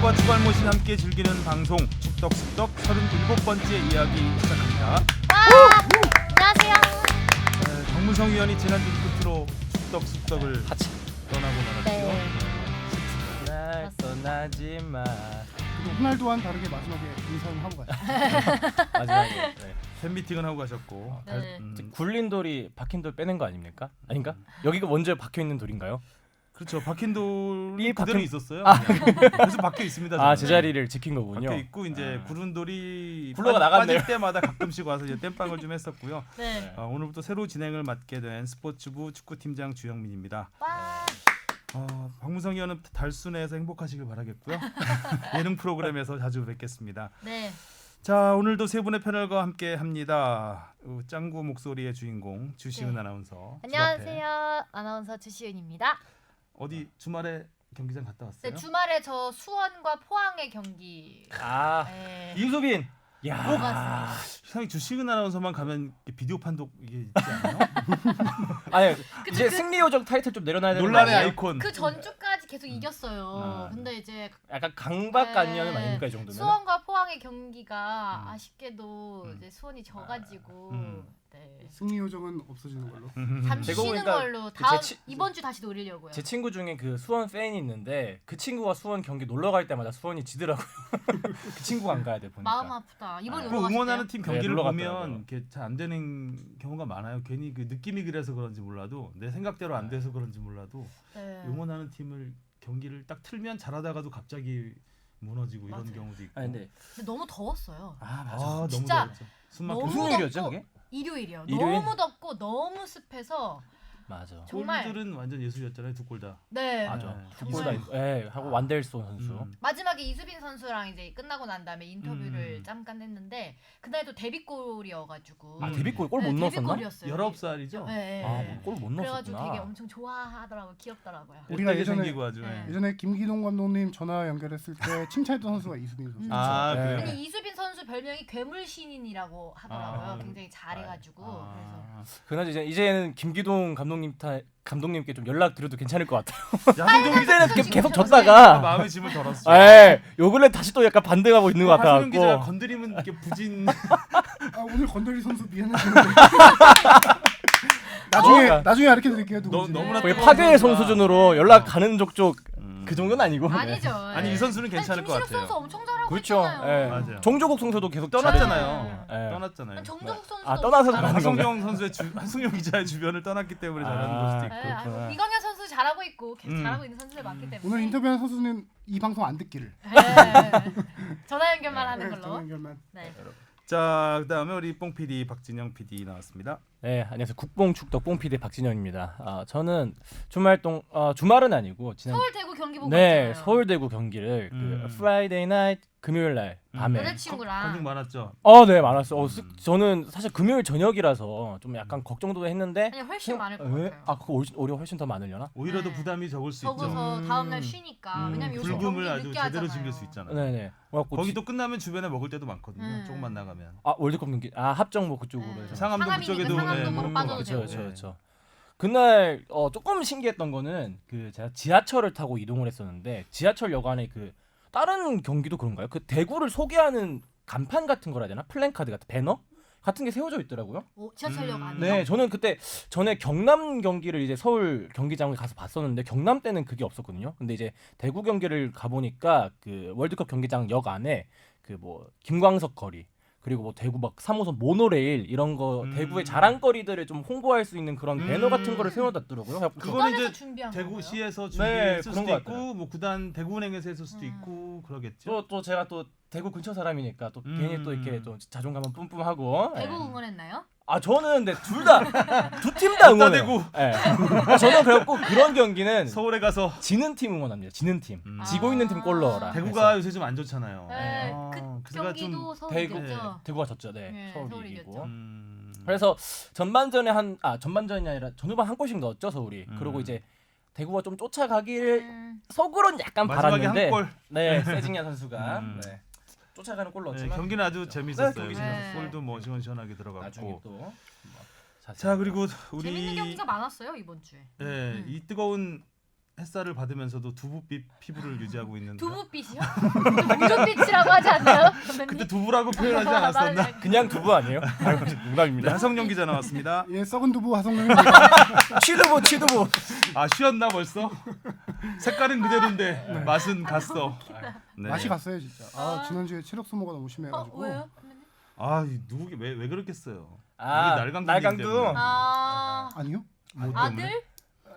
축덕과 추갈못이 함께 즐기는 방송 축덕숙덕 37번째 이야기 시작합니다. 안녕하세요. 정문성 위원이 지난주 끝으로 축덕숙덕을 하치. 떠나고 말았죠. 네. 날 떠나지 마. 그리고 홈날도와는 다르게 마지막에 인사를 하고 가요. 마지막에 네. 팬미팅은 하고 가셨고. 네. 굴린 돌이 박힌 돌 빼낸 거 아닙니까? 아닌가? 여기가 먼저 박혀 있는 돌인가요? 그렇죠. 박힌 돌이 이 그대로 박힌- 있었어요. 계속 박혀 있습니다. 아, 저는. 제자리를 지킨 거군요. 박혀 있고 이제 구른 돌이 굴러가 나갔네요. 빠질 때마다 가끔씩 와서 이제 땜빵을 좀 했었고요. 네. 오늘부터 새로 진행을 맡게 된 스포츠부 축구팀장 주영민입니다. 와. 박무성 의원은 달순해서 행복하시길 바라겠고요. 예능 프로그램에서 자주 뵙겠습니다. 네. 자, 오늘도 세 분의 패널과 함께 합니다. 짱구 목소리의 주인공 주시은 네. 아나운서. 안녕하세요. 아나운서 주시은입니다. 어디 주말에 경기장 갔다 왔어요? 네, 주말에 저 수원과 포항의 경기. 아, 네. 이수빈. 야. 맞습니다. 이상하게 주시은 아나운서만 가면 비디오 판독 이게 있지 않아요? 아니, 그쵸, 이제 그- 승리 요정 타이틀 좀 내려놔야 되는 거 논란의 아니에요? 아이콘. 그 전주까지 계속 이겼어요. 아. 근데 이제 약간 강박관념 네. 아닙니까 이 정도면? 수원과 포항의 경기가 아쉽게도 음. 이제 수원이 져가지고 네. 승리 요정은 없어지는 걸로. 잠시 제가 쉬는 보니까 걸로 그 다음 제 이번 주 다시 노리려고요. 제 친구 중에 그 수원 팬이 있는데 그 친구가 수원 경기 놀러 갈 때마다 수원이 지더라고요. 그 친구가 안 가야 돼 보니까. 마음 아프다. 이번 아. 놀러 그 가실 응원하는 때요? 팀 네, 경기를 놀러 보면 갔더라고요. 이렇게 잘 안 되는 경우가 많아요. 괜히 그 느낌이 그래서 그런지 몰라도 내 생각대로 안 돼서 그런지 몰라도 네. 응원하는 팀을 경기를 딱 틀면 잘하다가도 갑자기 무너지고 이런 맞아요. 경우도 있고. 아 근데 근데 너무 더웠어요. 너무 진짜 더웠죠. 숨 너무 막혀서. 무슨 요일이었죠 덥고 그게? 일요일이요. 일요일? 너무 덥고 너무 습해서 맞아. 정말 골들은 완전 예술이었잖아요. 두 골 다. 네. 맞아. 네, 두골 정말. 다. 예, 하고 완델손 선수. 마지막에 이수빈 선수랑 이제 끝나고 난 다음에 인터뷰를 음. 잠깐 했는데 그날도 데뷔골이어가지고 아, 데뷔골 골 못 네, 넣었었나? 데뷔골이었어요. 19살이죠. 네, 네, 아, 네. 골 못 그래가지고 넣었었구나. 되게 엄청 좋아하더라고. 귀엽더라고요. 우리가 예쁘게 예전에- 생기고 아주. 네. 예전에 김기동 감독님 전화 연결했을 때 칭찬했던 선수가 이수빈 선수. 아, 네. 그래요? 아니 이수빈 선수 별명이 괴물 신인이라고 하더라고요. 아, 굉장히 잘해가지고 그래서 그나저 이제는 김기동 감독님께 좀 연락 드려도 괜찮을 것 같아요. 야승종 기자는 선수 계속 지금 졌다가 마음의 짐을 덜었어. 예, 요 근래 다시 또 약간 반등하고 있는 것 하승용 기자 같아갖고. 건드리면 이렇게 부진. 아, 오늘 건더리 선수 미안하시는데. 나중에 알려 드릴게요. 누군지. 너무나 거의 뜨거운 파괴의 선수라. 선 수준으로 연락 가는 족족 그 정도는 아니고. 아니죠. 아니 이 선수는 괜찮을 것 김신욱 같아요. 선수 엄청 잘하고 그렇죠. 있잖아요. 예. 맞아요. 정조국 선수도 계속 떠났잖아요. 예. 떠났잖아요. 아니, 정정국 선수 아, 떠나서 잘하는 건가요? 하승용 선수의 한승용 기자의 주변을 떠났기 때문에 잘하는 걸 수도 있고. 네, 아이고, 그렇구나. 이광현 선수 잘하고 있고 계속 음. 잘하고 있는 선수들 많기 때문에 오늘 인터뷰한 선수는 이 방송 안 듣기를. 네. 전화 연결만 하는 네, 걸로. 전화 연결만. 네. 자, 그다음에 우리 뽕 PD 박진영 PD 나왔습니다. 네, 안녕하세요. 국뽕축덕 뽕피디 박진영입니다. 저는 주말은 아니고 지난 서울 대구 경기 보고 네 왔잖아요. 서울 대구 경기를 그 프라이데이 나이트 금요일 날 밤에 여자친구랑 관중 많았죠. 네 많았어. 저는 사실 금요일 저녁이라서 좀 약간 걱정도 했는데 아니 훨씬 많을 것 예? 같아요. 그거 오히려 훨씬 더 많으려나? 오히려 더 네. 부담이 적을 수 있죠. 적어서 다음 날 쉬니까 왜냐면 요즘 불금을 경기 아주 늦게 제대로 하잖아요. 즐길 수 있잖아요. 네네. 그래갖고 거기 또 끝나면 주변에 먹을 때도 많거든요. 음. 조금만 나가면. 월드컵 경기 합정 뭐 그쪽으로 네. 해서 상암동 상암이니까 그쪽에도 상암동으로 네, 빠져도 그렇죠, 되고. 그렇죠. 그날 조금 신기했던 거는 그 제가 지하철을 타고 이동을 했었는데 지하철역 안에 그 다른 경기도 그런가요? 그 대구를 소개하는 간판 같은 거라 해야 되나? 플랜카드 같은 배너 같은 게 세워져 있더라고요. 지하철역 안에. 네, 저는 그때 전에 경남 경기를 이제 서울 경기장을 가서 봤었는데 경남 때는 그게 없었거든요. 근데 이제 대구 경기를 가 보니까 그 월드컵 경기장 역 안에 그 뭐 김광석 거리 그리고 뭐 대구 막 3호선 모노레일 이런 거 대구의 자랑거리들을 좀 홍보할 수 있는 그런 배너 같은 거를 세워놨더라고요. 그래갖고 그거는 구단에서 이제 준비한 거예요? 대구시에서 네, 준비했을 그런 수도 것 있고 같아요. 뭐 구단 대구은행에서 했을 수도 있고 그러겠죠. 또 제가 또 대구 근처 사람이니까 또 괜히 또 이렇게 또 자존감은 뿜뿜하고. 대구 예. 응원했나요? 저는 근데 둘 다 두 팀 다 응원해요. 대구. 예. 저는 그래갖고 그런 경기는 서울에 가서 지는 팀 응원합니다. 지는 팀. 음. 지고 있는 팀 골 넣어라. 대구가 요새 좀 안 좋잖아요. 네, 아, 그 그래가 경기도 서울 대구 이겼죠. 대구가 졌죠. 네. 네, 서울이 서울이 이기고. 이겼죠. 그래서 전반전에 전반전이 아니라 전후반 한 골씩 넣었죠, 서울이. 그리고 이제 대구가 좀 쫓아가기를 속으로는 약간 마지막에 바랐는데 한 골. 네, 세징야 선수가 음. 네. 쫓아가는 골 네, 넣었지만 경기는 아주 재밌었어요. 네, 경기 재밌었어요. 골도 뭐 시원시원하게 나중에 들어갔고. 또 뭐, 자, 그리고 우리 재밌는 경기가 많았어요 이번 주에. 이 뜨거운 햇살을 받으면서도 두부빛 피부를 유지하고 있는데 두부빛이요? 무조빛이라고 하지 않나요? 그때 두부라고 표현하지 않았었나? 맞아요. 그냥 두부 아니에요? 아이고, 네, 농담입니다. 하성룡 기자 나왔습니다. 예, 썩은 두부 하성룡입니다. 치두부. 아 쉬었나 벌써? 색깔은 그대로인데 맛은 갔어. 네. 맛이 갔어요 진짜. 지난주에 체력 소모가 너무 심해가지고. 왜요? 아 누구 왜 그렇겠어요? 아, 이게 날강도. 때문에. 아니요? 뭐 때문에? 아들?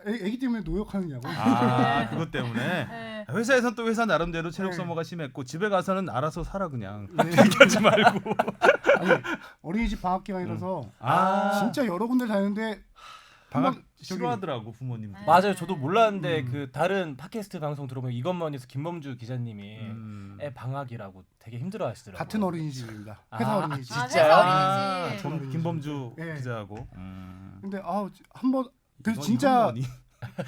애기 때문에 노역하느냐고. 아 그것 때문에 네. 회사에선 또 회사 나름대로 체력 네. 소모가 심했고 집에 가서는 알아서 살아 그냥 네. 얘기하지 말고. 아니, 어린이집 방학 기간이라서 아 진짜 여러 군데 다녔는데 방학 한번 저기- 싫어하더라고 부모님들. 맞아요. 저도 몰랐는데 그 다른 팟캐스트 방송 들어보면 이것만에서 김범주 기자님이 애 방학이라고 되게 힘들어하시더라고요. 같은 어린이집입니다. 회사 아, 어린이집. 진짜요? 회사 어린이집. 김범주 네. 기자하고. 근데 한번 그래서 이건 진짜 뭐니?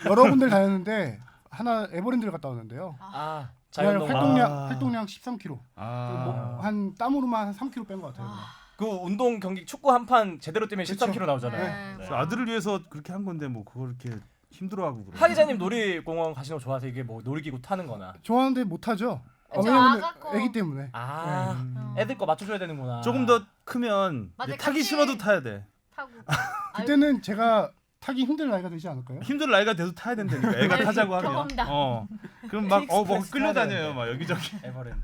여러 군데 다녔는데 하나 에버랜드를 갔다 왔는데요. 아, 그날 자연농가. 활동량 13kg. 아 한 땀으로만 한 3kg 뺀 것 같아요. 그 운동 경기 축구 한 판 제대로 뛰면 13kg 나오잖아요. 네. 네. 그 아들을 위해서 그렇게 한 건데 뭐 그걸 이렇게 힘들어하고 그래. 하 기자님 놀이공원 가시는 거 좋아하세요? 이게 뭐 놀이기구 타는-거나. 좋아하는데 못 하죠. 그쵸, 왜냐면 아가고. 애기 때문에. 아, 음. 애들 거 맞춰줘야 되는구나. 조금 더 크면 맞아, 이제 타기 같이- 싫어도 타야 돼. 타고. 그때는 제가 타기 힘들 나이가 되지 않을까요? 힘들 나이가 돼도 타야 된다니까. 애가 네, 타자고 하면. 경험담. 그럼 막 뭐 익스프레스 끌려다녀요. 타야 막 여기저기. 에버랜드.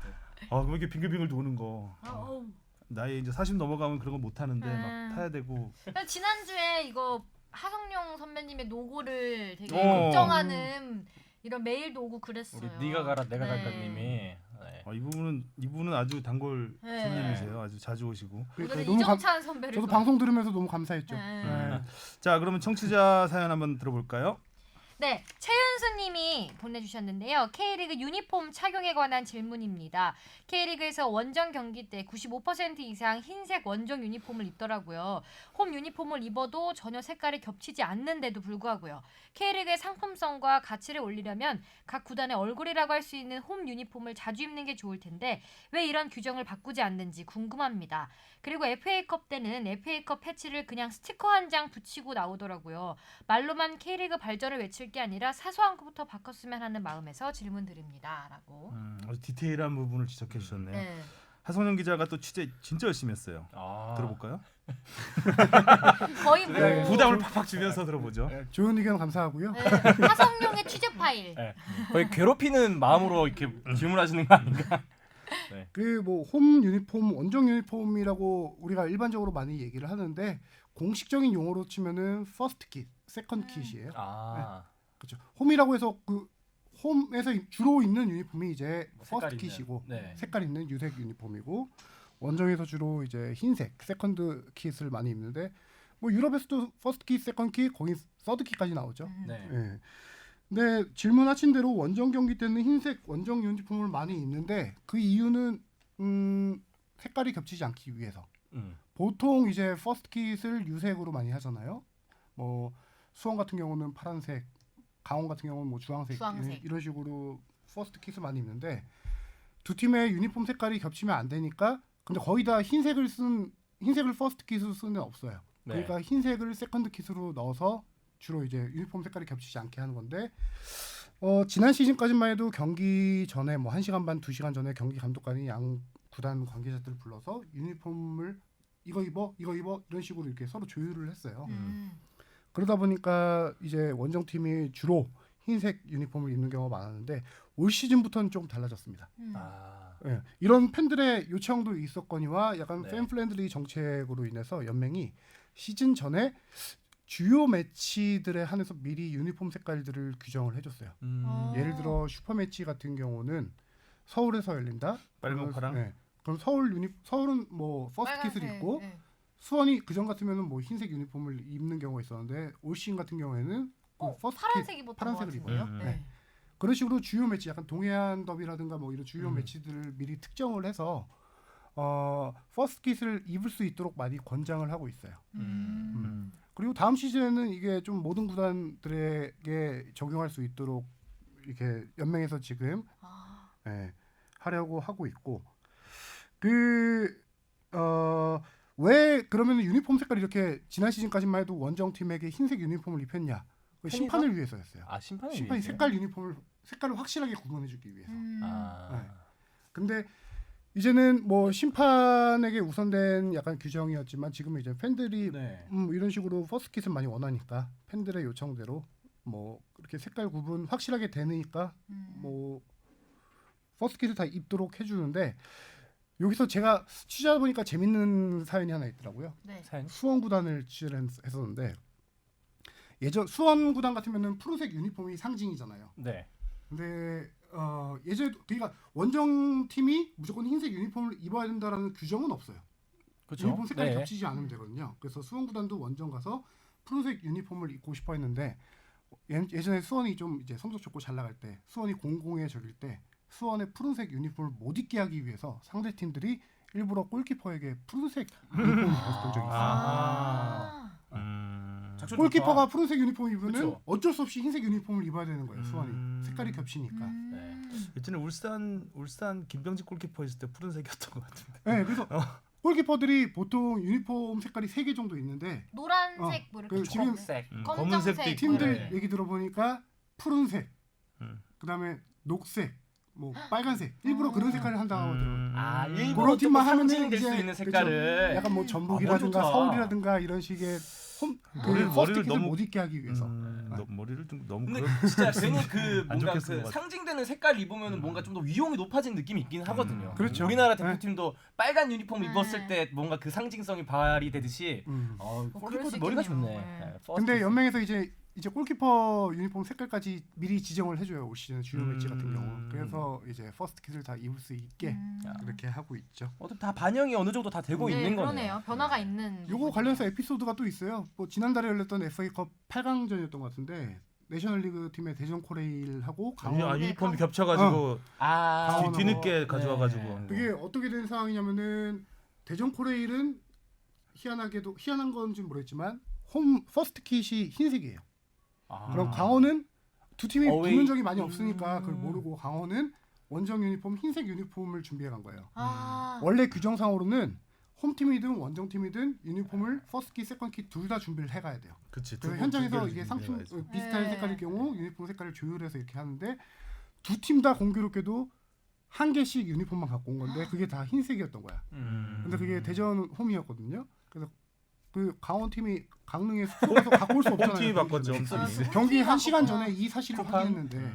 그럼 이렇게 빙글빙글 도는 거. 어우. 나이 이제 40 넘어가면 그런 거 못 하는데 막 타야 되고. 그러니까 지난주에 이거 하성룡 선배님의 노고를 되게 어. 걱정하는 이런 메일 노고 우리 그랬어요. 네가 가라 내가 네. 갈까님이. 네. 이분은 아주 단골 네. 손님이세요. 아주 자주 오시고. 그러니까 오늘 너무 이정찬 선배를 저도 또- 방송 들으면서 너무 감사했죠. 네. 네. 자, 그러면 청취자 사연 한번 들어볼까요? 네, 최윤수님이 보내주셨는데요. K리그 유니폼 착용에 관한 질문입니다. K리그에서 원정 경기 때 95% 이상 흰색 원정 유니폼을 입더라고요. 홈 유니폼을 입어도 전혀 색깔이 겹치지 않는데도 불구하고요. K리그의 상품성과 가치를 올리려면 각 구단의 얼굴이라고 할 수 있는 홈 유니폼을 자주 입는 게 좋을 텐데 왜 이런 규정을 바꾸지 않는지 궁금합니다. 그리고 FA컵 때는 FA컵 패치를 그냥 스티커 한 장 붙이고 나오더라고요. 말로만 K리그 발전을 외칠 게 아니라 사소한 것부터 바꿨으면 하는 마음에서 질문드립니다. 라고. 아주 디테일한 부분을 지적해 주셨네요. 네. 하성룡 기자가 또 취재 진짜 열심히 했어요. 아. 들어볼까요? 거의 뭐 네. 부담을 팍팍 주면서 들어보죠. 좋은 의견 감사하고요. 네, 하성룡의 취재 파일. 네. 거의 괴롭히는 마음으로 이렇게 질문하시는 거 아닌가? 그 뭐 홈 유니폼, 원정 유니폼이라고 우리가 일반적으로 많이 얘기를 하는데 공식적인 용어로 치면은 퍼스트 킷, 세컨드 킷이에요. 아. 그렇죠. 홈이라고 해서 그 홈에서 주로 있는 유니폼이 이제 색깔 퍼스트 있는. 킷이고 네. 색깔 있는 유색 유니폼이고 원정에서 주로 이제 흰색 세컨드 킷을 많이 입는데 뭐 유럽에서도 퍼스트 킷, 세컨드 킷, 거기 서드 킷까지 나오죠. 네. 예. 근데 질문하신 대로 원정 경기 때는 흰색 원정 유니폼을 많이 입는데 그 이유는 색깔이 겹치지 않기 위해서. 보통 이제 퍼스트 킷을 유색으로 많이 하잖아요. 뭐 수원 같은 경우는 파란색, 강원 같은 경우는 뭐 주황색, 주황색. 이런 식으로 퍼스트 킷을 많이 입는데 두 팀의 유니폼 색깔이 겹치면 안 되니까 근데 거의 다 흰색을 퍼스트 킷으로 쓰는 데는 없어요. 네. 그러니까 흰색을 세컨드 킷으로 넣어서 주로 이제 유니폼 색깔이 겹치지 않게 하는 건데 지난 시즌까지만 해도 경기 전에 뭐 1시간 반, 2시간 전에 경기 감독관이 양 구단 관계자들을 불러서 유니폼을 이거 입어 이런 식으로 이렇게 서로 조율을 했어요. 그러다 보니까 이제 원정팀이 주로 흰색 유니폼을 입는 경우가 많았는데 올 시즌부터는 조금 달라졌습니다. 아. 예, 이런 팬들의 요청도 있었거니와 약간 네. 팬 플랜들리 정책으로 인해서 연맹이 시즌 전에 주요 매치들에 한해서 미리 유니폼 색깔들을 규정을 해줬어요. 어. 예를 들어 슈퍼 매치 같은 경우는 서울에서 열린다. 빨강 파랑. 네. 그럼 서울은 뭐 퍼스트 킷을 빨간색, 입고 네. 수원이 그전 같으면은 뭐 흰색 유니폼을 입는 경우가 있었는데 올 시즌 같은 경우에는 그 퍼스트 파란색 킷 입었던 파란색을 것 같은데요? 입어요? 네. 네. 그런 식으로 주요 매치 약간 동해안 더비라든가 뭐 이런 주요 음. 매치들을 미리 특정을 해서 퍼스트 킷을 입을 수 있도록 많이 권장을 하고 있어요. 그리고 다음 시즌에는 이게 좀 모든 구단들에게 적용할 수 있도록 이렇게 연맹에서 지금 아. 하려고 하고 있고 왜 그러면 유니폼 색깔이 이렇게 지난 시즌까지만 해도 원정 팀에게 흰색 유니폼을 입혔냐? 그 심판을 위해서였어요. 아 심판을 심판이 위해서요? 색깔을 확실하게 구분해주기 위해서. 아. 네. 근데 이제는 뭐 심판에게 우선된 약간 규정이었지만 지금은 이제 팬들이 네. 이런 식으로 퍼스트킷을 많이 원하니까 팬들의 요청대로 뭐 그렇게 색깔 구분 확실하게 되니까 뭐 퍼스트킷을 다 입도록 해주는데 여기서 제가 취재하다 보니까 재밌는 사연이 하나 있더라고요. 네. 사연? 수원 구단을 취재를 했었는데 예전 수원 구단 같으면은 푸른색 유니폼이 상징이잖아요. 네. 근데 예전에 그러니까 원정 팀이 무조건 흰색 유니폼을 입어야 된다라는 규정은 없어요. 그렇죠. 유니폼 색깔이 네. 겹치지 않으면 되거든요. 그래서 수원 구단도 원정 가서 푸른색 유니폼을 입고 싶어 했는데 예전에 수원이 좀 이제 성적 좋고 잘 나갈 때 수원이 공공에 적일 때 수원의 푸른색 유니폼을 못 입게 하기 위해서 상대 팀들이 일부러 골키퍼에게 푸른색 유니폼을 입었던 적이 있어요. 아. 작전 골키퍼가 푸른색 유니폼 입으면 그쵸. 어쩔 수 없이 흰색 유니폼을 입어야 되는 거예요. 수원이 색깔이 겹치니까. 예전에 울산 김병직 골키퍼 있을 때 푸른색이었던 것 같은데. 네, 그래서 골키퍼들이 보통 유니폼 색깔이 3개 정도 있는데 노란색 뭐 이렇게 그 지금 초록색. 검은색도 검정색 있고. 팀들 네. 얘기 들어보니까 푸른색, 음. 그다음에 녹색, 뭐 빨간색 일부러 그런 색깔을 한다고 하더라고요. 아 음. 일부러 그런 팀만 하면은 상징될 수 이제 있는 색깔을. 약간 뭐 전북이라든가 아, 좋다. 서울이라든가 이런 식의 머리를 퍼스트킷을 너무- 못 입게 하기 위해서. 머리를 좀 너무 근데 그런 진짜 괜히 그 안 뭔가 좋게 쓴 그 것 같아. 상징되는 색깔 입으면 뭔가 좀 더 위용이 높아진 느낌이 있긴 하거든요. 그렇죠. 우리나라 네. 대표팀도 빨간 유니폼 네. 입었을 때 뭔가 그 상징성이 발휘되듯이 뭐 그럴 골키퍼도 수 머리가 있겠네요. 좋네. 네. 네, 근데 퍼스트. 연맹에서 이제 골키퍼 유니폼 색깔까지 미리 지정을 해줘요. 올 시즌 주요 매치 같은 경우. 그래서 이제 퍼스트킷을 다 입을 수 있게 그렇게 하고 있죠. 어차피 다 반영이 어느 정도 다 되고 네, 있는 그러네요. 거네요. 변화가 있는. 요거 부분이죠. 관련해서 에피소드가 또 있어요. 뭐 지난달에 열렸던 FA컵 8강전이었던 것 같은데 내셔널리그 팀의 대전 코레일하고 강원 유니폼이 겹쳐가지고 아 강원하고. 뒤늦게 가져와가지고 네. 한 거. 그게 어떻게 된 상황이냐면은 대전 코레일은 희한하게도 희한한 건지 모르겠지만 홈 퍼스트 킷이 흰색이에요. 아. 그럼 강원은 두 팀이 어웨이. 붙는 적이 많이 없으니까 그걸 모르고 강원은 원정 유니폼 흰색 유니폼을 준비해 간 거예요. 아. 원래 규정상으로는 홈팀이든 원정팀이든 유니폼을 퍼스트 킷, 세컨드 킷 둘 다 준비를 해가야 돼요. 그치. 그래서 두 현장에서 개를 이게 준비해가야지. 비슷한 네. 색깔일 경우 유니폼 색깔을 조율해서 이렇게 하는데 두 팀 다 공교롭게도 한 개씩 유니폼만 갖고 온 건데 그게 다 흰색이었던 거야. 근데 그게 대전 홈이었거든요. 그래서 그 강원 팀이 강릉에 숙소에서 갖고 올 수 없잖아요. 홈팀이 바꿨죠. 아, 경기 한 시간 바꿨구나. 전에 이 사실을 쿠팡? 확인했는데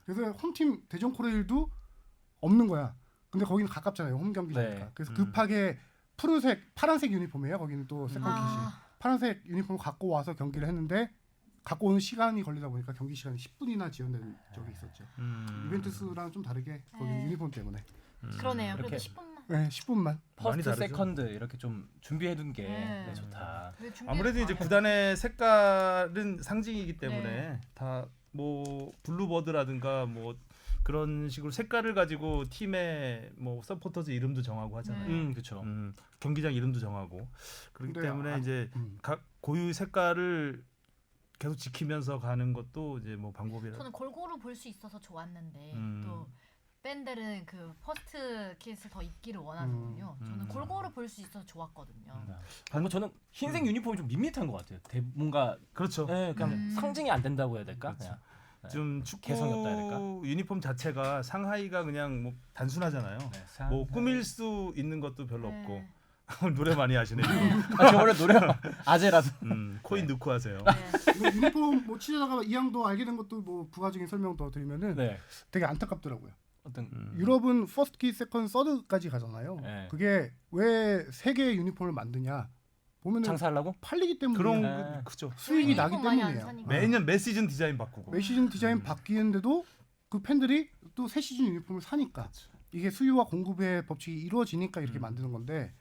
그래서 홈팀 대전 코레일도 없는 거야. 근데 거기는 가깝잖아요. 홈 경기장이니까. 네. 그래서 급하게 파란색 유니폼이에요. 거기는 또 세컨 킷이. 아. 파란색 유니폼을 갖고 와서 경기를 했는데 갖고 오는 시간이 걸리다 보니까 경기 시간이 10분이나 지연된 적이 있었죠. 이벤트 수랑 좀 다르게 거기 네. 유니폼 때문에. 그러네요. 그래도 이렇게. 10분만. 네, 10분만. 많이 퍼스트, 다르죠. 세컨드 이렇게 좀 준비해둔 게 네. 네, 좋다. 아무래도 이제 아, 구단의 색깔은 상징이기 때문에 네. 다 뭐 블루버드라든가 뭐 그런 식으로 색깔을 가지고 팀의 뭐 서포터즈 이름도 정하고 하잖아요. 그렇죠. 경기장 이름도 정하고 그렇기 근데 때문에 이제 음. 각 고유 색깔을 계속 지키면서 가는 것도 이제 뭐 방법이라. 저는 골고루 볼 수 있어서 좋았는데 음. 또 팬들은 그 퍼스트 킷을 더 입기를 원하거든요. 저는 골고루 볼 수 있어서 좋았거든요. 뭔가 저는 흰색 유니폼이 좀 밋밋한 것 같아요. 뭔가 그렇죠. 네, 그냥 상징이 안 된다고 해야 될까? 그렇죠. 그냥. 네. 좀 개성이 없다 해야 될까? 축구 유니폼 자체가 상하이가 그냥 뭐 단순하잖아요. 네, 뭐 꾸밀 수 있는 것도 별로 네. 없고 노래 많이 하시네요. 아, 저 원래 노래 아재라서. 코인 넣고 하세요. 네. 이거 유니폼 뭐 취재자가 이양도 알게 된 것도 뭐 부가적인 설명 더 드리면은 네. 되게 안타깝더라고요. 어떤 유럽은 퍼스트 킷, 세컨드, 서드까지 가잖아요. 네. 그게 왜 세 개의 유니폼을 만드냐? 보면은 장사하려고? 팔리기 때문에 그런 네. 거 크죠. 수익이 나기 유니폼 많이 안 때문이에요. 사니까. 매년 매 시즌 디자인 바꾸고. 매 시즌 디자인 바뀌는데도 그 팬들이 또 새 시즌 유니폼을 사니까 이게 수요와 공급의 법칙이 이루어지니까 이렇게 만드는 건데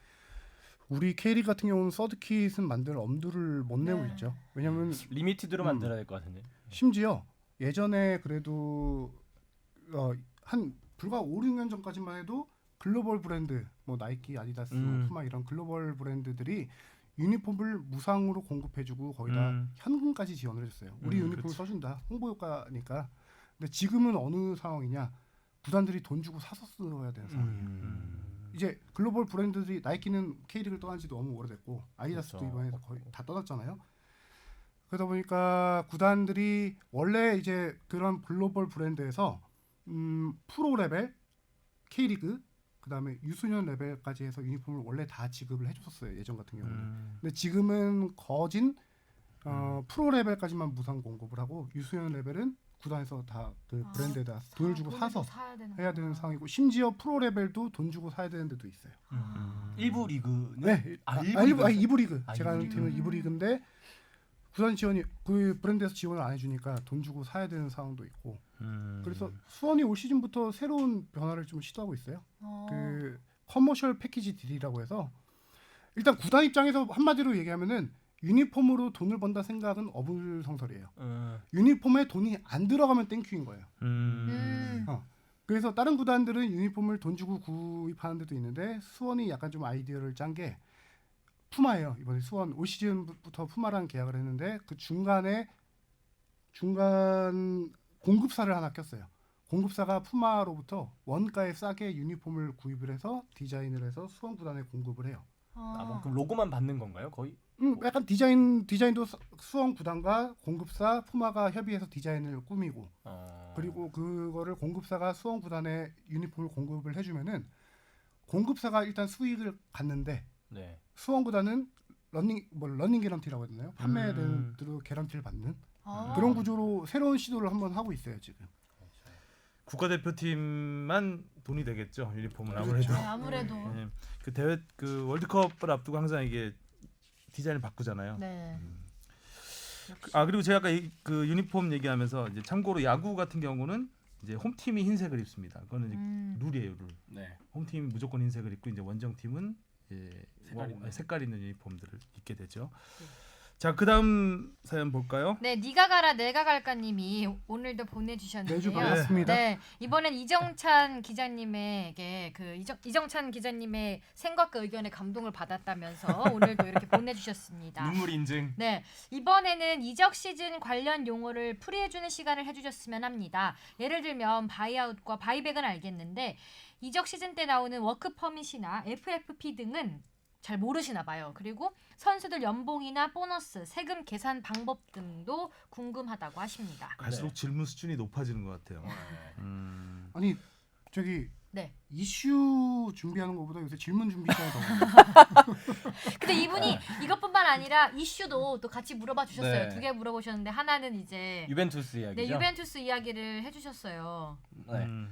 우리 K리그 같은 경우는 서드킷은 만들 엄두를 못 내고 네. 있죠. 왜냐면 리미티드로 만들어야 될 것 같은데. 심지어 예전에 그래도 한 불과 5, 6년 전까지만 해도 글로벌 브랜드 뭐 나이키, 아디다스, 푸마 이런 글로벌 브랜드들이 유니폼을 무상으로 공급해주고 거기다 현금까지 지원을 해줬어요. 우리 유니폼을 그치. 써준다. 홍보 효과니까. 근데 지금은 어느 상황이냐? 구단들이 돈 주고 사서 써야 되는 상황이에요. 이제 글로벌 브랜드들이 나이키는 K리그를 떠난 지도 너무 오래됐고 아디다스도 그렇죠. 이번에 거의 다 떠났잖아요. 그러다 보니까 구단들이 원래 이제 그런 글로벌 브랜드에서 프로 레벨, K리그, 그다음에 유소년 레벨까지 해서 유니폼을 원래 다 지급을 해줬었어요. 예전 같은 경우는. 근데 지금은 거진 프로 레벨까지만 무상 공급을 하고 유소년 레벨은 구단에서 다 그 브랜드에다 돈을 주고 사서 해야 되는 상황이고 심지어 프로 레벨도 돈 주고 사야 되는 데도 있어요. 일부 리그는 네, 이부 리그. 제가 아는 팀은 이부 리그인데 구단 지원이 그 브랜드에서 지원을 안 해주니까 돈 주고 사야 되는 상황도 있고. 그래서 수원이 올 시즌부터 새로운 변화를 좀 시도하고 있어요. 그 커머셜 패키지 딜이라고 해서 일단 구단 입장에서 한마디로 얘기하면은 유니폼으로 돈을 번다 생각은 어불성설이에요. 유니폼에 돈이 안 들어가면 땡큐인 거예요. 그래서 다른 구단들은 유니폼을 돈 주고 구입하는 데도 있는데 수원이 약간 좀 아이디어를 짠 게 푸마예요. 이번에 수원 올 시즌부터 푸마랑 계약을 했는데 그 중간 공급사를 하나 꼈어요. 공급사가 푸마로부터 원가에 싸게 유니폼을 구입을 해서 디자인을 해서 수원 구단에 공급을 해요. 뭐 그럼 로고만 받는 건가요, 거의? 약간 디자인도 수원 구단과 공급사 푸마가 협의해서 디자인을 꾸미고 그리고 그거를 공급사가 수원 구단에 유니폼을 공급을 해주면은 공급사가 일단 수익을 갖는데 네. 수원 구단은 러닝 개런티라고 해야 되나요? 판매되는 대로 개런티를 받는 그런 구조로 새로운 시도를 한번 하고 있어요 지금. 국가대표팀만 돈이 되겠죠. 유니폼은 그렇죠. 아무래도. 네, 아무래도. 예. 그 대회 그 월드컵을 앞두고 항상 이게 디자인을 바꾸잖아요. 네. 그리고 제가 아까 그 유니폼 얘기하면서 이제 참고로 야구 같은 경우는 이제 홈팀이 흰색을 입습니다. 그거는 이제 룰이에요, 룰. 네. 홈팀이 무조건 흰색을 입고 이제 원정팀은 색깔 색깔 있는 유니폼들을 입게 되죠. 자, 그다음 사연 볼까요? 네, 니가 가라 내가 갈까님이 오늘도 보내주셨는데요. 매주 반갑습니다. 네, 이번엔 이정찬 기자님에게 그 이정찬 기자님의 생각과 의견에 감동을 받았다면서 오늘도 이렇게 보내주셨습니다. 눈물 인증. 네, 이번에는 이적 시즌 관련 용어를 풀이해주는 시간을 해주셨으면 합니다. 예를 들면 바이아웃과 바이백은 알겠는데 이적 시즌 때 나오는 워크 퍼밋이나 FFP 등은 잘 모르시나 봐요. 그리고 선수들 연봉이나 보너스, 세금 계산 방법 등도 궁금하다고 하십니다. 갈수록 질문 수준이 높아지는 것 같아요. 아니 저기 네. 이슈 준비하는 것보다 요새 질문 준비 시간이 더 많아요. 근데 이분이 이것뿐만 아니라 이슈도 또 같이 물어봐 주셨어요. 네. 2개 물어보셨는데 하나는 이제 유벤투스 이야기죠. 네, 유벤투스 이야기를 해주셨어요. 네.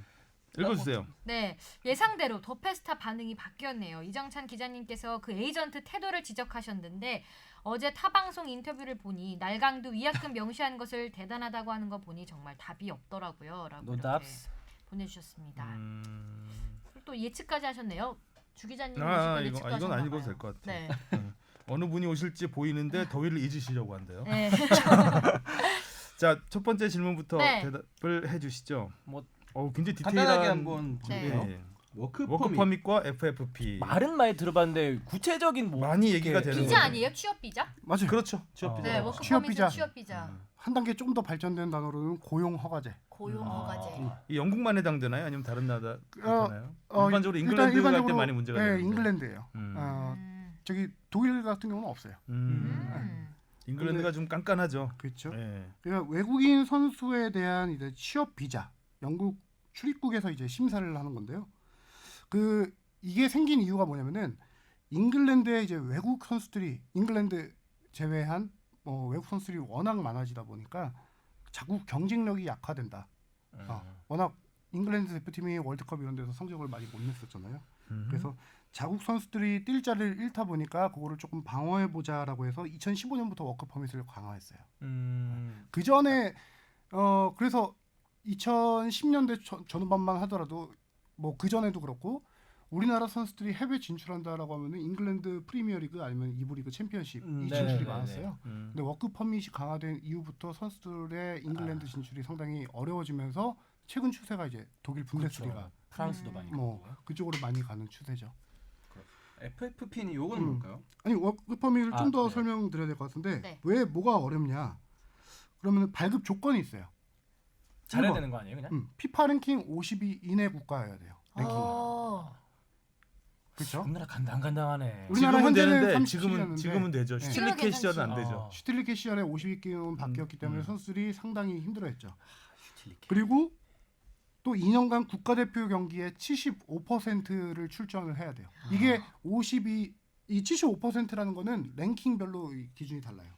읽어주세요. 네, 예상대로 더페스타 반응이 바뀌었네요. 이정찬 기자님께서 그 에이전트 태도를 지적하셨는데 어제 타방송 인터뷰를 보니 날강도 위약금 명시한 것을 대단하다고 하는 거 보니 정말 답이 없더라고요. 라고 No 이렇게 doubts. 보내주셨습니다. 또 예측까지 하셨네요. 주 기자님 이건 예측까지 안 읽어도 될 것 같아요. 네. 어느 분이 오실지 보이는데 더위를 잊으시려고 한대요. 네. 자, 첫 번째 질문부터 네. 대답을 해주시죠. 뭐 굉장히 간단하게 디테일한 한번 네. 볼게요. 워크 워크 퍼밋. 퍼밋과 FFP 말은 많이 들어봤는데 구체적인 뭐 많이 얘기가 이렇게 되는 비자 거죠. 아니에요? 취업 비자? 맞아요. 그렇죠. 취업 비자. 네, 워크 취업 퍼밋은 비자. 취업 비자. 한 단계 좀 더 발전된 단어로는 고용 허가제. 고용 허가제. 이 영국만 해당되나요? 아니면 다른 나라 되나요? 어, 일반적으로 일단 잉글랜드 갈 때 일반적으로, 많이 문제가 네, 되는데. 잉글랜드예요. 저기 독일 같은 경우는 없어요. 잉글랜드가 좀 깐깐하죠. 그렇죠. 네. 그러니까 외국인 선수에 대한 이제 취업 비자, 영국 출입국에서 이제 심사를 하는 건데요. 그 이게 생긴 이유가 뭐냐면은 잉글랜드에 이제 외국 선수들이 잉글랜드 제외한 외국 선수들이 워낙 많아지다 보니까 자국 경쟁력이 약화된다. 워낙 잉글랜드 대표팀이 월드컵 이런 데서 성적을 많이 못 냈었잖아요. 그래서 자국 선수들이 뛸 자리를 잃다 보니까 그거를 조금 방어해 보자라고 해서 2015년부터 워크 퍼밋을 강화했어요. 그 전에 그래서 2010년대 전후반만 하더라도 뭐 그 전에도 그렇고 우리나라 선수들이 해외 진출한다라고 하면은 잉글랜드 프리미어리그 아니면 이부 리그 챔피언십 이 진출이 많았어요. 근데 워크 퍼밋이 강화된 이후부터 선수들의 잉글랜드 진출이 상당히 어려워지면서 최근 추세가 이제 독일 분데스리가 그렇죠. 프랑스도 많이 뭐 가고요. 그쪽으로 많이 가는 추세죠. FFP는 요건 뭘까요? 아니 워크 퍼밋을 좀 더 네. 설명드려야 될 것 같은데 네. 왜 뭐가 어렵냐? 그러면 발급 조건이 있어요. 잘해야 1번. 되는 거 아니에요, 그냥? 피파 랭킹 50위 이내 국가여야 돼요. 랭킹. 그렇죠. 우리나라 간당간당하네. 우리나라 지금은 현재는 되는데 37이었는데 지금은 되죠. 네. 슈틸리케 시절은 안 지금은 되죠. 슈틸리케 시절에 52개월 바뀌었기 때문에 음. 선수들이 상당히 힘들어했죠. 슈틸리케. 그리고 또 2년간 국가대표 경기에 75%를 출전을 해야 돼요. 이게 이 75%라는 거는 랭킹별로 이 기준이 달라요.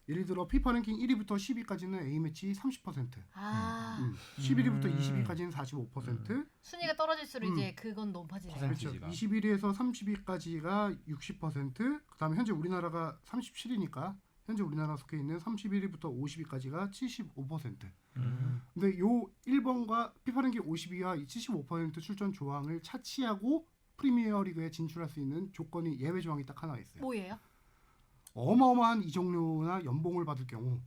예를 들어 피파 랭킹 1위부터 10위까지는 A매치 30%, 아 11위부터 20위까지는 45%, 순위가 떨어질수록 음. 이제 그건 높아지네요. 퍼센트. 그렇죠. 퍼센티지가. 21위에서 30위까지가 60%, 그다음에 현재 우리나라가 37위니까 현재 우리나라 속해 있는 31위부터 50위까지가 75%. 근데 요 1번과 피파 랭킹 50위와 이 75% 출전 조항을 차치하고 프리미어리그에 진출할 수 있는 조건이 예외 조항이 딱 하나 있어요. 뭐예요? 어마어마한 이적료나 연봉을 받을 경우,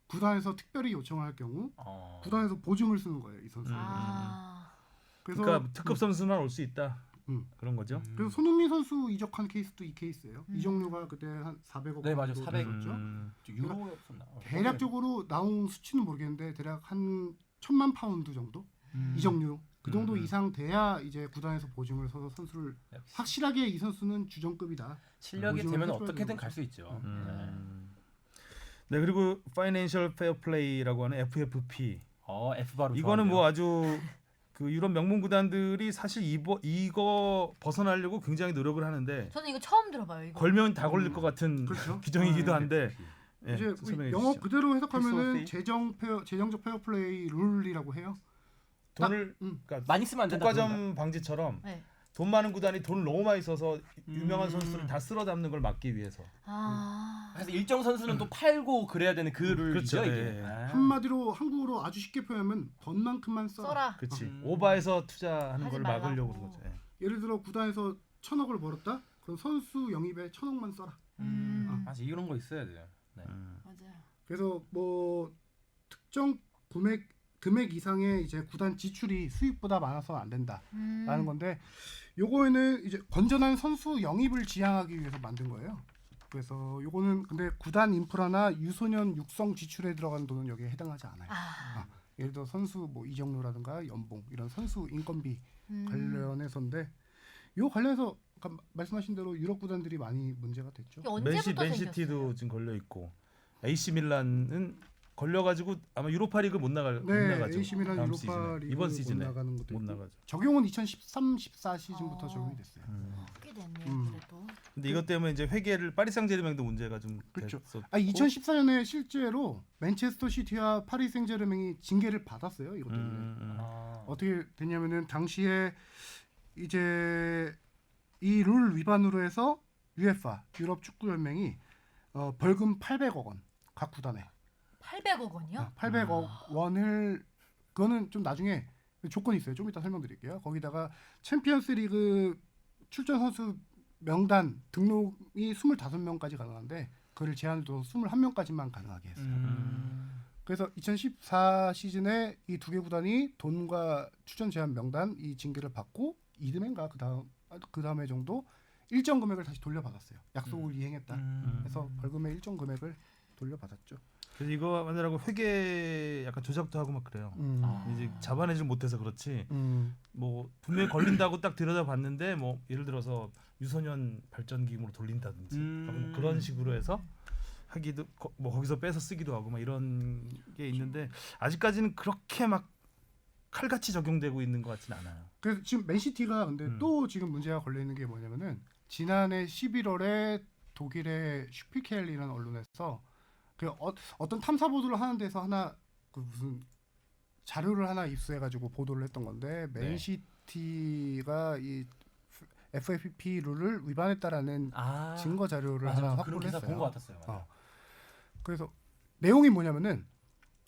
구단에서 특별히 요청을 할 경우 구단에서 보증을 쓰는 거예요, 이 선수. 아 그래서 그러니까 특급 선수만 올 수 있다. 그런 거죠. 그래서 손흥민 선수 이적한 케이스도 이 케이스예요. 음. 이적료가 그때 한 400억 네, 맞아요. 정도 400. 됐었죠. 유로였었나? 대략적으로 나온 수치는 모르겠는데 대략 한 1,000만 파운드 정도 이적료 그 정도 이상 돼야 이제 구단에서 보증을 서서 선수를 확실하게 이 선수는 주전급이다. 실력이 보증을 되면 해줘야 어떻게든 되는 갈 수 있죠. 네, 그리고 파이낸셜 페어플레이라고 하는 FFP. F 바로. 이거는 뭐 아주 그 유럽 명문 구단들이 사실 이거 벗어나려고 굉장히 노력을 하는데 저는 이거 처음 들어봐요. 이거. 걸면 다 걸릴 것 같은 그렇죠. 규정이기도 한데 예, 이제 설명해 영어 주시죠. 그대로 해석하면은 FFP? 재정적 페어플레이 룰이라고 해요. 돈을 그러니까 많이 쓰면 안 된다. 독과점 방지처럼 네. 돈 많은 구단이 돈을 너무 많이 써서 유명한 음. 선수를 다 쓸어 담는 걸 막기 위해서. 아 그래서 일정 선수는 또 팔고 그래야 되는 그 룰이죠, 그렇죠. 이게. 예. 한마디로 한국어로 아주 쉽게 표현하면 번 만큼만 써라. 써라. 그렇지. 음. 오바해서 투자하는 하지 걸 말라고. 막으려고 그런 거죠. 예. 예를 들어 구단에서 1,000억을 벌었다. 그럼 선수 영입에 1,000억만 써라. 사실 이런 거 있어야 돼요. 네. 맞아요. 그래서 뭐 특정 금액 이상의 이제 구단 지출이 수익보다 많아서 안 된다라는 건데 요거에는 이제 건전한 선수 영입을 지향하기 위해서 만든 거예요. 그래서 요거는 근데 구단 인프라나 유소년 육성 지출에 들어가는 돈은 여기에 해당하지 않아요. 예를 들어 선수 뭐 이적료라든가 연봉 이런 선수 인건비 관련해서인데 요 관련해서 아까 말씀하신 대로 유럽 구단들이 많이 문제가 됐죠. 이게 언제부터 맨시티도 생겼어요? 지금 걸려 있고 AC 밀란은 걸려가지고 아마 유로파리그 못 나가죠. AC 밀란 다음 유로파 시즌에. 리그 이번 못 시즌에 나가는 것도 못 있고. 나가죠. 적용은 2013-14 시즌부터 적용이 됐어요. 꽤 됐네요. 그래도. 근데 이것 때문에 이제 회계를 파리 생제르맹도 문제가 좀 그렇죠. 됐었고. 2014년에 실제로 맨체스터 시티와 파리 생제르맹이 징계를 받았어요. 이것 때문에. 어떻게 됐냐면은 당시에 이제 이 룰 위반으로 해서 UEFA 유럽 축구 연맹이 벌금 800억 원 각 구단에 800억 원이요? 800억 원을 그거는 좀 나중에 조건이 있어요. 좀 이따 설명드릴게요. 거기다가 챔피언스리그 출전 선수 명단 등록이 25명까지 가능한데 그를 제한을 둬서 21명까지만 가능하게 했어요. 그래서 2014 시즌에 이 두 개 구단이 돈과 출전 제한 명단 이 징계를 받고 이듬해인가 그다음에 정도 일정 금액을 다시 돌려받았어요. 약속을 이행했다. 그래서 벌금의 일정 금액을 돌려받았죠. 그래서 이거 하느라고 회계 약간 조작도 하고 막 그래요. 이제 잡아내질 못해서 그렇지. 뭐 분명히 걸린다고 딱 들여다봤는데 뭐 예를 들어서 유소년 발전 기금으로 돌린다든지 뭐 그런 식으로 해서 하기도 뭐 거기서 빼서 쓰기도 하고 막 이런 게 있는데 아직까지는 그렇게 막 칼같이 적용되고 있는 것 같지는 않아요. 그래서 지금 맨시티가 근데 또 지금 문제가 걸려 있는 게 뭐냐면은 지난해 11월에 독일의 슈피켈이라는 언론에서 그 어떤 탐사 보도를 하는 데서 하나 그 무슨 자료를 하나 입수해가지고 보도를 했던 건데 맨시티가 이 FFP 룰을 위반했다라는 증거 자료를 하나 확보를 했어요. 본것 같았어요. 그래서 내용이 뭐냐면은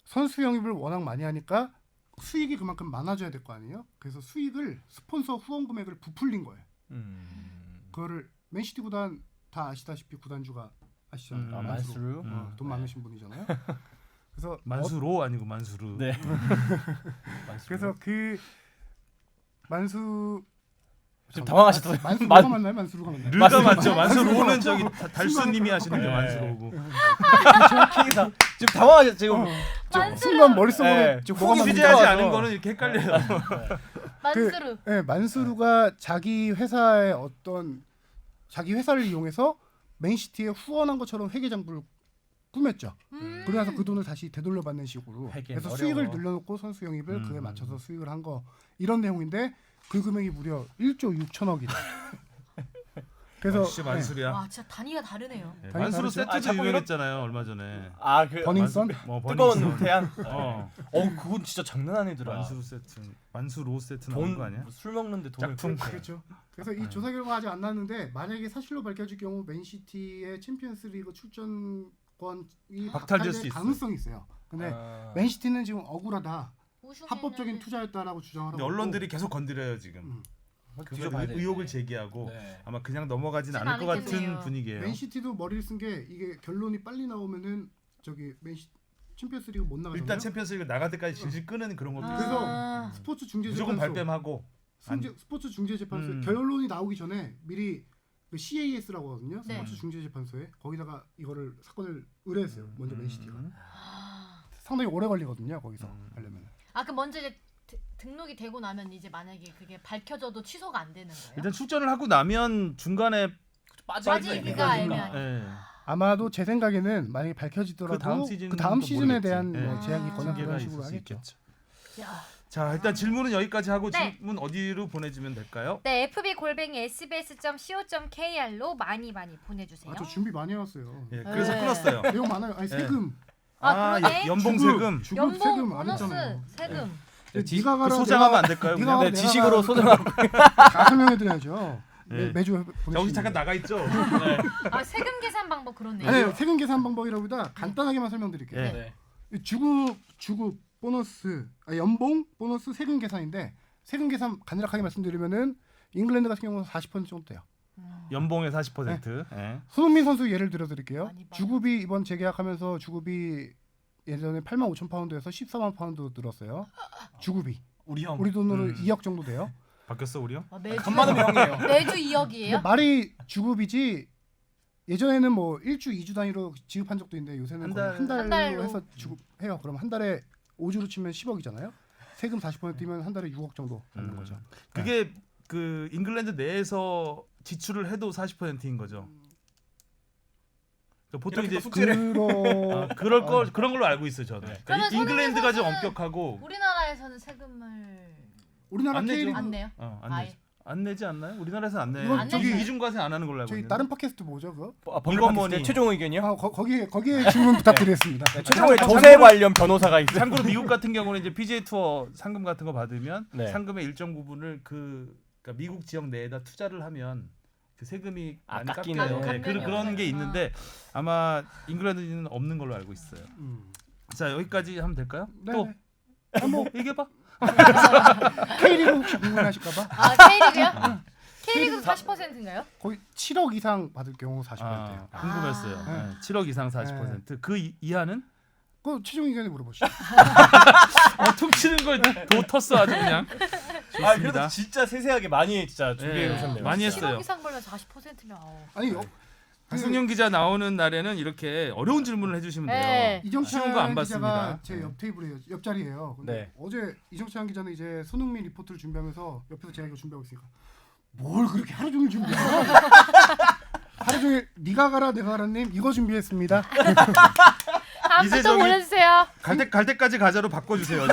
선수 영입을 워낙 많이 하니까 수익이 그만큼 많아져야 될 거 아니에요. 그래서 수익을 스폰서 후원 금액을 부풀린 거예요. 그거를 맨시티 구단 다 아시다시피 구단주가 아시잖아요. 만수르. 돈 많으신 분이잖아요. 그래서 만수로 아니고 만수르. 네. 그래서 그 만수 지금 당황하셨어요. 만수루가 맞나요? 만수루가 맞나요? 르가 맞죠. 만수로는 저기 달수님이 하시는 게 네. 만수로고. 킹이사 지금 당황하셨어요. 지금 순간 머릿속으로 네. 지금 훅이 뭐가 비제하지 들어와서. 않은 거는 이렇게 헷갈려요. 만수르. 만수루가 자기 회사의 어떤 자기 회사를 이용해서 맨시티에 후원한 것처럼 회계장부를 꾸몄죠. 그러면서 그 돈을 다시 되돌려받는 식으로 회계는 그래서 어려워. 수익을 늘려놓고 선수 영입을 그에 맞춰서 수익을 한 거 이런 내용인데 그 금액이 무려 1조 6천억이다. 그래서 역시 만수리야. 와 진짜 단위가 다르네요. 네, 당연히 만수로 다르죠. 세트도 자꾸 유명했잖아요 얼마 전에. 아그 버닝썬 뭐 뜨거운 버닝썬. 태양. 어. 그건 진짜 장난 아니더라. 만수로 세트, 만수로 세트 나온 거 아니야? 술 먹는데 돈을 짝퉁. 그렇게. 그렇죠. 그래서 이 조사 결과 아직 안 나왔는데 만약에 사실로 밝혀질 경우 맨시티의 챔피언스리그 출전권이 박탈될 박탈될 수 있어요. 가능성이 있어요. 근데 아. 맨시티는 지금 억울하다. 우승에는 합법적인 투자였다라고 주장하고 근데 언론들이 계속 건드려요 지금. 그걸 뒤져봐야 되겠네. 의혹을 제기하고 네. 아마 그냥 넘어가진 그렇진 않을 것 않겠네요. 같은 분위기예요. 맨시티도 머리를 쓴 게 이게 결론이 빨리 나오면은 저기 챔피언스리그 못 나가잖아요. 일단 챔피언스리그 나갈 때까지 질질 끄는 그런 것도 그래서 있어요. 스포츠 중재 무조건 재판소 발뺌하고 스포츠 중재 재판소 음. 결론이 나오기 전에 미리 그 CAS라고 하거든요. 네. 스포츠 중재 재판소에 거기다가 이거를 사건을 의뢰했어요. 먼저 맨시티가 음. 상당히 오래 걸리거든요. 거기서 하려면. 아 그럼 먼저 이제 등록이 되고 나면 이제 만약에 그게 밝혀져도 취소가 안 되는 거예요? 일단 출전을 하고 나면 중간에 빠지기가 애매하니까. 예. 아마도 제 생각에는 만약에 밝혀지더라도 그 다음 시즌에 시즌은 또 대한 모르겠지. 뭐 예. 제약이 있거나 징계가 그런 있을 식으로 수 하겠죠. 있겠죠. 야. 자 일단 질문은 여기까지 하고 네. 질문 어디로 보내주면 될까요? 네, fb@sbs.co.kr로 많이 보내주세요. 저 준비 많이 해왔어요. 예, 그래서 네. 끊었어요. 내용 많아요. 아니 세금, 아, 그러네. 연봉 주급, 세금 주급 연봉, 세금 안 보너스, 했잖아요. 세금. 네가 가라, 소장하면 내가- 안 될까요? 네가 그냥? 가라, 네, 내가 지식으로 가라. 소장하고. 다 설명해드려야죠. 네. 매주 자, 보내주시면 혹시 잠깐 돼요. 나가 있죠? 아 세금 계산 방법 그렇네요. 아니요, 세금 계산 방법이라보다 간단하게만 설명드릴게요. 네. 주급 보너스, 연봉 보너스 세금 계산인데 세금 계산 간략하게 말씀드리면은 잉글랜드 같은 경우는 40% 정도 돼요. 연봉의 40%. 예. 손흥민 선수 예를 들어 드릴게요. 많이 받아. 주급이 이번 재계약하면서 주급이 예전에 85,000파운드에서 140,000 파운드 늘었어요. 주급이 우리 형. 우리 돈으로 음. 2억 정도 돼요. 바뀌었어 우리요? 매주 간만에 형이에요. 매주 근데 2억이에요? 말이 주급이지 예전에는 뭐 1주 2주 단위로 지급한 적도 있는데 요새는 한 거의 달. 한 달로 한 달로. 해서 지급해요. 그럼 한 달에 5주로 치면 10억이잖아요. 세금 40%면 한 달에 6억 정도 받는 거죠. 그게 그 잉글랜드 내에서 지출을 해도 40%인 거죠. 그러니까 보통 이제 그런 걸로 알고 있어요 저는. 네. 그러니까 그러면 잉글랜드가 좀 손흥민 엄격하고 우리나라에서는 세금을 우리나라 안 내죠. K리그 안 내요? 안 아예. 내지. 안 내지 않나요? 우리나라에서는 안 내. 이건 안 저기 내죠. 이중과세 안 하는 걸로 알고 저희 있는데. 다른 팟캐스트 뭐죠, 그거? 일본머니. 최종 의견이요? 거기에 질문 부탁드리겠습니다. 최종의 조세 관련 변호사가 있어요. 참고로 미국 같은 경우는 이제 PGA 투어 상금 같은 거 받으면 네. 상금의 일정 부분을 그러니까 미국 지역 내에다 투자를 하면 그 세금이 많이 깎이네요. 깎여요. 네, 감면이 그런 게 없어요. 있는데 아마 잉글랜드는 없는 걸로 알고 있어요. 자 여기까지 하면 될까요? 네. 또 뭐 얘기해봐. K리그 혹시 궁금하실까봐 아 K리그요? K리그 40%인가요? 거의 7억 이상 받을 경우 40%예요. 궁금했어요. 아. 네, 7억 이상 40%. 그 이하는? 그 최종 의견에 물어보시죠. 툭 치는 걸 도터스 아주 그냥. 아 그래도 좋습니다. 진짜 세세하게 많이 진짜 준비해 네, 오셨네요. 많이 진짜. 했어요. 7억 이상 벌면 40%면 아니 박승영 기자 나오는 날에는 이렇게 어려운 질문을 해주시면 돼요. 네. 쉬운 거 안 이정찬 받습니다. 기자가 제 옆 테이블이에요. 옆자리예요. 근데 네. 어제 이정찬 기자는 이제 손흥민 리포트를 준비하면서 옆에서 제가 이거 준비하고 있으니까 뭘 그렇게 하루 종일 준비해? 하루 종일 네가 가라 내가 가라님 이거 준비했습니다. 다음 이제 또 저기- 보내주세요. 갈 때까지 가자로 바꿔주세요.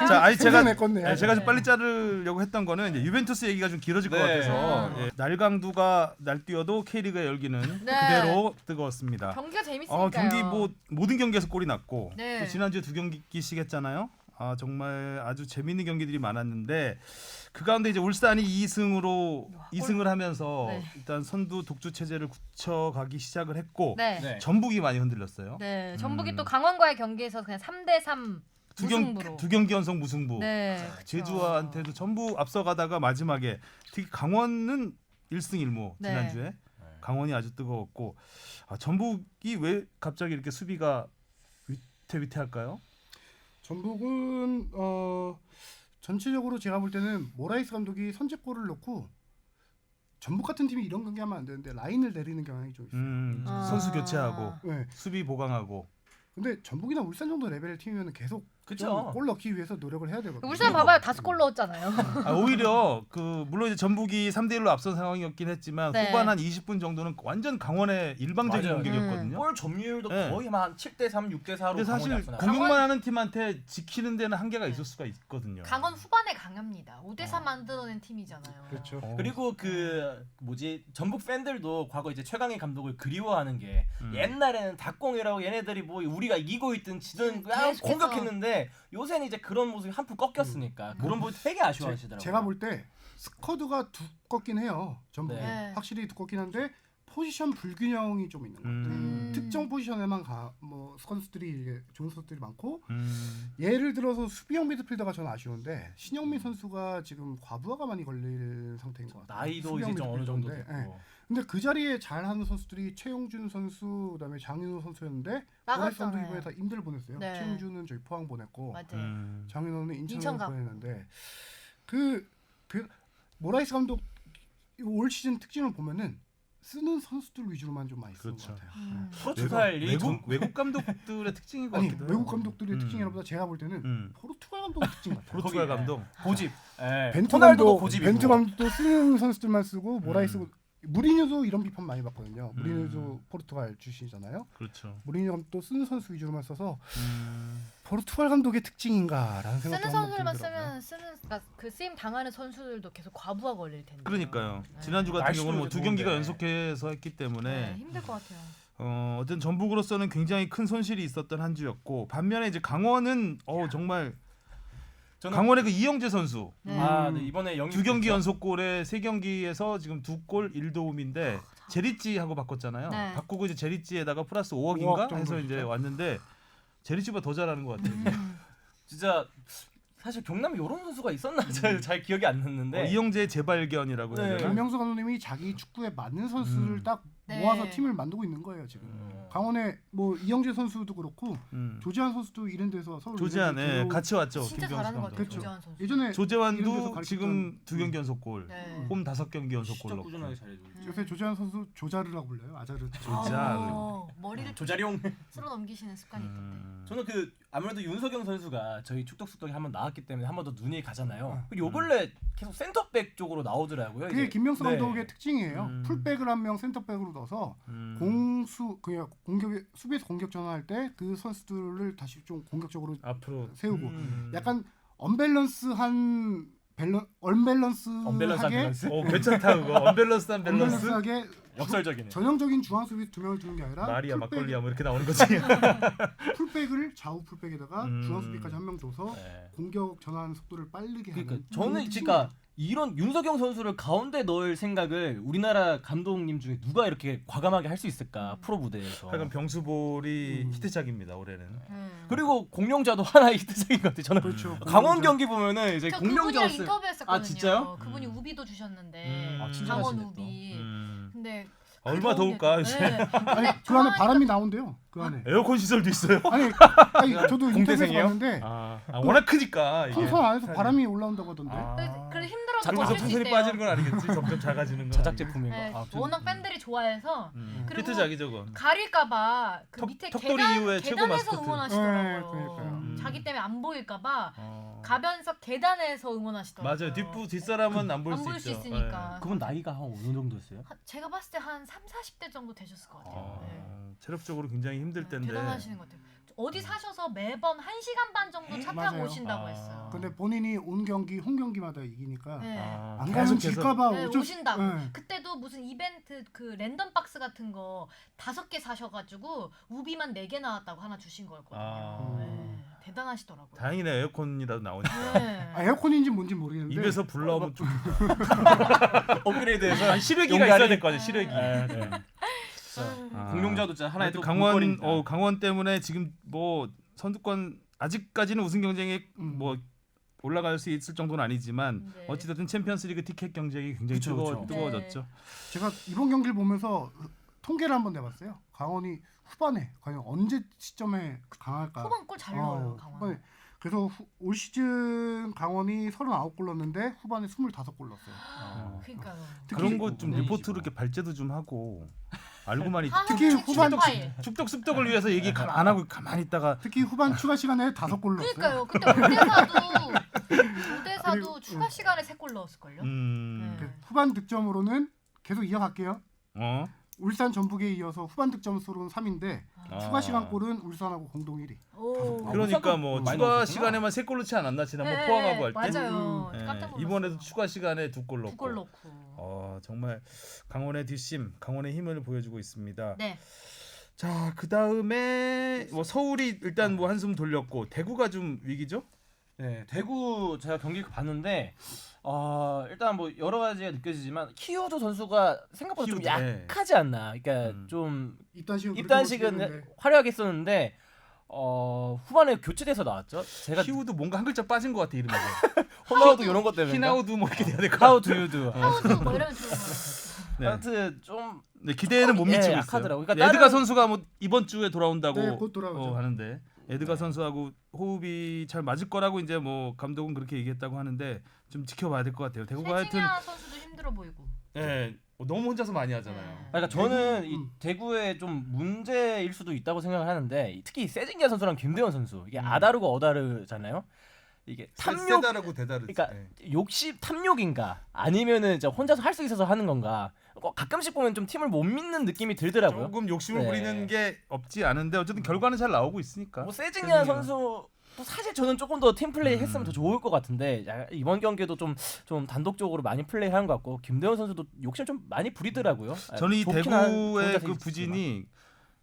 자, 아니 제가 내 건네요. 네, 제가 좀 빨리 자르려고 했던 거는 이제 유벤투스 얘기가 좀 길어질 것 네. 같아서 예, 날강두가 날뛰어도 K리그의 열기는 네. 그대로 뜨거웠습니다. 경기가 재밌으니까요. 경기 뭐 모든 경기에서 골이 났고 네. 또 지난주에 2경기씩 했잖아요. 정말 아주 재밌는 경기들이 많았는데 그 가운데 이제 울산이 2승을 하면서 네. 일단 선두 독주 체제를 굳혀가기 시작을 했고 네. 네. 전북이 많이 흔들렸어요. 네. 전북이 음. 또 강원과의 경기에서 그냥 3대3 무승부로. 두 경기 연속 무승부. 네. 그쵸. 제주한테도 전부 앞서가다가 마지막에 특히 강원은 1승 1무 네. 지난주에 강원이 아주 뜨거웠고 전북이 왜 갑자기 이렇게 수비가 위태위태할까요? 전북은 전체적으로 제가 볼 때는 모라이스 감독이 선제골을 넣고 전북 같은 팀이 이런 경기하면 안 되는데 라인을 내리는 경향이 좀 있어요. 선수 교체하고 네. 수비 보강하고. 근데 전북이나 울산 정도 레벨의 팀이면 계속 그쵸. 골 넣기 위해서 노력을 해야 되거든요. 울산 봐봐요. 5골 넣었잖아요. 오히려 그 물론 이제 전북이 3대1로 앞선 상황이었긴 했지만 네. 후반 한 20분 정도는 완전 강원의 일방적인 맞아요. 공격이었거든요. 골 점유율도 네. 거의 한 7대3, 6대4로 근데 사실 강원이 공격만 하는 팀한테 지키는 데는 한계가 네. 있을 수가 있거든요. 강원 후반에 강합니다. 5대4 만들어낸 팀이잖아요. 그렇죠. 그리고 그 뭐지 전북 팬들도 과거 이제 최강희 감독을 그리워하는 게 옛날에는 닭공이라고 얘네들이 뭐 우리가 이기고 있든 지든 그냥 계속해서. 공격했는데 요새는 이제 그런 모습이 한풀 꺾였으니까 그런 모습 되게 아쉬워하시더라고요. 제가 볼 때 스쿼드가 두껍긴 해요. 전북이 네. 확실히 두껍긴 한데 포지션 불균형이 좀 있는 것 같아요. 특정 포지션에만 뭐 선수들이 이게 좋은 선수들이 많고 예를 들어서 수비형 미드필더가 저는 아쉬운데 신영민 선수가 지금 과부하가 많이 걸릴 상태인 것 같아요. 나이도 수비형 이제 좀 어느 정도 미드필더인데, 됐고. 예. 근데 그 자리에 잘하는 선수들이 최용준 선수 그다음에 장윤호 선수였는데 모라이스 감독 나갔잖아요. 이번에 다 임대를 보냈어요. 네. 최용준은 저희 포항 보냈고 맞아요. 장윤호는 인천 인천으로 가고. 보냈는데 그 모라이스 감독 올 시즌 특징을 보면은 쓰는 선수들 위주로만 좀 많이 쓰는 그렇죠. 것 같아요. 포르투갈이 외국 감독들의 특징인 것 아니 같기도 해요. 외국 감독들의 특징이라보다 제가 볼 때는 포르투갈 감독의 특징 같아요. 포르투갈 거기, 감독. 고집. 예. 벤투 호날두도 감독, 고집이고. 벤투 감독도 쓰는 선수들만 쓰고 모라이스 무리뉴도 이런 비판 많이 받거든요. 무리뉴도 포르투갈 출신이잖아요. 그렇죠. 무리뉴 감독도 쓰는 선수 위주로만 써서 포르투갈 감독의 특징인가라는 생각도 쓰는 한번 선수들만 들더라고요. 쓰면 그 쓰임 당하는 선수들도 계속 과부하 걸릴 텐데. 그러니까요. 네. 지난주 같은 날씨도 경우는 뭐 이제 두 경기가 더운데. 연속해서 했기 때문에 네, 힘들 것 같아요. 어쨌든 전북으로서는 굉장히 큰 손실이 있었던 한 주였고 반면에 이제 강원은 정말 저는 강원의 그 이영재 선수 네. 네, 이번에 영입 두 경기 됐죠? 연속골에 세 경기에서 지금 2골 1도움인데 제리찌하고 바꿨잖아요. 네. 바꾸고 이제 제리찌에다가 플러스 5억인가 5억 정도 해서 이제 줬죠. 왔는데 제리찌보다 더 잘하는 것 같아요. 진짜 사실 경남에 이런 선수가 있었나 잘 기억이 안 났는데 이영재의 재발견이라고 해야 네. 되나? 김명수 감독님이 자기 축구에 맞는 선수를 딱 네. 모아서 팀을 만들고 있는 거예요 지금. 강원에 뭐 이영재 선수도 그렇고 조재환 선수도 이런 데서 서울 조재환 이런 데서 같이 왔죠. 진짜 김경수 잘하는 것 감독. 같아요. 그렇죠. 조재환 선수. 예전에 이런 데서 조재환도 가르쳤던- 지금 두 경기 연속골, 네. 홈 5경기 연속골 진짜 넣고. 꾸준하게 잘해주고 요새 조재환 선수 조자르라고 불러요. 아자르. 머리를 조자룡 쓸어 넘기시는 습관이 있던데. 저는 그 아무래도 윤석영 선수가 저희 축덕숙덕에 한번 나왔기 때문에 한 번 더 눈이 가잖아요. 음. 요 근래 계속 센터백 쪽으로 나오더라고요. 그게 이제. 김명수 네. 감독의 특징이에요. 풀백을 한 명 센터백으로 넣어서 공수 그냥 공격에 수비에서 공격 전환할 때 그 선수들을 다시 좀 공격적으로 앞으로 세우고 약간 언밸런스한 언밸런스하게 밸런스? 괜찮다 그거. 언밸런스한 밸런스. 언밸런스하게 역설적이네. 전형적인 중앙 수비 두 명을 두는 게 아니라 마리아 풀백, 막걸리야 뭐 이렇게 나오는 거지. 풀백을 좌우 풀백에다가 중앙 수비까지 한 명 둬서 네. 공격 전환 속도를 빠르게 그러니까 하는. 저는 그러니까 이런 윤석영 선수를 가운데 넣을 생각을 우리나라 감독님 중에 누가 이렇게 과감하게 할 수 있을까 프로 무대에서. 하여간 병수볼이 히트작입니다 올해는. 그리고 공룡자도 하나의 히트작인 것 같아요. 저는 그렇죠. 강원 경기 보면은 이제 저 공룡자 그분이랑 왔을 인터뷰했었거든요. 아, 진짜요? 그분이 우비도 주셨는데 아, 진짜 강원 하시네, 또. 우비. 근데 얼마 더울까 이제. 네. 아니 그 안에 바람이 나온대요. 그 안에. 에어컨 시설도 있어요. 아니 저도 인터뷰에서 공대생이에요? 봤는데 워낙 크니까 이게. 풍선 안에서 바람이 올라온다고 하던데. 그래 힘들어도 자동차 버틸 수 풍선이 있대요. 빠지는 건 아니겠지. 점점 작아지는 건. 자작 아니고. 제품인 거. 네, 아, 워낙 팬들이 좋아해서 그리고 히트작이죠 그건. 가릴까봐 그 밑에 턱돌이 계단, 이후에 최고 계단에서 마스코트. 응원하시더라고요. 네, 그러니까요. 자기 때문에 안 보일까봐 가변석 계단에서 응원하시더라고요. 맞아요. 뒷사람은 안 볼 안 수 볼 수 있죠. 있으니까. 그분 나이가 한 어느 정도 됐어요? 제가 봤을 때 한 3, 40대 정도 되셨을 것 같아요. 네. 체력적으로 굉장히 힘들 텐데. 대단하시는 것 같아요. 어디 사셔서 매번 1시간 반 정도 차 타고 맞아요. 오신다고 했어요. 근데 본인이 온 경기 홈 경기마다 이기니까 네. 안 가면 질까봐 네, 어쩔 오신다고. 네. 그때도 무슨 이벤트 그 랜덤 박스 같은 거 5개 사셔가지고 우비만 4개 나왔다고 하나 주신 거였거든요. 네. 대단하시더라고요. 다행이네 에어컨이라도 나오니까. 네. 에어컨인지 뭔지 모르겠는데 입에서 불 나오면 좀 업그레이드해서 실외기가 있어야 될 거 아니에요. 실외기. 공룡자도 진짜 하나의 또 강원 볼거리니까. 강원 때문에 지금 뭐 선두권 아직까지는 우승 경쟁에 뭐 올라갈 수 있을 정도는 아니지만 네. 어찌됐든 챔피언스리그 티켓 경쟁이 굉장히 그쵸, 그쵸. 뜨거워졌죠. 제가 이번 경기를 보면서 통계를 한번 내봤어요. 강원이 후반에 과연 언제 시점에 강할까? 후반 골 잘 넣어요, 강원. 후반에 그래서 올 시즌 강원이 39골 넣었는데 후반에 25골 넣었어요. 그러니까요. 그런 거 좀 네. 리포트로 이렇게 발제도 좀 하고 알고만 있지. 특히 후반 축덕 습덕을 위해서 얘기 안 하고 가만히 있다가 특히 후반 추가 시간에 5골 넣었어요. 그러니까요. 근데 오대사도 추가 시간에 3골 넣었을걸요. 네. 후반 득점으로는 계속 이어갈게요. 어? 울산 전북에 이어서 후반 득점 수로는 3인데 추가 시간 골은 울산하고 공동 1위. 오. 그러니까 뭐 많이 추가 넣었구나. 시간에만 3골 넣지 않았나 지난번 네, 포항하고 할 때. 맞아요. 예, 깜짝 놀랐어요. 이번에도 추가 시간에 2골 넣고. 2골 넣고. 정말 강원의 뒷심, 강원의 힘을 보여주고 있습니다. 네. 자, 그 다음에 뭐 서울이 일단 뭐 한숨 돌렸고 대구가 좀 위기죠? 네, 대구 제가 경기 봤는데 일단 뭐 여러 가지가 느껴지지만 키우드 선수가 생각보다 좀 키우드, 네. 약하지 않나. 그러니까 음. 좀 입단식은 입단식은 화려하게 했었는데 후반에 교체돼서 나왔죠. 제가 키우도 뭔가 한 글자 빠진 것 같아 이름에서. 호나우드 이런 것 때문에. 히나우드 뭐 이렇게 돼야 될 것 같아. How do you do? 하우스 뭐 이러면 좋은 거. 네. 하여튼 좀 네, 기대에는 못 미치고 있어요. 약하더라고요. 그러니까 에드가 다른- 선수가 뭐 이번 주에 돌아온다고 네, 곧 돌아오죠. 하는데 에드가 선수하고 호흡이 잘 맞을 거라고 이제 뭐 감독은 그렇게 얘기했다고 하는데 좀 지켜봐야 될 것 같아요. 대구가 하여튼 최진야 선수도 힘들어 보이고. 예, 너무 혼자서 많이 하잖아요. 네. 그러니까 저는 대구, 이 대구에 좀 문제일 수도 있다고 생각을 하는데 특히 세징야 선수랑 김대원 선수 이게 아다르고 어다르잖아요. 이게 탐욕 세다르고 대다르지. 그러니까 욕심 탐욕인가 아니면은 이제 혼자서 할 수 있어서 하는 건가 가끔씩 보면 좀 팀을 못 믿는 느낌이 들더라고요. 조금 욕심을 네. 부리는 게 없지 않은데 어쨌든 결과는 잘 나오고 있으니까. 뭐 세징야 세징야. 선수 또 사실 저는 조금 더 팀 플레이 했으면 더 좋을 것 같은데 이번 경기도 좀 단독적으로 많이 플레이하는 것 같고 김대원 선수도 욕심 좀 많이 부리더라고요. 저는 이 좋긴 한 대구의 좋은 그 자세가 부진이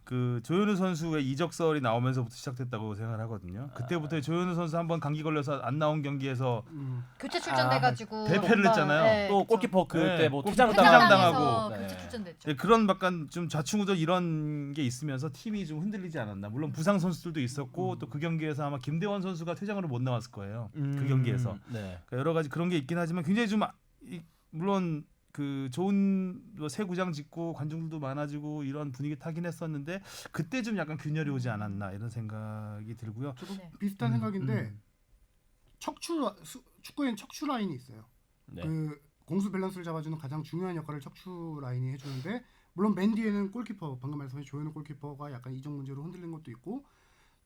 그 조현우 선수의 이적설이 나오면서부터 시작됐다고 생각을 하거든요. 그때부터 조현우 선수 한번 감기 걸려서 안 나온 경기에서 교체 출전돼가지고 대패를 뭔가, 했잖아요. 네, 또 그쵸. 골키퍼 그때 네, 뭐 골키퍼 퇴장 퇴장 당하고 당하고. 교체 네. 출전됐죠. 네, 그런 약간 좀 좌충우돌 이런 게 있으면서 팀이 좀 흔들리지 않았나. 물론 부상 선수들도 있었고 또 그 경기에서 아마 김대원 선수가 퇴장으로 못 나왔을 거예요. 그 경기에서 네. 그러니까 여러 가지 그런 게 있긴 하지만 굉장히 좀 물론 그 좋은 새 구장 짓고 관중들도 많아지고 이런 분위기 타긴 했었는데 그때 좀 약간 균열이 오지 않았나 이런 생각이 들고요. 저도 네. 비슷한 생각인데 음. 축구에는 척추 라인이 있어요. 네. 그 공수 밸런스를 잡아주는 가장 중요한 역할을 척추 라인이 해주는데 물론 맨 뒤에는 골키퍼 방금 말씀하신 조현우 골키퍼가 약간 이적 문제로 흔들린 것도 있고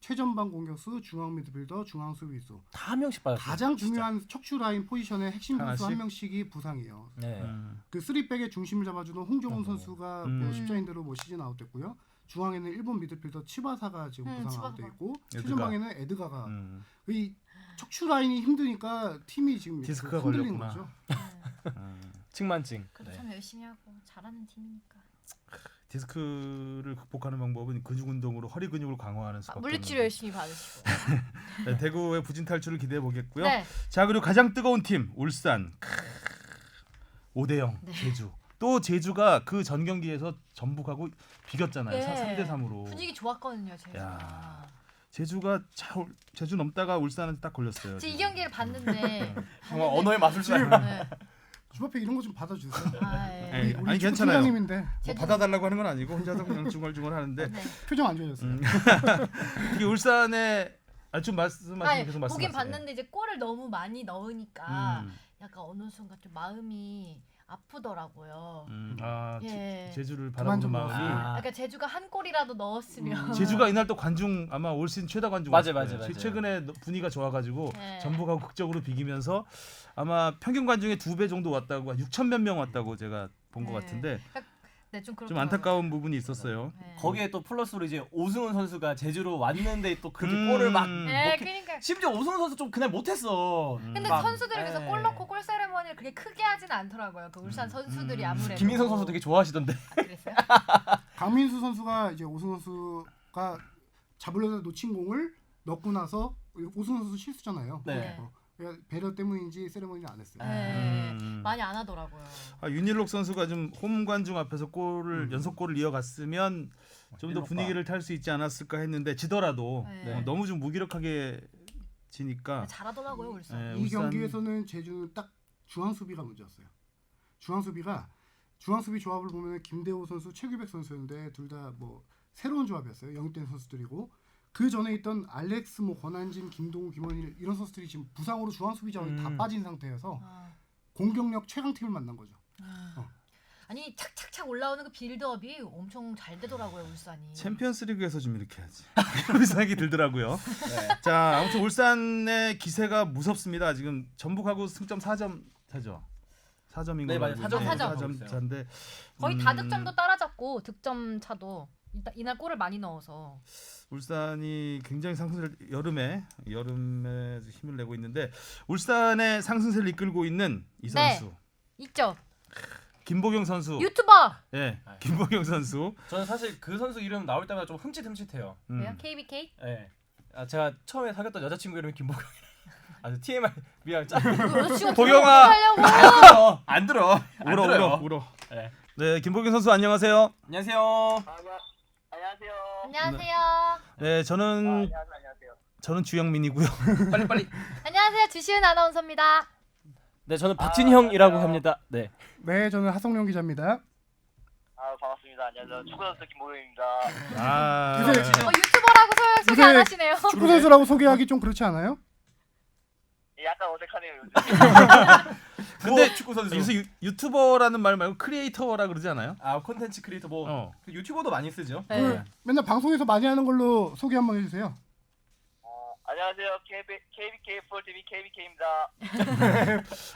최전방 공격수, 중앙 미드필더, 중앙 수비수 다 한 명씩 받았어요. 가장 중요한 척추 라인 포지션의 핵심 선수 하나씩? 한 명씩이 부상이에요. 네. 그 3백의 중심을 잡아주는 홍정훈 선수가 음. 뭐 십자인대로 뭐 시즌 아웃됐고요. 중앙에는 일본 미드필더 치바사가 지금 부상 치바사. 아웃돼 있고 에드가. 최전방에는 에드가가 음. 이 척추 라인이 힘드니까 팀이 지금 디스크가 흔들린 걸렸구나. 거죠. 측만증. 그래도 네. 참 열심히 하고 잘하는 팀이니까. 디스크를 극복하는 방법은 근육 운동으로 허리 근육을 강화하는 수밖에 물리치료 없는 열심히 받으시고. 네, 대구의 부진 탈출을 기대해 보겠고요. 네. 자 그리고 가장 뜨거운 팀 울산 5대0 네. 제주. 또 제주가 그 전 경기에서 전북하고 비겼잖아요. 네. 3대3으로. 분위기 좋았거든요, 제가. 야. 제주가 제주 넘다가 울산한테 딱 걸렸어요. 이 경기를 봤는데 정말 언어의 마술사. 네. 주바페 이런 거 좀 받아주세요. 아, 예. 네. 우리 아니, 축구 괜찮아요. 팀장님인데 뭐 제주- 받아달라고 하는 건 아니고 혼자서 그냥 중얼중얼 하는데 네. 표정 안 좋아졌어요. 특히 울산에 좀 말씀하시면 아니, 계속 보긴 말씀하세요. 봤는데 이제 골을 너무 많이 넣으니까 음. 약간 어느 순간 좀 마음이 아프더라고요. 아, 예. 제주를 그만 바라보는 좀 마음이 아. 그러니까 제주가 한 골이라도 넣었으면 제주가 이날 또 관중 아마 올 시즌 최다 관중 맞아요, 왔을 거예요. 맞아요. 최근에 분위기가 좋아가지고 네. 전북하고 극적으로 비기면서 아마 평균 관중의 2배 정도 왔다고 6천 몇 명 왔다고 제가 본 것 네. 같은데 네, 좀, 좀 안타까운 부분이 있었어요. 네. 거기에 또 플러스로 이제 오승훈 선수가 제주로 왔는데 또 그렇게 음. 골을 막 네, 넣게- 그러니까. 심지어 오승훈 선수 좀 그날 못했어. 근데 막, 선수들이 그래서 예. 골 넣고 골 세레머니를 그렇게 크게 하진 않더라고요. 그 울산 선수들이 아무래도. 김민성 선수 되게 좋아하시던데. 아, 그랬어요? 강민수 선수가 이제 오승훈 선수가 잡으려다 놓친 공을 넣고 나서 오승훈 선수 실수잖아요. 네. 그러니까 배려 때문인지 세레머니를 안 했어요. 네. 음. 많이 안 하더라고요. 윤일록 선수가 좀 홈 관중 앞에서 연속골을 이어갔으면 좀 더 일록과. 분위기를 탈 수 있지 않았을까 했는데 지더라도 네. 너무 좀 무기력하게 지니까 잘하더라고요, 울산. 네, 이 울산- 경기에서는 제주는 딱 중앙 수비가 문제였어요. 중앙 수비 조합을 보면 김대호 선수, 최규백 선수였는데 둘 다 뭐 새로운 조합이었어요. 영입된 선수들이고 그 전에 있던 알렉스, 뭐 권한진, 김동우, 김원일 이런 선수들이 지금 부상으로 중앙 수비 자원이 다 빠진 상태여서 아. 공격력 최강 팀을 만난 거죠. 아니 착착착 올라오는 그 빌드업이 엄청 잘 되더라고요 울산이. 챔피언스리그에서 좀 이렇게 하지. 이런 생각이 들더라고요. 자, 아무튼 울산의 기세가 무섭습니다. 지금 전북하고 승점 4점 차죠. 4점인 네, 걸로 맞아요. 알고 있는데 4점. 4점 차인데 거의 다득점도 따라잡고 득점 차도 이날 골을 많이 넣어서. 울산이 굉장히 상승세를 여름에 힘을 내고 있는데 울산의 상승세를 이끌고 있는 이 네. 선수 있죠. 김보경 선수. 유튜버. 예, 김보경 선수. 저는 사실 그 선수 이름 나올 때마다 좀 흠칫흠칫해요. 왜요? KBK? 예. 아, 제가 처음에 사귀었던 여자친구 이름이 김보경. 아, TMI 미안. 짜. 여자친구 보경아! 하려고. 안 들어. 안 들어요. 울어. 네. 네, 김보경 선수 안녕하세요. 안녕하세요. 안녕하세요. 안녕하세요. 네, 저는 주영민이고요. 빨리. 안녕하세요. 주시은 아나운서입니다. 네, 저는 박진형이라고 합니다. 네. 네, 저는 하성룡 기자입니다. 반갑습니다. 안녕하세요. 축구선수 김보경입니다. 아, 요새 유튜버라고 소개 안 하시네요. 축구 선수라고 소개하기 좀 그렇지 않아요? 약간 어색하네요 요즘. 근데 축구 선수. 요새 유튜버라는 말 말고 크리에이터라 그러지 않아요? 아, 콘텐츠 크리에이터 뭐 그 유튜버도 많이 쓰죠. 네. 그 맨날 방송에서 많이 하는 걸로 소개 한번 해주세요. 안녕하세요. KBK 풋볼TV KBK입니다.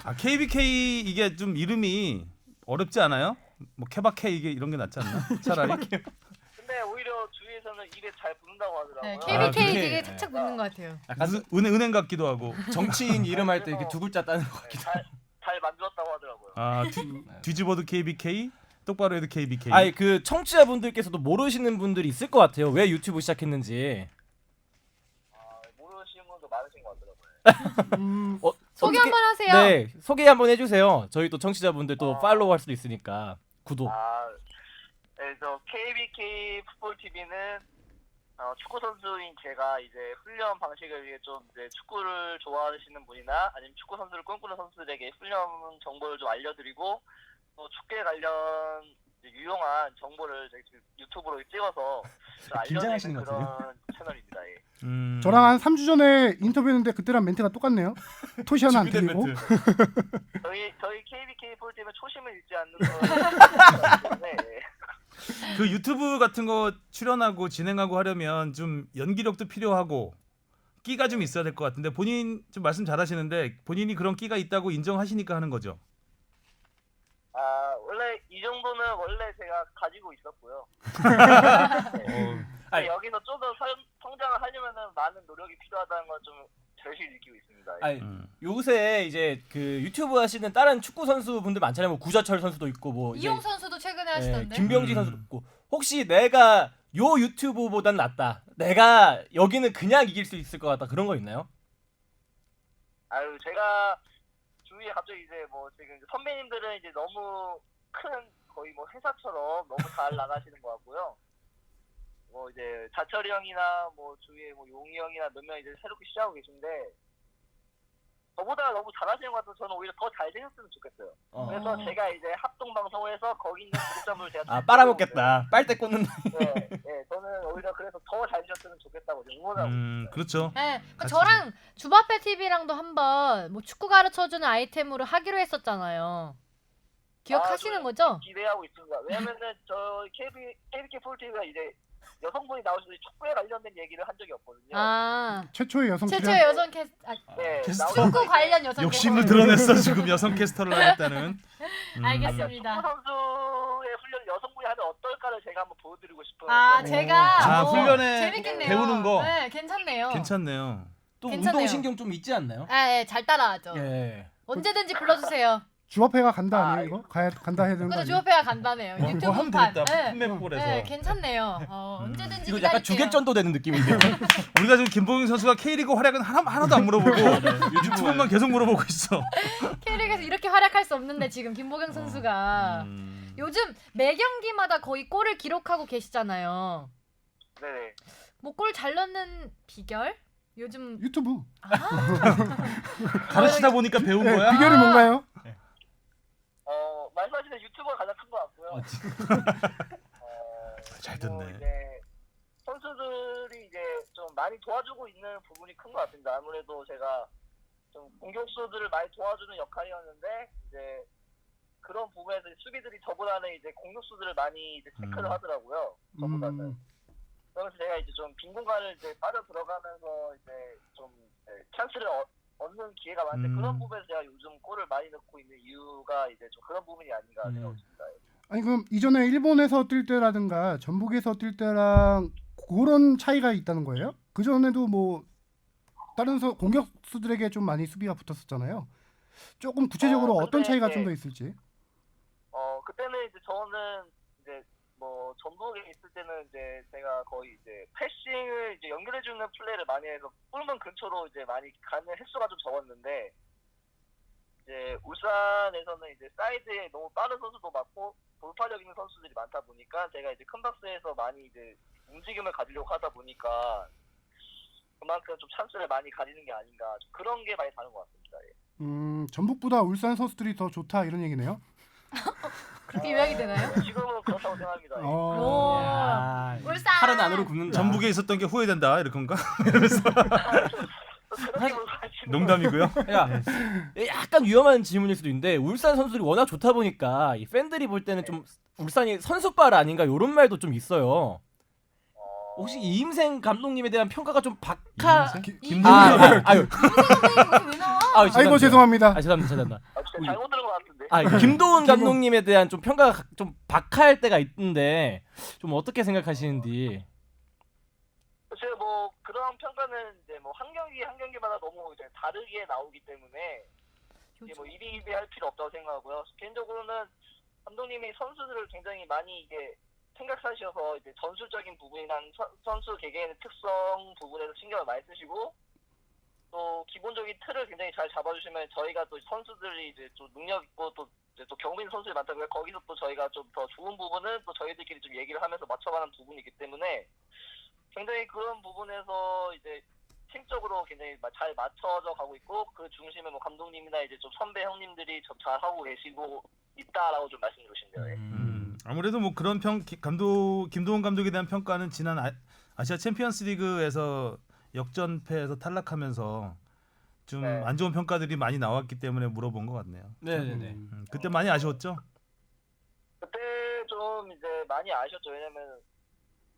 아, KBK 이게 좀 이름이 어렵지 않아요? 뭐 케바케 이게 이런 게 낫지 않나? 차라리. 근데 오히려 주위에서는 입에 잘 붙는다고 하더라고요. 네, 아, KBK 그래? 되게 착착 붙는 것 같아요. 약간 은행 같기도 하고. 정치인 이름 할 때 이렇게 두 글자 따는 것 같기도 하고. 잘 만들었다고 하더라고요. 아, 뒤집어도 KBK, 똑바로 해도 KBK. 아니, 그 청취자분들께서도 모르시는 분들이 있을 것 같아요. 왜 유튜브 시작했는지. 모르시는 분도 많으신 것 같더라고요. 소개 어떻게- 한번 하세요. 네, 소개 한번 해주세요. 저희 또 청취자분들 또 팔로우할 수도 있으니까 구독. 그래서 KBK 풋볼TV는 축구 선수인 제가 이제 훈련 방식을 위해 좀 이제 축구를 좋아하시는 분이나 아니면 축구 선수를 꿈꾸는 선수들에게 훈련 정보를 좀 알려드리고 또 축구에 관련 이제 유용한 정보를 저희 유튜브로 찍어서 좀 긴장하시는 알려드리는 것 그런 채널입니다. 예. 저랑 한 3주 전에 인터뷰했는데 그때랑 멘트가 똑같네요. 토시 하나 안 준비된 틀리고. 멘트. 저희 KBK 풋볼TV는 초심을 잃지 않는 거기 때문에 그 유튜브 같은 거 출연하고 진행하고 하려면 좀 연기력도 필요하고 끼가 좀 있어야 될 것 같은데 본인 좀 말씀 잘하시는데 본인이 그런 끼가 있다고 인정하시니까 하는 거죠. 원래 이 정도는 원래 제가 가지고 있었고요. 아니, 여기서 좀 더 성장을 하려면은 많은 노력이 필요하다는 걸 좀 절실히 느끼고 있습니다. 아니, 요새 이제 그 유튜브 하시는 다른 축구 선수분들 많잖아요. 뭐 구자철 선수도 있고 뭐 이제 이용 선수도 최근에 하시던데. 김병지 선수도 있고. 혹시 내가 요 유튜브보단 낫다. 내가 여기는 그냥 이길 수 있을 것 같다. 그런 거 있나요? 제가 주위에 갑자기 이제 뭐 지금 선배님들은 이제 너무 큰 거의 뭐 회사처럼 너무 잘 나가시는 것 같고요. 뭐 이제 자철이 형이나 뭐 주위에 뭐 용희 형이나 몇 명 이제 새롭게 시작하고 계신데 저보다 너무 잘하시는 것 같아서 저는 오히려 더 잘생겼으면 좋겠어요. 그래서 제가 이제 합동 방송을 해서 거기 있는 구독자분을 제가 아, 빨아먹겠다. 빨대 꽂는다. 네, 저는 오히려 그래서 더 잘생겼으면 좋겠다고 응원하고 있어요. 그렇죠. 네, 그러니까 같이 저랑 주바페 TV랑도 한번 뭐 축구 가르쳐주는 아이템으로 하기로 했었잖아요. 기억하시는 거죠? 기대하고 있습니다. 왜냐면은 저 KBK 풋볼TV가 이제 여성분이 나오셔서 축구에 관련된 얘기를 한 적이 없거든요. 아, 최초의 여성 최초의 출연. 여성 캐스, 네, 게스트. 축구 관련 여성 욕심을 캐스터. 드러냈어 지금 여성 캐스터를 하겠다는. 알겠습니다. 축구 선수의 훈련 여성분이 하면 어떨까를 제가 한번 보여드리고 싶어요. 아, 제가 훈련에 재밌겠네요. 배우는 거. 네, 괜찮네요. 괜찮네요. 또 괜찮네요. 운동신경 좀 있지 않나요? 네, 잘 따라하죠. 예. 언제든지 불러주세요. 주합회가 간다 아니에요 이거? 간다 해야 되는 거 근데 아니에요? 주어페가 간다네요. 뭐 유튜브 하면 판. 되겠다. 네. 풋맵볼에서. 네, 괜찮네요. 언제든지 이거 약간 기다릴게요. 주객전도 되는 느낌인데요. 우리가 지금 김보경 선수가 K리그 활약은 하나도 안 물어보고 유튜브만 계속 물어보고 있어. K리그에서 이렇게 활약할 수 없는데 지금 김보경 선수가 요즘 매 경기마다 거의 골을 기록하고 계시잖아요. 네. 뭐 골 잘 넣는 비결? 요즘 유튜브. 가르치다 보니까 배운 네, 거야? 비결이 뭔가요? 말씀하시는 유튜버가 가장 큰 것 같고요. 잘 뭐 듣네. 이제 선수들이 이제 좀 많이 도와주고 있는 부분이 큰 것 같습니다. 아무래도 제가 좀 공격수들을 많이 도와주는 역할이었는데 이제 그런 부분에서 수비들이 저보다는 이제 공격수들을 많이 이제 체크를 하더라고요. 저보다는. 그래서 제가 이제 좀 빈 공간을 이제 빠져 들어가면서 이제 좀 찬스를 얻는 기회가 많은데 그런 부분에서 제가 요즘 골을 많이 넣고 있는 이유가 이제 좀 그런 부분이 아닌가 생각합니다. 아니 그럼 이전에 일본에서 뛸 때라든가 전북에서 뛸 때랑 그런 차이가 있다는 거예요? 그 전에도 뭐 다른 공격수들에게 좀 많이 수비가 붙었었잖아요. 조금 구체적으로 어떤 차이가 좀 더 있을지. 그때는 이제 저는 이제 뭐 전북에 있을 때는 이제 제가 거의 이제 패싱을 이제 연결해주는 플레이를 많이 해서 골문 근처로 이제 많이 가는 횟수가 좀 적었는데 이제 울산에서는 이제 사이드에 너무 빠른 선수도 많고 돌파력 있는 선수들이 많다 보니까 제가 이제 큰 박스에서 많이 이제 움직임을 가지려고 하다 보니까 그만큼 좀 찬스를 많이 가지는 게 아닌가 좀 그런 게 많이 다른 것 같습니다. 예. 전북보다 울산 선수들이 더 좋다 이런 얘기네요. 그렇게 요약이 되나요? 지금은 그렇다고 생각합니다. 예. 오. 야, 울산. 팔은 안으로 굽는다. 전북에 있었던 게 후회된다 이렇게 건가? 그렇게 생각하시는 농담이고요. 야, 약간 위험한 질문일 수도 있는데 울산 선수들이 워낙 좋다 보니까 이 팬들이 볼 때는 좀 울산이 선수빨 아닌가 이런 말도 좀 있어요. 혹시 이임생 감독님에 대한 평가가 좀 박하? 아유, 왜 나와? 아이고 죄송합니다. 죄송합니다. 진짜 잘못 들은 것 같은데. 김도훈 감독님에 대한 좀 평가가 좀 박할 때가 있는데 좀 어떻게 생각하시는지. 글쎄요, 뭐 그런 평가는 이제 뭐 한 경기마다 너무 이제 다르게 나오기 때문에 이게 뭐 이비할 필요 없다고 생각하고요. 개인적으로는 감독님이 선수들을 굉장히 많이 이게 생각하셔서 이제 전술적인 부분이나 선수 개개인의 특성 부분에서 신경을 많이 쓰시고 또 기본적인 틀을 굉장히 잘 잡아주시면 저희가 또 선수들이 이제 좀 능력 있고 또 경험 있는 선수들이 많다 보니까 거기서 또 저희가 좀 더 좋은 부분은 또 저희들끼리 좀 얘기를 하면서 맞춰가는 부분이기 때문에 굉장히 그런 부분에서 이제 팀적으로 굉장히 잘 맞춰져 가고 있고 그 중심에 뭐 감독님이나 이제 좀 선배 형님들이 좀 잘 하고 계시고 있다라고 좀 말씀드리고 싶네요. 아무래도 뭐 그런 김도훈 감독에 대한 평가는 지난 아시아 챔피언스리그에서 역전패에서 탈락하면서 좀 안 좋은 평가들이 많이 나왔기 때문에 물어본 것 같네요. 네네네. 그때 많이 아쉬웠죠? 그때 좀 이제 많이 아쉬웠죠. 왜냐면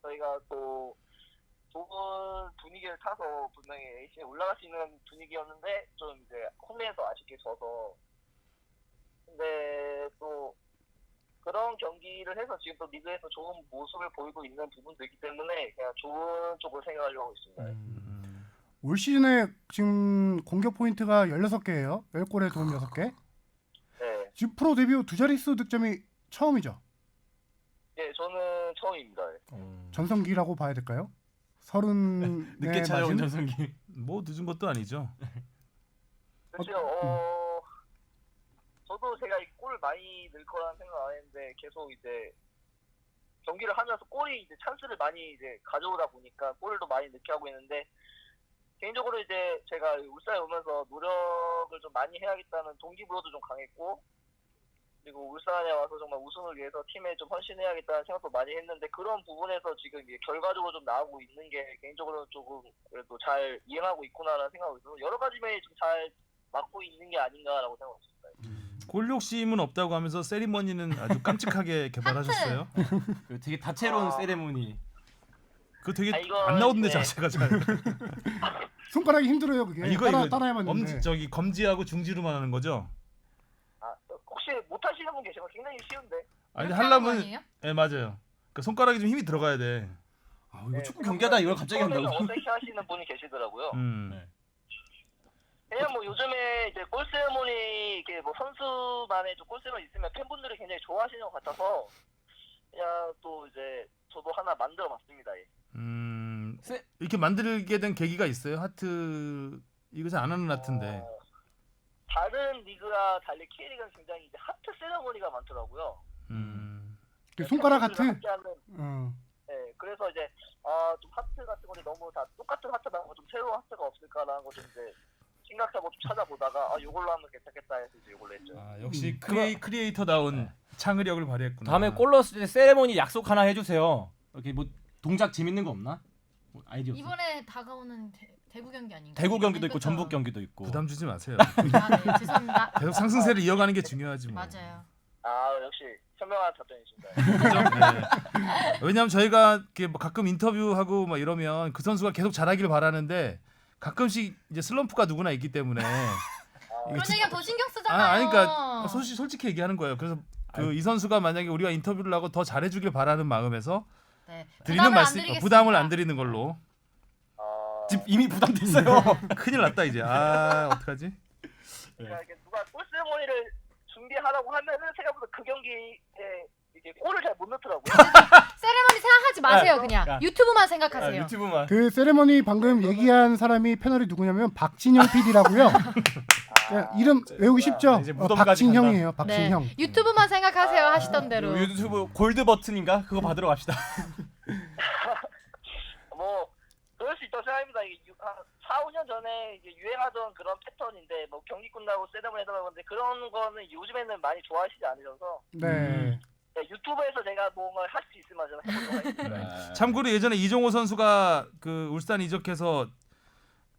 저희가 또 좋은 분위기를 타서 분명히 A씨에 올라갈 수 있는 분위기였는데 좀 이제 홈에서 아쉽게 져서 근데 또 그런 경기를 해서 지금 또 리그에서 좋은 모습을 보이고 있는 부분도 있기 때문에 그냥 좋은 쪽으로 생각하려고 하고 있습니다. 올 시즌에 지금 공격 포인트가 16개예요. 10골에 도움 6개. 네. 지금 프로 데뷔 후 두 자릿수 득점이 처음이죠. 예, 저는 처음입니다. 전성기라고 봐야 될까요? 30 늦게 찾아온 전성기. 뭐 늦은 것도 아니죠. 그렇죠. 저도 제가 이 골을 많이 넣을 거라는 생각 안 했는데 계속 이제 경기를 하면서 골이 이제 찬스를 많이 이제 가져오다 보니까 골도 많이 넣게 하고 있는데 개인적으로 이제 제가 울산에 오면서 노력을 좀 많이 해야겠다는 동기부여도 좀 강했고 그리고 울산에 와서 정말 우승을 위해서 팀에 좀 헌신해야겠다는 생각도 많이 했는데 그런 부분에서 지금 이게 결과적으로 좀 나오고 있는 게 개인적으로 조금 그래도 잘 이행하고 있구나라는 생각이 들어서 여러 가지 면이 좀 잘 맞고 있는 게 아닌가라고 생각했습니다. 골 욕심은 없다고 하면서 세리머니는 아주 깜찍하게 개발하셨어요. 되게 다채로운 세레모니. 그거 되게 이거 안 나오던데 네. 자세가 잘. 손가락이 힘들어요 그게. 이거 따라해봤는데. 저기 검지하고 중지로만 하는 거죠? 혹시 못하시는 분 계시면 굉장히 쉬운데. 아니 이렇게 하는 거 하려면 아니에요? 네 맞아요. 그러니까 손가락이 좀 힘이 들어가야 돼. 이거 축구 경기하다 이걸 갑자기 한다고. 어떻게 하시는 분이 계시더라고요. 네. 그냥 뭐 요즘에 이제 골 세레모니 이게 뭐 선수만의 좀 골 세레모니 있으면 팬분들이 굉장히 좋아하시는 것 같아서 그냥 또 이제 저도 하나 만들어봤습니다. 이렇게 만들게 된 계기가 있어요? 하트 이거 잘 안 하는 하트인데. 다른 리그와 달리 K리그는 굉장히 이제 하트 세레모니가 많더라고요. 그 손가락 하트. 함께 하는, 네, 그래서 이제 좀 하트 같은 거는 너무 다 똑같은 하트 말고 좀 새로운 하트가 없을까라는 거 좀 이제 생각하고 좀 찾아보다가 이걸로 하면 괜찮겠다 해서 이제 이걸로 했죠. 역시 크리에이터다운 창의력을 발휘했구나. 다음에 골 넣었을 때 세레모니 약속 하나 해주세요. 이렇게 뭐 동작 재밌는 거 없나? 아이디어. 이번에 다가오는 대구 경기 아닌가요? 대구 경기도 있고 그쵸? 전북 경기도 있고. 부담 주지 마세요. 아, 네, 죄송합니다. 계속 상승세를 이어가는 게 중요하지 뭐. 맞아요. 아 역시 현명한 답변이십니다. 그죠? 네. 왜냐하면 저희가 이렇게 뭐 가끔 인터뷰하고 막 이러면 그 선수가 계속 잘하길 바라는데 가끔씩 이제 슬럼프가 누구나 있기 때문에 그런 얘기가 더 신경 쓰잖아요. 아니 그러니까 솔직히 얘기하는 거예요. 그래서 그 이 선수가 만약에 우리가 인터뷰를 하고 더 잘해주길 바라는 마음에서 네, 드리는 부담을 안 말씀 드리겠습니다. 부담을 안 드리는 걸로. 지금 이미 부담됐어요. 큰일 났다 이제. 아 어떡하지? 그러니까 이렇게 누가 골 세레모니를 준비하라고 하면은 생각보다 그 경기에 이게 골을 잘 못 넣더라고요. 세레머니 생각하지 마세요. 아, 그냥 아. 유튜브만 생각하세요. 유튜브만. 그 세레머니 방금 얘기한 사람이 패널이 누구냐면 박진형 PD라고요. 이름 외우기 쉽죠? 이제 무덤까지 박진형이에요. 네, 박진형. 유튜브만 생각하세요 하시던 대로. 유튜브 골드 버튼인가 그거 받으러 갑시다. 뭐 그럴 수 있다고 생각합니다. 이게 한 4, 5년 전에 이제 유행하던 그런 패턴인데 뭐 경기 끝나고 세레머니 해달라고 하는데 그런 거는 요즘에는 많이 좋아하시지 않으셔서 네. 네, 유튜브에서 제가 뭔가 할 수 있으면 좀 해보도록 하겠습니다. 참고로 예전에 이종호 선수가 그 울산 이적해서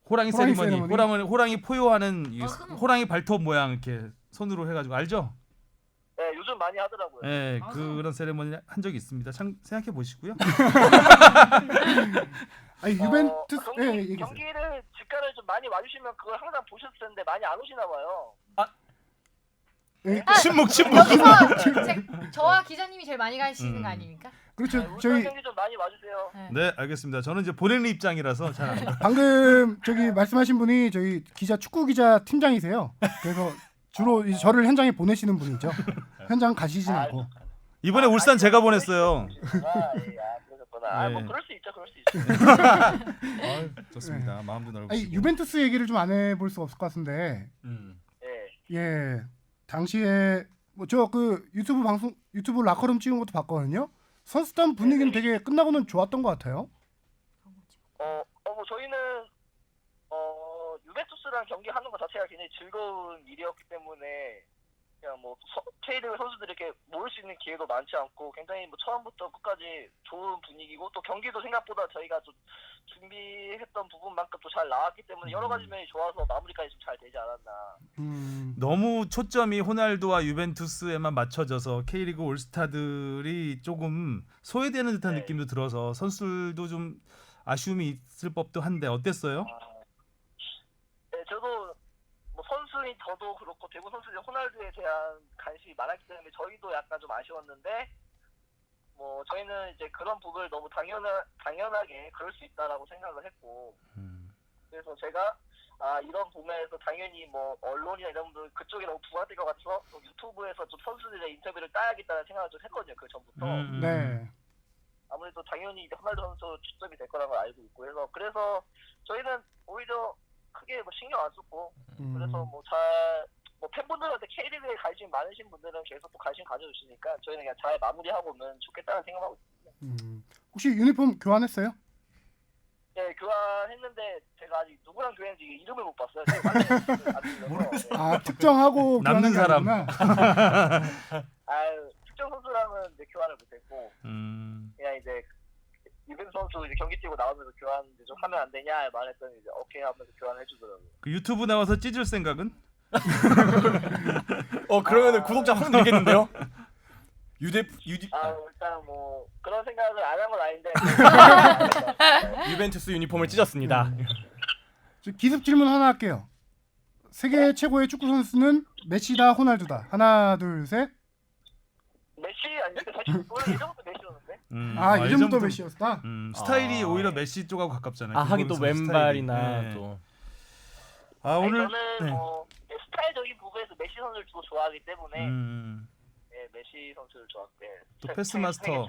호랑이 호랑이 세리머니, 세리머니. 호랑이 포효하는 이 흠. 호랑이 발톱 모양 이렇게 손으로 해가지고 알죠? 네, 요즘 많이 하더라고요. 네, 그런 세리머니 한 적이 있습니다. 참 생각해 보시고요. 아니 유벤투스 얘기하세요. 경기를 직관을 좀 많이 와주시면 그걸 항상 보셨을 텐데 많이 안 오시나 봐요. 예, 침묵. 여기서 저와 기자님이 제일 많이 가시는 거 아닙니까? 그렇죠. 울산 저희 경기 좀 많이 와주세요. 네, 알겠습니다. 저는 이제 보내는 입장이라서 잘 안 가요. 방금 저기 말씀하신 분이 저희 기자 축구 기자 팀장이세요. 그래서 주로 이제 저를 현장에 보내시는 분이죠. 현장 가시진 않고. 이번에 울산 제가 보냈어요. 그러셨구나. 네. 뭐 그럴 수 있죠, 그럴 수 있죠. 아유, 좋습니다. 마음도 아니 넓으시고. 유벤투스 얘기를 좀 안 해볼 수 없을 것 같은데. 네. 예. 당시에 뭐 저 그 유튜브 라커룸 찍은 것도 봤거든요. 선수단 분위기는 되게 끝나고는 좋았던 것 같아요. 뭐 저희는 유벤투스랑 경기하는 것 자체가 굉장히 즐거운 일이었기 때문에 그냥 뭐 K리그 선수들이 이렇게 모일 수 있는 기회도 많지 않고 굉장히 뭐 처음부터 끝까지 좋은 분위기고 또 경기도 생각보다 저희가 좀 준비했던 부분만큼 또 잘 나왔기 때문에 여러 가지 면이 좋아서 마무리까지 좀 잘 되지 않았나. 너무 초점이 호날두와 유벤투스에만 맞춰져서 K리그 올스타들이 조금 소외되는 듯한 네. 느낌도 들어서 선수들도 좀 아쉬움이 있을 법도 한데 어땠어요? 네, 저도 뭐 선수인 저도 그렇고 대구 선수들 호날두에 대한 관심이 많았기 때문에 저희도 약간 좀 아쉬웠는데 뭐 저희는 이제 그런 부분을 너무 당연하게 그럴 수 있다라고 생각을 했고 그래서 제가 이런 부분에서 당연히 뭐 언론이나 이런 분들 그쪽에 너무 부각될 것 같아서 또 유튜브에서 좀 선수들의 인터뷰를 따야겠다는 생각을 좀 했거든요. 그 전부터. 네. 아무래도 당연히 이제 호날두 선수 출전이 될 거라는 걸 알고 있고 그래서 저희는 오히려 크게 뭐 신경 안 썼고 그래서 뭐 팬분들한테 K리그에 관심 많으신 분들은 계속 또 관심 가져주시니까 저희는 그냥 잘 마무리하고 오면 좋겠다는 생각하고 있습니다. 혹시 유니폼 교환했어요? 네, 교환했는데 제가 아직 누구랑 교환했는지 이름을 못 봤어요. 특정하고 남는 교환한 게 사람. 아니구나. 특정 선수랑은 이제 교환을 못했고 그냥 이제 유벤 선수 이제 경기 뛰고 나오면서 교환 좀 하면 안 되냐 말했더니 이제 오케이 하면서 교환을 해주더라고요. 그 유튜브 나와서 찢을 생각은? 그러면은 구독자 확 늘겠는데요? 일단 뭐 그런 생각을 안 한 건 아닌데 유벤투스 유니폼을 찢었습니다. 저 기습 질문 하나 할게요. 세계 최고의 축구 선수는 메시다, 호날두다. 하나, 둘, 셋. 메시 아니니까 사실 원래 예전부터 메시였는데. 예전부터 메시였다. 스타일이 오히려 메시 쪽하고 가깝잖아요. 하긴 또 김광석 왼발이나 스타일이. 네. 또. 오늘 저는 뭐 스타일적인 부분에서 메시 선수를 주로 좋아하기 때문에 메시 선수를 좋아하고 또 패스 마스터.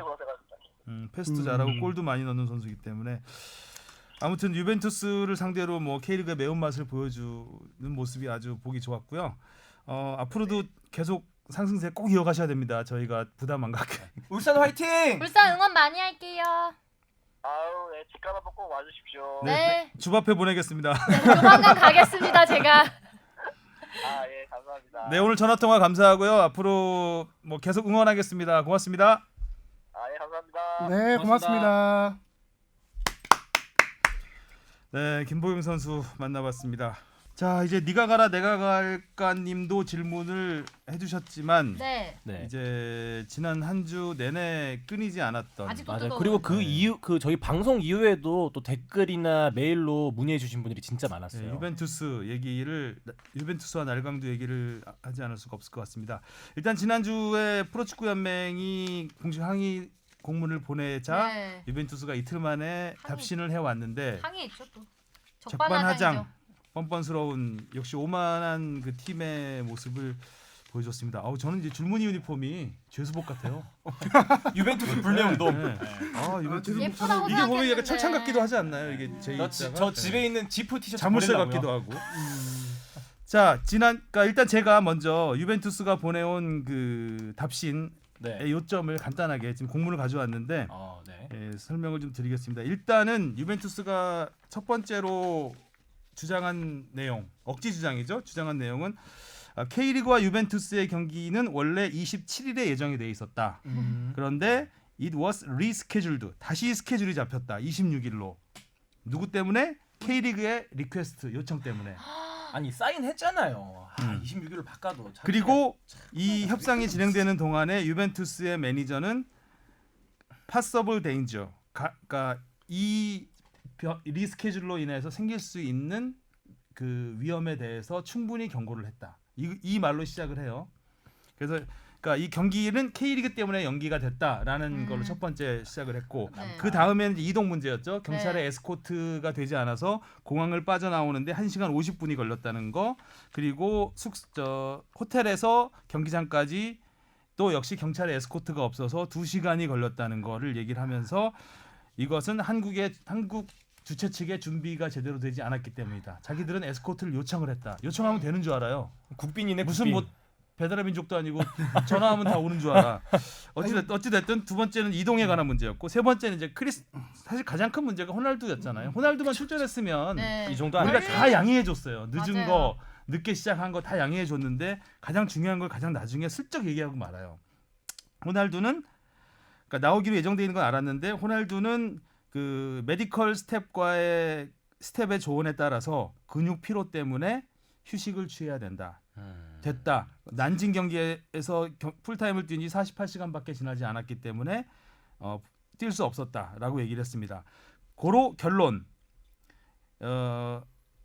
패스도 잘하고 골도 많이 넣는 선수이기 때문에 아무튼 유벤투스를 상대로 뭐 K리그의 매운맛을 보여주는 모습이 아주 보기 좋았고요. 앞으로도 계속 상승세 꼭 이어가셔야 됩니다. 저희가 부담 안 갖게. 울산 화이팅! 울산 응원 많이 할게요. 네, 집값 한번 꼭 와주십시오. 네. 주 앞에 보내겠습니다. 조만간 가겠습니다. 제가. 예, 감사합니다. 네, 오늘 전화 통화 감사하고요. 앞으로 뭐 계속 응원하겠습니다. 고맙습니다. 예, 감사합니다. 네, 고맙습니다. 네, 김보경 선수 만나봤습니다. 자, 이제 네가 가라 내가 갈까님도 질문을 해주셨지만 네. 네. 이제 지난 한 주 내내 끊이지 않았던 아직도 맞아요. 뜨거워요. 그리고 그 네. 이후 그 저희 방송 이후에도 또 댓글이나 메일로 문의해 주신 분들이 진짜 많았어요. 네, 유벤투스와 날강도 얘기를 하지 않을 수가 없을 것 같습니다. 일단 지난주에 프로축구 연맹이 공식 항의 공문을 보내자 네. 유벤투스가 이틀 만에 항의. 답신을 해왔는데 항의했죠 또. 적반하장 적반하장이죠. 뻔뻔스러운 역시 오만한 그 팀의 모습을 보여줬습니다. 저는 이제 줄무늬 유니폼이 죄수복 같아요. 유벤투스 불매운동. 네. 유벤투스 예쁘다고 이게 보면 생각했는데. 약간 철창 같기도 하지 않나요? 이게 제 저 집에 있는 지프 티셔츠 자물쇠 보내려고요. 같기도 하고. 자, 그러니까 일단 제가 먼저 유벤투스가 보내온 그 답신의 네. 요점을 간단하게 지금 공문을 가져왔는데 네. 설명을 좀 드리겠습니다. 일단은 유벤투스가 첫 번째로 주장한 내용, 억지 주장이죠. 주장한 내용은 K리그와 유벤투스의 경기는 원래 27일에 예정이 돼 있었다. 그런데 it was rescheduled. 다시 스케줄이 잡혔다. 26일로. 누구 때문에? K리그의 리퀘스트 요청 때문에. 아니 사인했잖아요. 26일로 바꿔도. 그리고 이 협상이 진행되는 동안에 유벤투스의 매니저는 possible danger, 그러니까 이 리스케줄로 인해서 생길 수 있는 그 위험에 대해서 충분히 경고를 했다. 이 말로 시작을 해요. 그래서 그러니까 이 경기는 K리그 때문에 연기가 됐다라는 걸로 첫 번째 시작을 했고 네. 그 다음에는 이동 문제였죠. 경찰의 네. 에스코트가 되지 않아서 공항을 빠져나오는데 1시간 50분이 걸렸다는 거. 그리고 호텔에서 경기장까지 또 역시 경찰의 에스코트가 없어서 2시간이 걸렸다는 거를 얘기를 하면서 이것은 한국 주최 측의 준비가 제대로 되지 않았기 때문이다. 자기들은 에스코트를 요청을 했다. 요청하면 되는 줄 알아요. 국빈이네. 무슨 국빈. 뭐 배달의 민족도 아니고 전화하면 다 오는 줄 알아. 어찌됐든 두 번째는 이동에 관한 문제였고 세 번째는 이제 사실 가장 큰 문제가 호날두였잖아요. 호날두만 출전했으면 네. 이 정도 우리가 아니죠. 다 양해해줬어요. 늦은 맞아요. 거, 늦게 시작한 거 다 양해해줬는데 가장 중요한 걸 가장 나중에 슬쩍 얘기하고 말아요. 호날두는 그러니까 나오기로 예정돼 있는 건 알았는데 호날두는 그 메디컬 스텝의 조언에 따라서 근육 피로 때문에 휴식을 취해야 된다. 됐다. 난징 경기에서 풀타임을 뛴 지 48시간밖에 지나지 않았기 때문에 뛸 수 없었다라고 얘기를 했습니다. 고로 결론.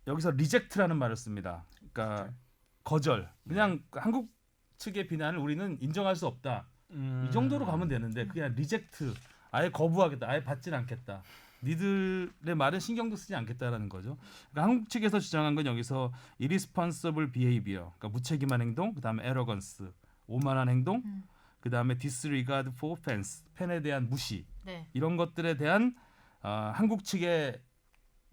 여기서 리젝트라는 말을 씁니다. 그러니까 거절. 그냥 한국 측의 비난을 우리는 인정할 수 없다. 이 정도로 가면 되는데 그냥 리젝트. 아예 거부하겠다. 아예 받진 않겠다. 니들의 말은 신경도 쓰지 않겠다라는 거죠. 그러니까 한국 측에서 주장한 건 여기서 irresponsible behavior, 그러니까 무책임한 행동, 그다음에 arrogance, 오만한 행동, 그다음에 disregard for fans, 팬에 대한 무시, 네. 이런 것들에 대한 한국 측의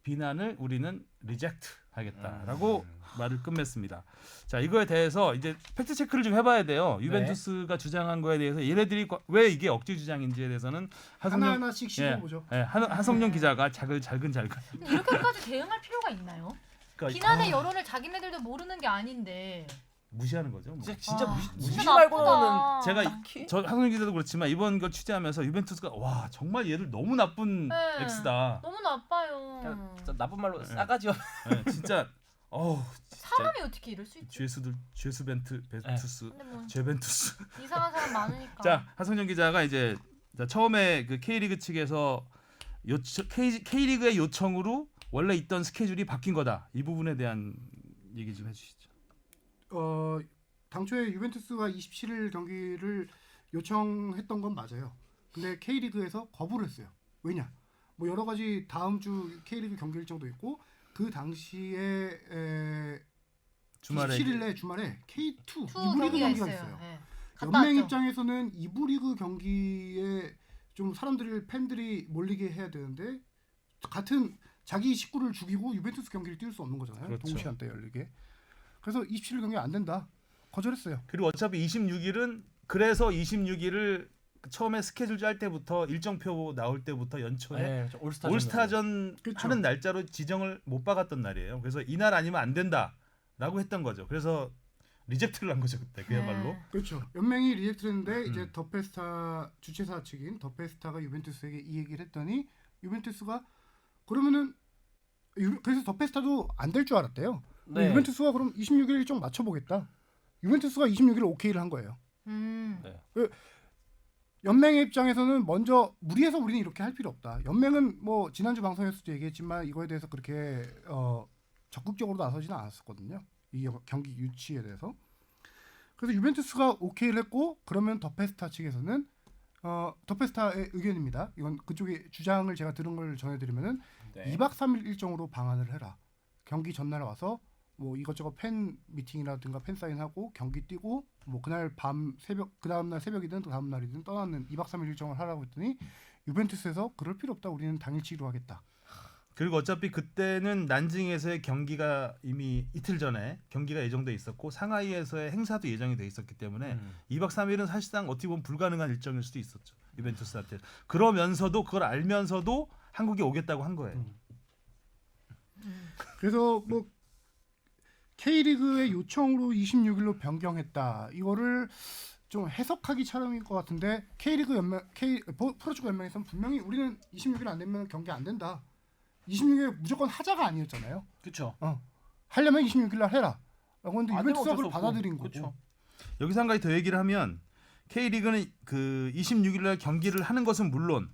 비난을 우리는 reject 하겠다라고 말을 끝맺습니다. 자, 이거에 대해서 이제 팩트 체크를 좀 해봐야 돼요. 유벤투스가 주장한 거에 대해서 얘네들이 왜 이게 억지 주장인지에 대해서는 하나하나씩 씹어보죠. 하성룡 기자가 잘근 근데 이렇게까지 대응할 필요가 있나요? 그러니까 비난의 여론을 자기네들도 모르는 게 아닌데. 무시하는 거죠. 뭐. 진짜 무시 진짜 말고는 나쁘다. 제가 딱히? 저 하성룡 기자도 그렇지만 이번 걸 취재하면서 유벤투스가 와 정말 얘를 너무 나쁜 네. 엑스다. 너무 나빠요. 진짜 나쁜 말로 싸가지요. 네, 진짜 사람이 어떻게 이럴 수 있지? 베투스, 근데 뭐 제벤투스. 이상한 사람 많으니까. 자, 하성룡 기자가 이제 처음에 그 K리그 측에서 K리그의 요청으로 원래 있던 스케줄이 바뀐 거다. 이 부분에 대한 얘기 좀 해주시죠. 당초에 유벤투스가 27일 경기를 요청했던 건 맞아요. 근데 K리그에서 거부를 했어요. 왜냐? 뭐 여러 가지 다음 주 K리그 경기 일정도 있고 그 당시에 주말에 27일에 주말에 K2 투 이부 리그 경기가 있어요. 있어요. 네. 갔다 연맹 왔죠. 입장에서는 이부 리그 경기에 좀 팬들이 몰리게 해야 되는데 같은 자기 식구를 죽이고 유벤투스 경기를 뛸 수 없는 거잖아요. 그렇죠. 동시간대 열리게. 그래서 27일 경기 안 된다. 거절했어요. 그리고 어차피 26일을 처음에 스케줄 짤 때부터 일정표 나올 때부터 연초에 올스타전 그렇죠. 하는 날짜로 지정을 못 박았던 날이에요. 그래서 이날 아니면 안 된다라고 했던 거죠. 그래서 리젝트를 한 거죠 그때 그야말로. 네. 그렇죠. 연맹이 리젝트했는데 이제 더페스타 주최사 측인 더페스타가 유벤투스에게 이 얘기를 했더니 유벤투스가 그러면은 그래서 더 페스타도 안 될 줄 알았대요. 네. 유벤투스가 그럼 26일 일정 맞춰보겠다. 유벤투스가 26일 오케이를 한 거예요. 네. 연맹의 입장에서는 먼저 무리해서 우리는 이렇게 할 필요 없다. 연맹은 뭐 지난주 방송에서도 얘기했지만 이거에 대해서 그렇게 적극적으로 나서지는 않았었거든요. 이 경기 유치에 대해서. 그래서 유벤투스가 오케이를 했고 그러면 더 페스타 측에서는 더 페스타의 의견입니다. 이건 그쪽의 주장을 제가 들은 걸 전해드리면은 네. 2박 3일 일정으로 방한을 해라. 경기 전날 와서 뭐 이것저것 팬 미팅이라든가 팬 사인하고 경기 뛰고 뭐 그날 밤 새벽 그 다음 날 새벽이든 또 다음 날이든 떠나는 2박 3일 일정을 하라고 했더니 유벤투스에서 그럴 필요 없다. 우리는 당일치기로 하겠다. 그리고 어차피 그때는 난징에서의 경기가 이미 이틀 전에 경기가 예정돼 있었고 상하이에서의 행사도 예정이 돼 있었기 때문에 2박 3일은 사실상 어떻게 보면 불가능한 일정일 수도 있었죠. 유벤투스한테. 그러면서도 그걸 알면서도 한국에 오겠다고 한 거예요. 그래서 뭐 K리그의 요청으로 26일로 변경했다. 이거를 좀 해석하기 차름일 것 같은데 K리그 연맹, 프로축구 연맹에서는 분명히 우리는 26일 안 되면 경기 안 된다. 26일 무조건 하자가 아니었잖아요. 그렇죠. 하려면 26일 날 해라. 라고 했는데 안 되면 유벤투스가 어쩔 그걸 수 없고. 받아들인 거고. 그렇죠. 여기서 한 가지 더 얘기를 하면 K리그는 그 26일 날 경기를 하는 것은 물론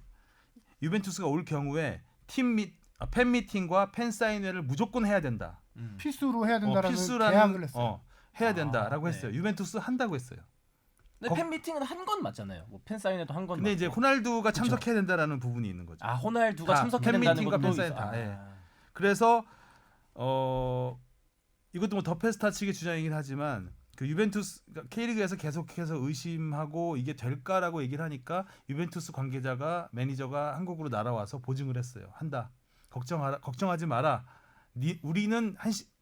유벤투스가 올 경우에 팬 미팅과 팬 사인회를 무조건 해야 된다. 필수로 해야 된다라는 필수라는 계약을 했어요. 해야 된다라고 네. 했어요. 유벤투스 한다고 했어요. 근데 팬 미팅은 한 건 맞잖아요. 뭐 팬 사인회도 한 건. 근데 이제 호날두가 참석해야 된다라는 부분이 있는 거죠. 호날두가 다, 참석해야 팬 된다는 미팅과 것도 팬 사인 있어. 다, 예. 그래서 이것도 뭐 더 페스타 측의 주장이긴 하지만 그 유벤투스 K리그에서 계속해서 의심하고 이게 될까라고 얘기를 하니까 유벤투스 관계자가 매니저가 한국으로 날아와서 보증을 했어요. 한다. 걱정하지 마라. 우리는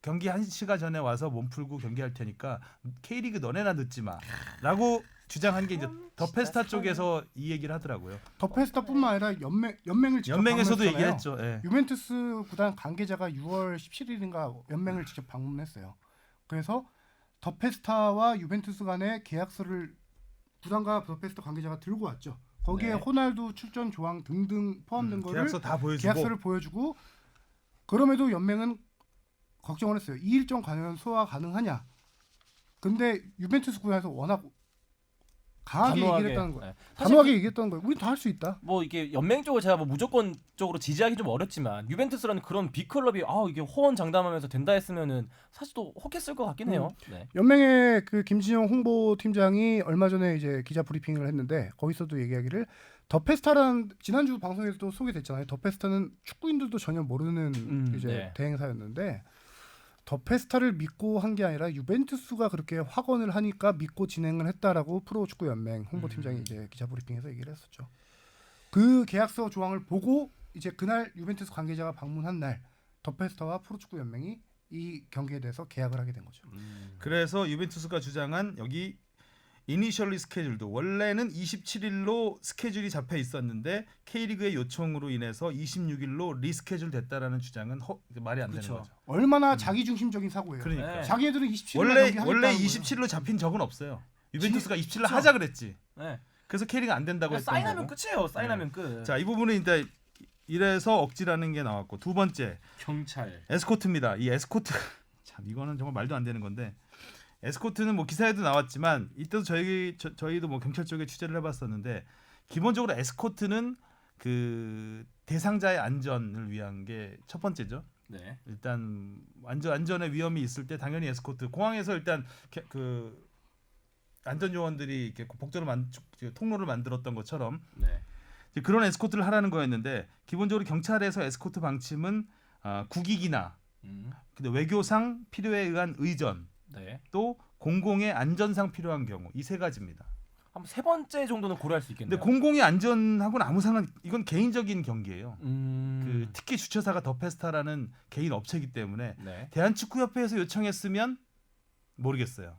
경기 1시간 전에 와서 몸 풀고 경기할 테니까 K리그 너네나 늦지 마라고 주장한 게 이제 더 페스타 쪽에서 이 얘기를 하더라고요. 더 페스타뿐만 아니라 연맹을 직접 연맹에서도 방문했잖아요. 얘기를 했죠. 예. 유벤투스 구단 관계자가 6월 17일인가 연맹을 직접 방문했어요. 그래서 더 페스타와 유벤투스 간의 계약서를 구단과 더 페스타 관계자가 들고 왔죠. 거기에 네. 호날두 출전 조항 등등 포함된 거를 계약서 다 보여주고 계약서를 보여주고 그럼에도 연맹은 걱정을 했어요. 이 일정 과연 소화 가능하냐? 근데 유벤투스 구단에서 워낙 강하게 얘기를 했다는 거예요. 단호하게 얘기했다는 거예요. 우리 다 할 수 있다. 뭐 이게 연맹 쪽을 제가 뭐 무조건적으로 지지하기 좀 어렵지만 유벤투스라는 그런 빅클럽이 이게 호언장담하면서 된다 했으면은 사실 또 혹했을 것 같긴 해요. 네. 연맹의 그 김진영 홍보팀장이 얼마 전에 이제 기자 브리핑을 했는데 거기서도 얘기하기를 더 페스타라는 지난주 방송에서도 소개됐잖아요. 더 페스타는 축구인들도 전혀 모르는 이제 네. 대행사였는데 더 페스타를 믿고 한 게 아니라 유벤투스가 그렇게 확언을 하니까 믿고 진행을 했다라고 프로축구 연맹 홍보팀장이 이제 기자 브리핑에서 얘기를 했었죠. 그 계약서 조항을 보고 이제 그날 유벤투스 관계자가 방문한 날 더 페스타와 프로축구 연맹이 이 경기에 대해서 계약을 하게 된 거죠. 그래서 유벤투스가 주장한 여기 이니셜리 스케줄도 원래는 27일로 스케줄이 잡혀 있었는데 K리그의 요청으로 인해서 26일로 리스케줄 됐다라는 주장은 말이 안 되는 그쵸. 거죠. 얼마나 자기중심적인 사고예요. 그러니까 네. 자기네들은 27일 원래 27일로 잡힌 적은 없어요. 유벤투스가 27일로 그쵸. 하자 그랬지. 네. 그래서 K리그가 안 된다고 그냥 했던 사인하면 거고. 끝이에요. 사인하면 끝. 자, 이 부분은 일단 이래서 억지라는 게 나왔고 두 번째 경찰. 에스코트입니다. 이 에스코트 참 이거는 정말 말도 안 되는 건데 에스코트는 뭐 기사에도 나왔지만 이때도 저희도 뭐 경찰 쪽에 취재를 해봤었는데 기본적으로 에스코트는 그 대상자의 안전을 위한 게 첫 번째죠. 네. 일단 안전에 위험이 있을 때 당연히 에스코트 공항에서 일단 그 안전 요원들이 이렇게 복도를 통로를 만들었던 것처럼 네. 이제 그런 에스코트를 하라는 거였는데 기본적으로 경찰에서 에스코트 방침은 국익이나 근데 외교상 필요에 의한 의전 네. 또 공공의 안전상 필요한 경우 이 세 가지입니다. 한 세 번째 정도는 고려할 수 있겠네요. 근데 공공의 안전하고는 아무 상관 이건 개인적인 경기예요. 그 특히 주최사가 더 페스타라는 개인 업체이기 때문에 네. 대한축구협회에서 요청했으면 모르겠어요.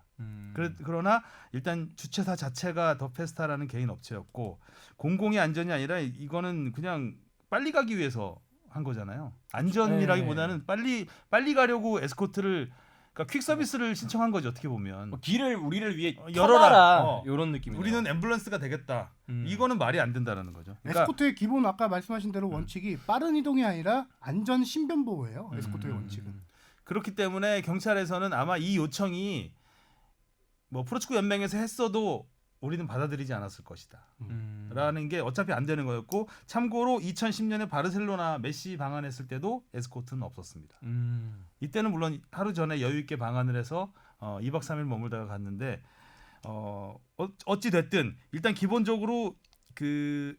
그러나 일단 주최사 자체가 더 페스타라는 개인 업체였고 공공의 안전이 아니라 이거는 그냥 빨리 가기 위해서 한 거잖아요. 안전이라기보다는 빨리 가려고 에스코트를 그러니까 퀵 서비스를 신청한 거죠 어떻게 보면. 뭐 길을 우리를 위해 열어라. 열어라 이런 느낌이네요. 우리는 앰뷸런스가 되겠다. 이거는 말이 안 된다는 거죠. 그러니까 에스코트의 기본 아까 말씀하신 대로 원칙이 빠른 이동이 아니라 안전 신변 보호예요. 에스코트의 원칙은. 그렇기 때문에 경찰에서는 아마 이 요청이 뭐 프로축구 연맹에서 했어도 우리는 받아들이지 않았을 것이다. 라는 게 어차피 안 되는 거였고 참고로 2010년에 바르셀로나 메시 방한했을 때도 에스코트는 없었습니다. 이때는 물론 하루 전에 여유 있게 방한을 해서 2박 3일 머물다가 갔는데 어찌 됐든 일단 기본적으로 그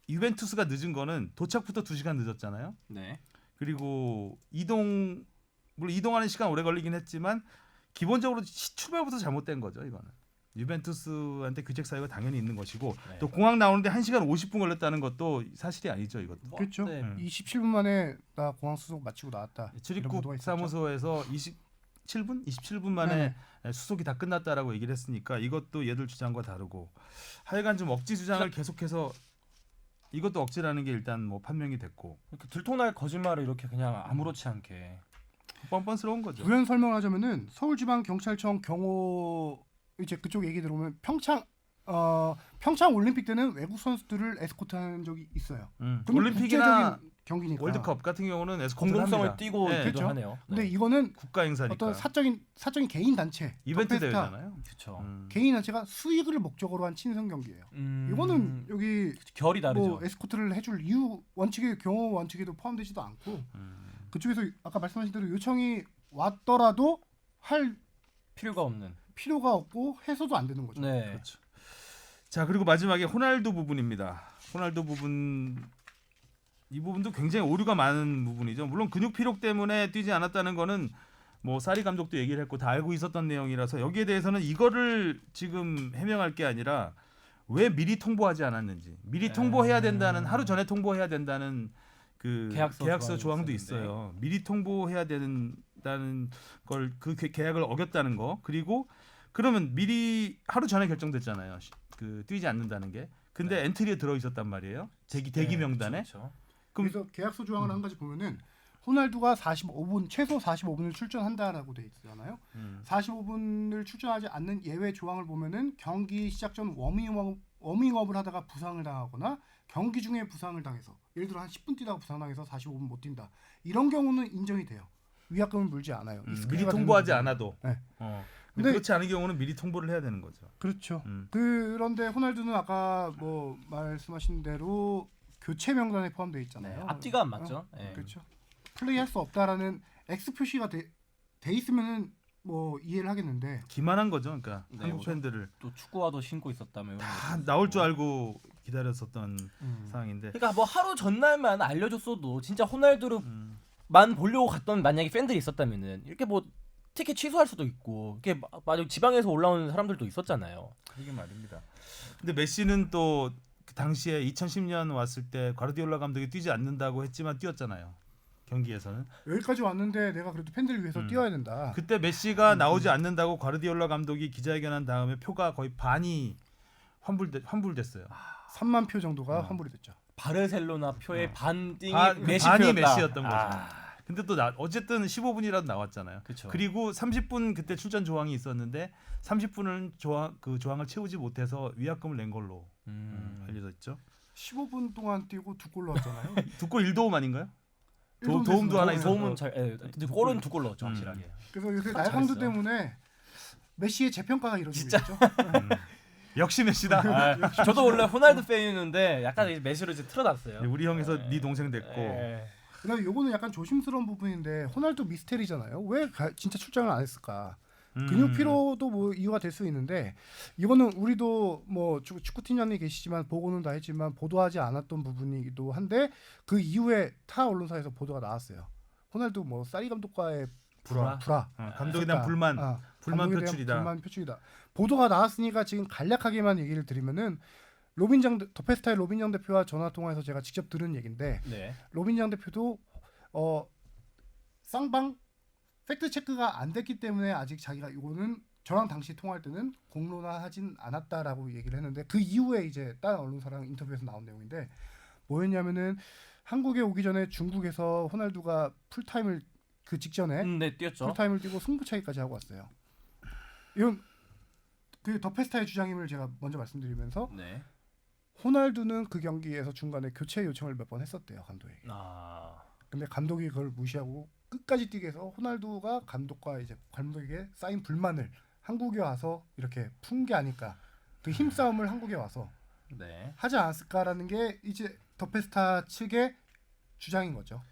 유벤투스가 늦은 거는 도착부터 2시간 늦었잖아요. 네. 그리고 물론 이동하는 시간 오래 걸리긴 했지만 기본적으로 출발부터 잘못된 거죠, 이거는. 유벤투스한테 규책 사유가 당연히 있는 것이고 네. 또 공항 나오는데 1시간 50분 걸렸다는 것도 사실이 아니죠, 이것도. 그렇죠. 네. 27분 만에 나 공항 수속 마치고 나왔다. 이런 출입국 보도가 있었죠. 사무소에서 27분 만에 수속이 다 끝났다라고 얘기를 했으니까 이것도 얘들 주장과 다르고 하여간 좀 억지 주장을 계속해서 이것도 억지라는 게 일단 뭐 판명이 됐고 이렇게 들통날 거짓말을 이렇게 그냥 아무렇지 않게 뻔뻔스러운 거죠. 부연 설명하자면은 서울지방경찰청 경호 이제 그쪽 얘기 들어보면 평창 올림픽 때는 외국 선수들을 에스코트하는 적이 있어요. 근데 올림픽이나 국제적인 경기니까. 월드컵 같은 경우는 에스코트를 공공성을 합니다. 띄고 네, 기도 그렇죠. 하네요. 근데 네. 이거는 국가 행사니까. 어떤 사적인 개인 단체 이벤트 더페스타, 대회잖아요. 그렇죠. 개인 단체가 수익을 목적으로 한 친선 경기예요. 이거는 여기 결이 다르죠. 뭐 에스코트를 해줄 이유 원칙에 경호 원칙에도 포함되지도 않고 그쪽에서 아까 말씀하신 대로 요청이 왔더라도 할 필요가 없는. 필요가 없고 해서도 안 되는 거죠. 네. 그렇죠. 자 그리고 마지막에 호날두 부분입니다. 호날두 부분 이 부분도 굉장히 오류가 많은 부분이죠. 물론 근육 피록 때문에 뛰지 않았다는 거는 뭐 사리 감독도 얘기를 했고 다 알고 있었던 내용이라서 여기에 대해서는 이거를 지금 해명할 게 아니라 왜 미리 통보하지 않았는지 미리 통보해야 된다는 하루 전에 통보해야 된다는 그 계약서 조항도 있어요. 미리 통보해야 된다는 걸 그 계약을 어겼다는 거 그리고 그러면 미리 하루 전에 결정됐잖아요. 그 뛰지 않는다는 게. 근데 엔트리에 들어 있었단 말이에요. 대기 명단에. 그렇죠. 그래서 계약서 조항을 한 가지 보면은 호날두가 45분 최소 45분을 출전한다라고 돼 있잖아요. 45분을 출전하지 않는 예외 조항을 보면은 경기 시작 전 워밍업을 하다가 부상을 당하거나 경기 중에 부상을 당해서 예를 들어 한 10분 뛰다가 부상당해서 45분 못 뛴다. 이런 경우는 인정이 돼요. 위약금을 물지 않아요. 미리 통보하지 않아도. 네. 근데 그렇지 않은 경우는 미리 통보를 해야 되는 거죠. 그렇죠. 그런데 호날두는 아까 뭐 말씀하신 대로 교체 명단에 포함되어 있잖아요. 네. 앞뒤가 안 맞죠. 네. 그렇죠. 플레이할 수 없다라는 X 표시가 돼 있으면은 뭐 이해를 하겠는데 기만한 거죠. 그러니까 네, 한국 그렇죠. 팬들을 또 축구화도 신고 있었다며 이런 다 것도 나올 줄 있었고. 알고 기다렸었던 상황인데. 그러니까 뭐 하루 전날만 알려줬어도 진짜 호날두만 보려고 갔던 만약에 팬들이 있었다면은 이렇게 뭐 티켓 취소할 수도 있고 이렇게 만약 지방에서 올라오는 사람들도 있었잖아요. 그게 말입니다. 근데 메시는 또 그 당시에 2010년 왔을 때 과르디올라 감독이 뛰지 않는다고 했지만 뛰었잖아요. 경기에서는. 여기까지 왔는데 내가 그래도 팬들을 위해서 뛰어야 된다. 그때 메시가 나오지 않는다고 과르디올라 감독이 기자회견한 다음에 표가 거의 반이 환불됐어요. 3만 표 정도가 환불이 됐죠. 바르셀로나 표의 반띵이 반이 메시표였다. 메시였던 거죠. 근데 또 어쨌든 15분이라도 나왔잖아요. 그쵸. 그리고 30분 그때 출전 조항이 있었는데 30분은 그 조항을 채우지 못해서 위약금을 낸 걸로 알려져 있죠. 15분 동안 뛰고 2골 넣었잖아요. 2골 1도움 아닌가요? 일도움 도움도 하나 됐어요. 도움은 잘 근데 골은 2골 넣었죠 확실하게. 그래서 요새 참 날강도 잘했어요. 때문에 메시의 재평가가 이루어지고 있죠. 역시 메시다. 저도 원래 호날두 팬이었는데 약간 이제 메시로 이제 틀어놨어요. 우리 형에서 네 동생 됐고. 그다음에 요거는 약간 조심스러운 부분인데 호날두 미스테리잖아요. 왜 진짜 출장을 안 했을까? 근육 피로도 뭐 이유가 될 수 있는데 이거는 우리도 뭐 축구팀장님 계시지만 보고는 다 했지만 보도하지 않았던 부분이기도 한데 그 이후에 타 언론사에서 보도가 나왔어요. 호날두 뭐 사리 감독과의 불화. 감독에 대한 불만 감독에 대한 표출이다. 불만 표출이다. 보도가 나왔으니까 지금 간략하게만 얘기를 드리면은 더페스타의 로빈장 대표와 전화 통화해서 제가 직접 들은 얘긴데 네. 로빈장 대표도 쌍방 팩트 체크가 안 됐기 때문에 아직 자기가 이거는 저랑 당시 통화할 때는 공론화하진 않았다라고 얘기를 했는데 그 이후에 이제 다른 언론사랑 인터뷰에서 나온 내용인데 뭐였냐면은 한국에 오기 전에 중국에서 호날두가 풀타임을 그 직전에 네, 뛰었죠. 풀타임을 뛰고 승부차기까지 하고 왔어요. 이건 그 더 페스타의 주장임을 제가 먼저 말씀드리면서 네. 호날두는 그 경기에서 중간에 교체 요청을 몇 번 했었대요 감독에게. 아. 근데 감독이 그걸 무시하고 끝까지 뛰게 해서 호날두가 감독에게 쌓인 불만을 한국에 와서 이렇게 푼 게 아닐까. 그 힘싸움을 한국에 와서 네. 하지 않았을까라는 게 이제 더 페스타 측의 주장인 거죠.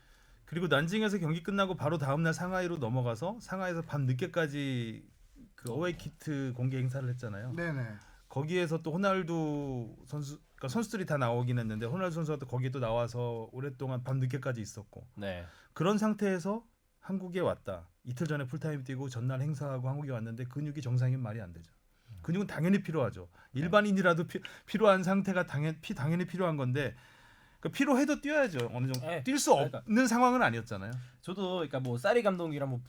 그리고 난징에서 경기 끝나고 바로 다음 날 상하이로 넘어가서 상하이에서 밤 늦게까지 그 어웨이 키트 공개 행사를 했잖아요. 네네. 거기에서 또 호날두 선수, 그러니까 선수들이 다 나오긴 했는데 호날두 선수가 또 거기에 또 나와서 오랫동안 밤 늦게까지 있었고 네. 그런 상태에서 한국에 왔다. 이틀 전에 풀타임 뛰고 전날 행사하고 한국에 왔는데 근육이 정상이면 말이 안 되죠. 근육은 당연히 필요하죠. 일반인이라도 필요한 상태가 당연히 필요한 건데 그러니까 필요해도 뛰어야죠. 어느 정도 네. 뛸 수 없는 상황은 아니었잖아요. 저도 그러니까 뭐 사리 감독이랑 뭐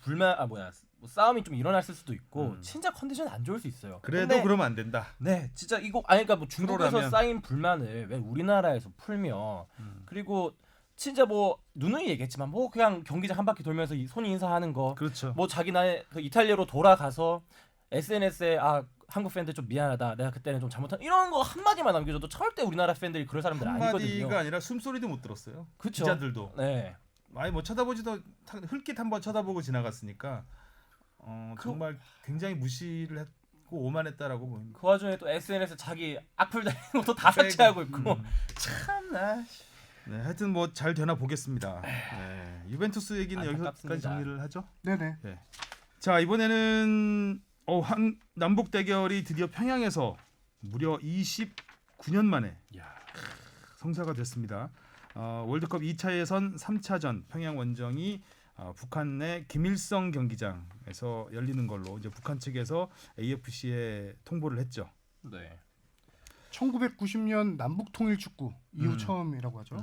뭐 싸움이 좀 일어났을 수도 있고 음. 진짜 컨디션 안 좋을 수 있어요. 그래도 근데 그러면 안 된다. 네, 진짜 이거 아니 그러니까 뭐 중국에서 프로라면. 쌓인 불만을 왜 우리나라에서 풀며 그리고 진짜 뭐 누누이 얘기했지만 뭐 그냥 경기장 한 바퀴 돌면서 손이 인사하는 거 그렇죠. 뭐 자기 나의 그 이탈리아로 돌아가서 SNS에 한국 팬들 좀 미안하다. 내가 그때는 좀 잘못한 이런 거 한마디만 남겨줘도 절대 우리나라 팬들이 그럴 사람들 아니거든요. 한마디가 아니라 숨소리도 못 들었어요. 그쵸? 기자들도 네. 아예 뭐 쳐다보지도 흘낏 한번 쳐다보고 지나갔으니까 정말 굉장히 무시를 했고 오만했다라고 보입니다. 그 와중에 또 SNS 자기 악플 달리는 것도 다 삭제하고 있고 음. 참나. 네, 하여튼 뭐 잘 되나 보겠습니다. 네, 유벤투스 얘기는 여기까지 안타깝습니다. 정리를 하죠. 네네. 자 이번에는 한 남북 대결이 드디어 평양에서 무려 29년 만에 성사가 됐습니다. 월드컵 2차 예선 3차전 평양 원정이 북한 내 김일성 경기장에서 열리는 걸로 이제 북한 측에서 AFC에 통보를 했죠. 네. 1990년 남북 통일 축구 이후 처음이라고 하죠. 네.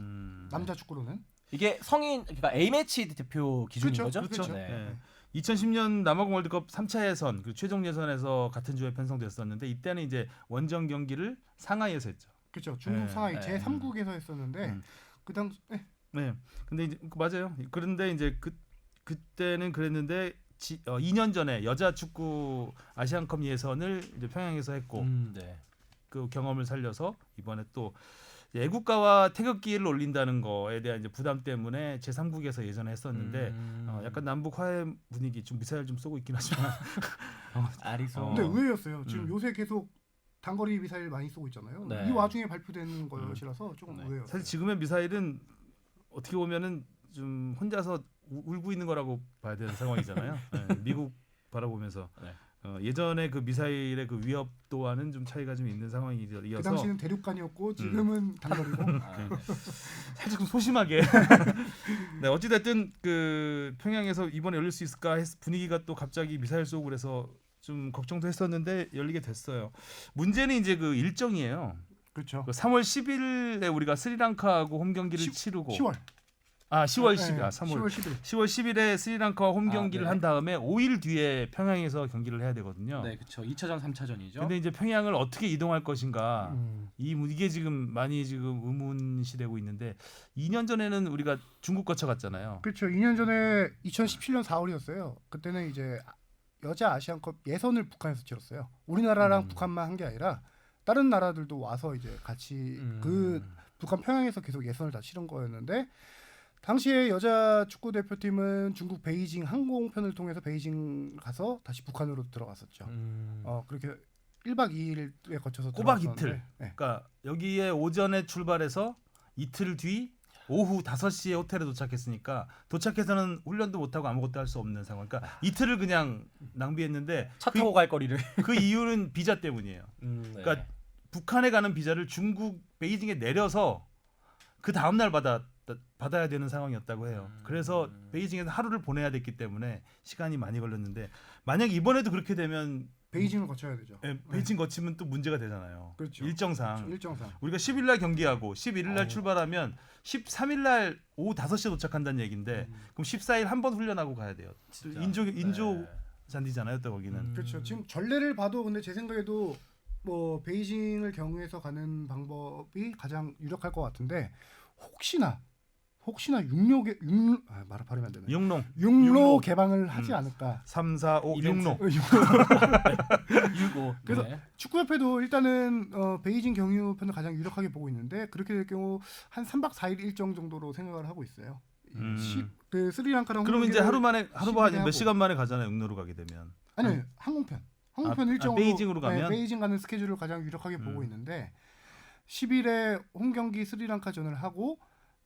남자 축구로는. 이게 성인 그러니까 A 매치 대표 기준인 그렇죠, 거죠? 그렇죠. 네. 2010년 남아공 월드컵 3차 예선 그 최종 예선에서 같은 주에 편성됐었는데 이때는 이제 원정 경기를 상하이에서 했죠. 그렇죠. 중국 네, 상하이 네. 제 3국에서 했었는데 음. 그 당시 네. 근데 이제 맞아요. 그런데 이제 그때는 그랬는데 2년 전에 여자 축구 아시안컵 예선을 이제 평양에서 했고 네. 그 경험을 살려서 이번에 또 애국가와 태극기를 올린다는 거에 대한 이제 부담 때문에 제3국에서 예전에 했었는데 약간 남북 화해 분위기 좀 미사일 좀 쏘고 있긴 하지만 아리송. 근데 의외였어요. 지금 음. 요새 계속 단거리 미사일 많이 쏘고 있잖아요. 네. 이 와중에 발표된 것이라서 조금 네. 의외였어요. 사실 지금의 미사일은 어떻게 보면은 좀 혼자서 울고 있는 거라고 봐야 되는 상황이잖아요. 네, 미국 바라보면서 네. 예전에 그 미사일의 그 위협도와는 좀 차이가 좀 있는 상황이어서 그 당시는 대륙간이었고 지금은 단거리고. 살짝 좀 소심하게. 네, 어찌됐든 그 평양에서 이번에 열릴 수 있을까 분위기가 또 갑자기 미사일 쏘고 그래서 좀 걱정도 했었는데 열리게 됐어요. 문제는 이제 그 일정이에요. 그렇죠. 그 3월 10일에 우리가 스리랑카하고 홈 경기를 치르고 10월. 10월 네, 10일, 3월 10일. 10월 10일에 스리랑카와 홈 경기를 네. 한 다음에 5일 뒤에 평양에서 경기를 해야 되거든요. 네, 그렇죠. 2차전, 3차전이죠. 근데 이제 평양을 어떻게 이동할 것인가 음. 이게 지금 많이 지금 의문시되고 있는데 2년 전에는 우리가 중국 거쳐갔잖아요. 그렇죠. 2년 전에 2017년 4월이었어요. 그때는 이제 여자 아시안컵 예선을 북한에서 치렀어요. 우리나라랑 북한만 한 게 아니라 다른 나라들도 와서 이제 같이 그 북한 평양에서 계속 예선을 다 치른 거였는데 당시에 여자 축구 대표팀은 중국 베이징 항공편을 통해서 베이징 가서 다시 북한으로 들어갔었죠. 그렇게 1박 2일에 거쳐서 꼬박 들어갔었는데, 이틀. 네. 그러니까 여기에 오전에 출발해서 이틀 뒤 오후 5시에 호텔에 도착했으니까 도착해서는 훈련도 못하고 아무것도 할 수 없는 상황. 그러니까 이틀을 그냥 낭비했는데 차 타고 갈 거리를. 그 이유는 비자 때문이에요. 네. 그러니까 북한에 가는 비자를 중국 베이징에 내려서 그 다음 날 받아야 되는 상황이었다고 해요. 그래서 베이징에서 하루를 보내야 됐기 때문에 시간이 많이 걸렸는데 만약 이번에도 그렇게 되면 베이징을 거쳐야 되죠. 베이징 거치면 또 문제가 되잖아요. 그렇죠. 일정상 일정상. 우리가 10일 날 경기하고 11일 날 출발하면 13일 날 오후 5시에 도착한다는 얘기인데 그럼 14일 한 번 훈련하고 가야 돼요. 진짜. 인조 네. 잔디잖아요, 또 거기는. 그렇죠. 지금 전례를 봐도 근데 제 생각에도 뭐 베이징을 경유해서 가는 방법이 가장 유력할 것 같은데 혹시나 말을 발음이 안 되네. 육농 육로 개방을 하지 않을까. 3, 4, 5 육농. 유고. 그래서 네. 축구협회도 일단은 베이징 경유편을 가장 유력하게 보고 있는데 그렇게 될 경우 한 3박 4일 일정 정도로 생각을 하고 있어요. 그 스리랑카랑 그러면 이제 홍콩 하루 만에 몇 하고. 시간 만에 가잖아요. 육로로 가게 되면. 아니 항공편 일정으로 베이징으로 가면? 베이징 가는 스케줄을 가장 유력하게 보고 있는데 10일에 홈 경기 스리랑카전을 하고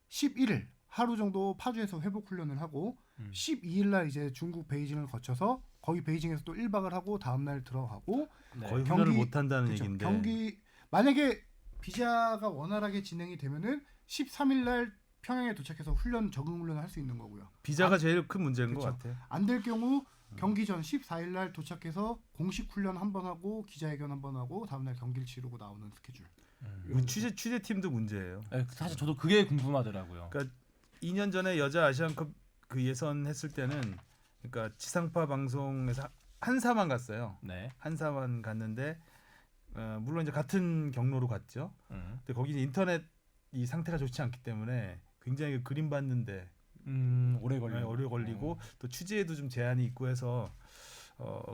11일 하루 정도 파주에서 회복 훈련을 하고 12일 날 이제 중국 베이징을 거쳐서 거기 베이징에서 또 1박을 하고 다음 날 들어가고 네. 거의 경기- 훈련을 못 한다는 그렇죠. 얘기인데. 경기 만약에 비자가 원활하게 진행이 되면은 13일 날 평양에 도착해서 적응 훈련을 할 수 있는 거고요. 비자가 제일 큰 문제인 것 그렇죠. 같아요. 안 될 경우 경기 전 14일 날 도착해서 공식 훈련 한 번 하고 기자회견 한 번 하고 다음 날 경기를 치르고 나오는 스케줄. 그 취재팀도 문제예요. 네, 사실 저도 그게 궁금하더라고요. 그러니까 2년 전에 여자 아시안컵 그 예선했을 때는 그러니까 지상파 방송에서 한사만 갔어요. 네. 한사만 갔는데 물론 이제 같은 경로로 갔죠. 근데 거기 이제 인터넷 이 상태가 좋지 않기 때문에 굉장히 그림 봤는데 오래 걸리고. 오래 걸리고 또 취재에도 좀 제한이 있고 해서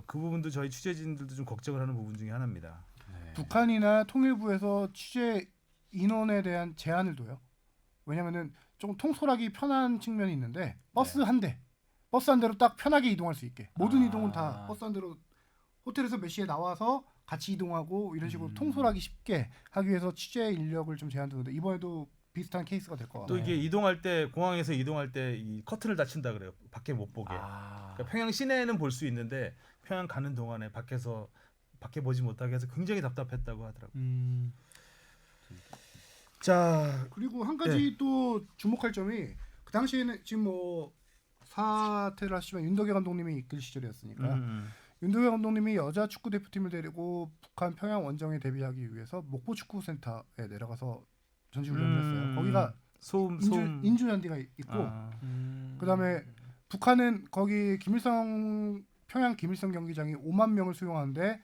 그 부분도 저희 취재진들도 좀 걱정을 하는 부분 중에 하나입니다. 네. 북한이나 통일부에서 취재 인원에 대한 제한을 둬요. 왜냐면은 조금 통솔하기 편한 측면이 있는데 버스 한 대로 딱 편하게 이동할 수 있게 모든 이동은 다 버스 한 대로 호텔에서 몇 시에 나와서 같이 이동하고 이런 식으로 통솔하기 쉽게 하기 위해서 취재 인력을 좀 제한두는데 이번에도 비슷한 케이스가 될 것 같아요. 또 이게 이동할 때 공항에서 이동할 때 이 커튼을 닫힌다 그래요. 밖에 못 보게. 아. 그러니까 평양 시내에는 볼 수 있는데 평양 가는 동안에 밖에 보지 못하게 해서 굉장히 답답했다고 하더라고요. 자, 그리고 한 가지 또 주목할 점이 그 당시에는 지금 뭐 사퇴를 하시면 윤덕여 감독님이 이끌 시절이었으니까 윤덕여 감독님이 여자 축구 대표팀을 데리고 북한 평양 원정에 데뷔하기 위해서 목포 축구센터에 내려가서 전시 훈련을 했어요. 거기가 소음 인조잔디가 있고 그다음에 북한은 거기 평양 김일성 경기장이 5만 명을 수용하는데